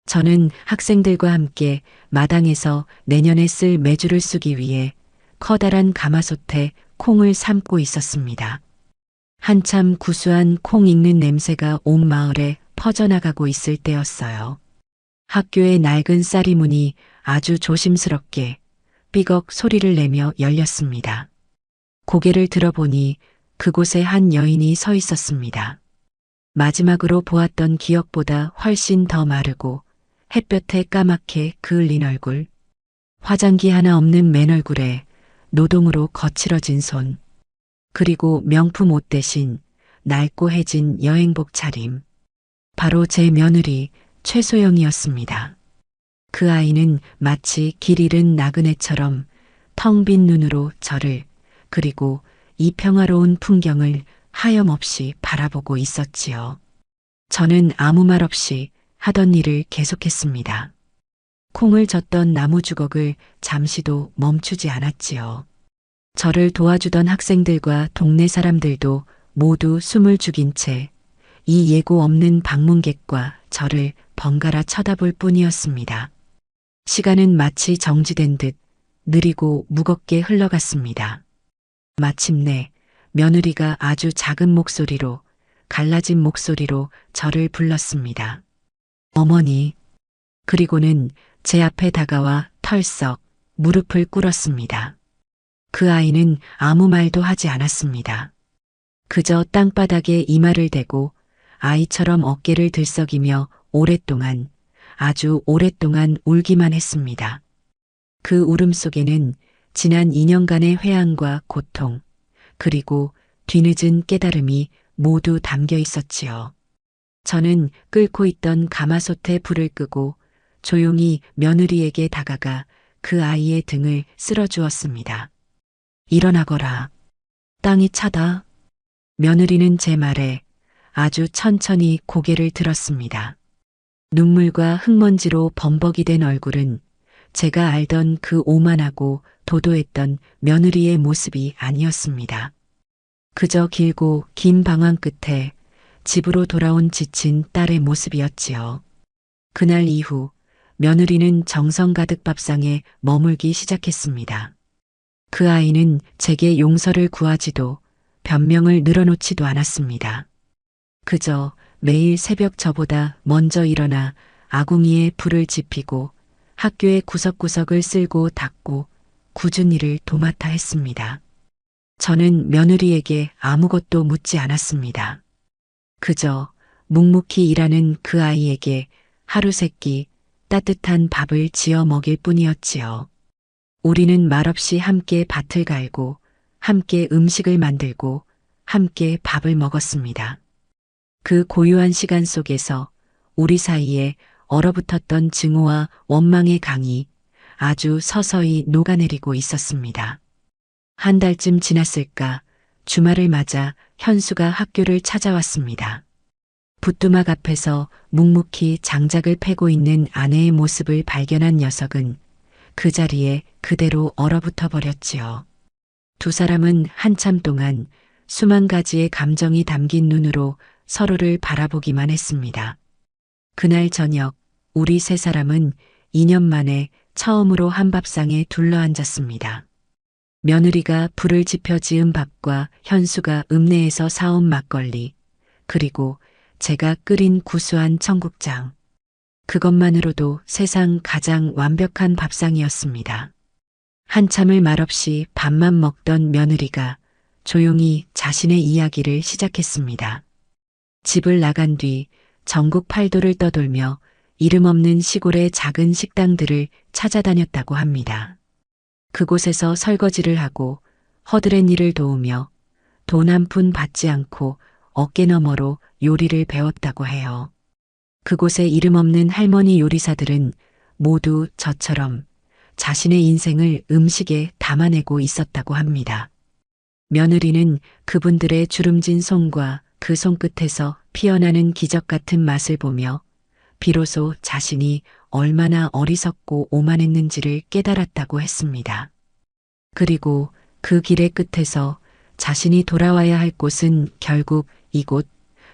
저는 학생들과 함께 마당에서 내년에 쓸 메주를 쓰기 위해 커다란 가마솥에 콩을 삶고 있었습니다. 한참 구수한 콩 익는 냄새가 온 마을에 퍼져나가고 있을 때였어요. 학교의 낡은 쌀이 문이 아주 조심스럽게 삐걱 소리를 내며 열렸습니다. 고개를 들어보니 그곳에 한 여인이 서 있었습니다. 마지막으로 보았던 기억보다 훨씬 더 마르고 햇볕에 까맣게 그을린 얼굴, 화장기 하나 없는 맨 얼굴에 노동으로 거칠어진 손, 그리고 명품 옷 대신 낡고 해진 여행복 차림. 바로 제 며느리 최소영이었습니다. 그 아이는 마치 길 잃은 나그네처럼 텅 빈 눈으로 저를, 그리고 이 평화로운 풍경을 하염없이 바라보고 있었지요. 저는 아무 말 없이 하던 일을 계속했습니다. 콩을 젓던 나무 주걱을 잠시도 멈추지 않았지요. 저를 도와주던 학생들과 동네 사람들도 모두 숨을 죽인 채 이 예고 없는 방문객과 저를 번갈아 쳐다볼 뿐이었습니다. 시간은 마치 정지된 듯 느리고 무겁게 흘러갔습니다. 마침내 며느리가 아주 작은 목소리로, 갈라진 목소리로 저를 불렀습니다. 어머니. 그리고는 제 앞에 다가와 털썩 무릎을 꿇었습니다. 그 아이는 아무 말도 하지 않았습니다. 그저 땅바닥에 이마를 대고 아이처럼 어깨를 들썩이며 오랫동안, 아주 오랫동안 울기만 했습니다. 그 울음 속에는 지난 2년간의 회한과 고통, 그리고 뒤늦은 깨달음이 모두 담겨 있었지요. 저는 끓고 있던 가마솥에 불을 끄고 조용히 며느리에게 다가가 그 아이의 등을 쓸어주었습니다. 일어나거라. 땅이 차다. 며느리는 제 말에 아주 천천히 고개를 들었습니다. 눈물과 흙먼지로 범벅이 된 얼굴은 제가 알던 그 오만하고 도도했던 며느리의 모습이 아니었습니다. 그저 길고 긴 방황 끝에 집으로 돌아온 지친 딸의 모습이었지요. 그날 이후 며느리는 정성 가득 밥상에 머물기 시작했습니다. 그 아이는 제게 용서를 구하지도 변명을 늘어놓지도 않았습니다. 그저 매일 새벽 저보다 먼저 일어나 아궁이에 불을 지피고 학교의 구석구석을 쓸고 닦고 굳은 일을 도맡아 했습니다. 저는 며느리에게 아무것도 묻지 않았습니다. 그저 묵묵히 일하는 그 아이에게 하루 세끼 따뜻한 밥을 지어 먹일 뿐이었지요. 우리는 말없이 함께 밭을 갈고 함께 음식을 만들고 함께 밥을 먹었습니다. 그 고요한 시간 속에서 우리 사이에 얼어붙었던 증오와 원망의 강이 아주 서서히 녹아내리고 있었습니다. 한 달쯤 지났을까 주말을 맞아 현수가 학교를 찾아왔습니다. 부뚜막 앞에서 묵묵히 장작을 패고 있는 아내의 모습을 발견한 녀석은 그 자리에 그대로 얼어붙어 버렸지요. 두 사람은 한참 동안 수만 가지의 감정이 담긴 눈으로 서로를 바라보기만 했습니다. 그날 저녁 우리 세 사람은 2년 만에 처음으로 한 밥상에 둘러앉았습니다. 며느리가 불을 지펴 지은 밥과 현수가 읍내에서 사온 막걸리, 그리고 제가 끓인 구수한 청국장. 그것만으로도 세상 가장 완벽한 밥상이었습니다. 한참을 말없이 밥만 먹던 며느리가 조용히 자신의 이야기를 시작했습니다. 집을 나간 뒤 전국 팔도를 떠돌며 이름 없는 시골의 작은 식당들을 찾아다녔다고 합니다. 그곳에서 설거지를 하고 허드렛 일을 도우며 돈 한 푼 받지 않고 어깨너머로 요리를 배웠다고 해요. 그곳의 이름 없는 할머니 요리사들은 모두 저처럼 자신의 인생을 음식에 담아내고 있었다고 합니다. 며느리는 그분들의 주름진 손과 그 손끝에서 피어나는 기적 같은 맛을 보며 비로소 자신이 얼마나 어리석고 오만했는지를 깨달았다고 했습니다. 그리고 그 길의 끝에서 자신이 돌아와야 할 곳은 결국 이곳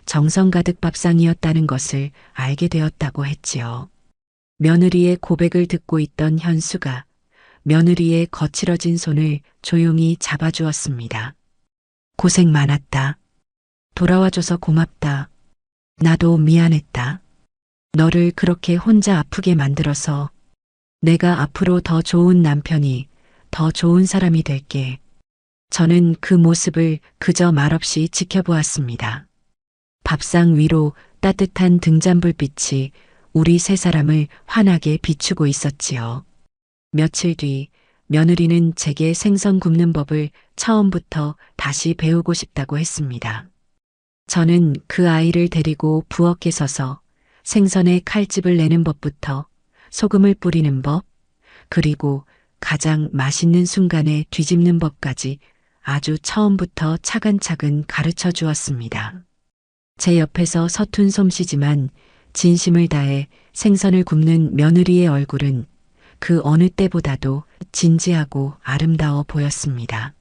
정성 가득 밥상이었다는 것을 알게 되었다고 했지요. 며느리의 고백을 듣고 있던 현수가 며느리의 거칠어진 손을 조용히 잡아주었습니다. 고생 많았다. 돌아와줘서 고맙다. 나도 미안했다. 너를 그렇게 혼자 아프게 만들어서 내가 앞으로 더 좋은 남편이, 더 좋은 사람이 될게. 저는 그 모습을 그저 말없이 지켜보았습니다. 밥상 위로 따뜻한 등잔불빛이 우리 세 사람을 환하게 비추고 있었지요. 며칠 뒤 며느리는 제게 생선 굽는 법을 처음부터 다시 배우고 싶다고 했습니다. 저는 그 아이를 데리고 부엌에 서서 생선에 칼집을 내는 법부터 소금을 뿌리는 법, 그리고 가장 맛있는 순간에 뒤집는 법까지 아주 처음부터 차근차근 가르쳐 주었습니다. 제 옆에서 서툰 솜씨지만 진심을 다해 생선을 굽는 며느리의 얼굴은 그 어느 때보다도 진지하고 아름다워 보였습니다.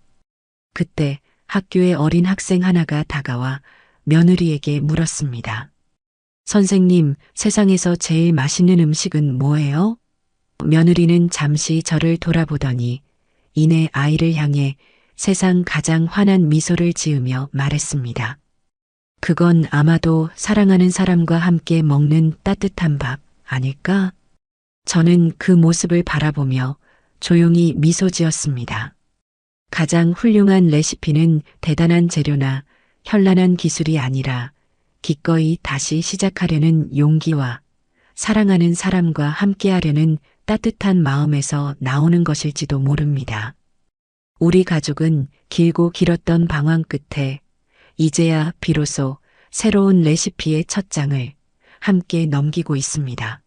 그때 학교의 어린 학생 하나가 다가와 며느리에게 물었습니다. 선생님, 세상에서 제일 맛있는 음식은 뭐예요? 며느리는 잠시 저를 돌아보더니 이내 아이를 향해 세상 가장 환한 미소를 지으며 말했습니다. 그건 아마도 사랑하는 사람과 함께 먹는 따뜻한 밥 아닐까? 저는 그 모습을 바라보며 조용히 미소 지었습니다. 가장 훌륭한 레시피는 대단한 재료나 현란한 기술이 아니라 기꺼이 다시 시작하려는 용기와 사랑하는 사람과 함께하려는 따뜻한 마음에서 나오는 것일지도 모릅니다. 우리 가족은 길고 길었던 방황 끝에 이제야 비로소 새로운 레시피의 첫 장을 함께 넘기고 있습니다.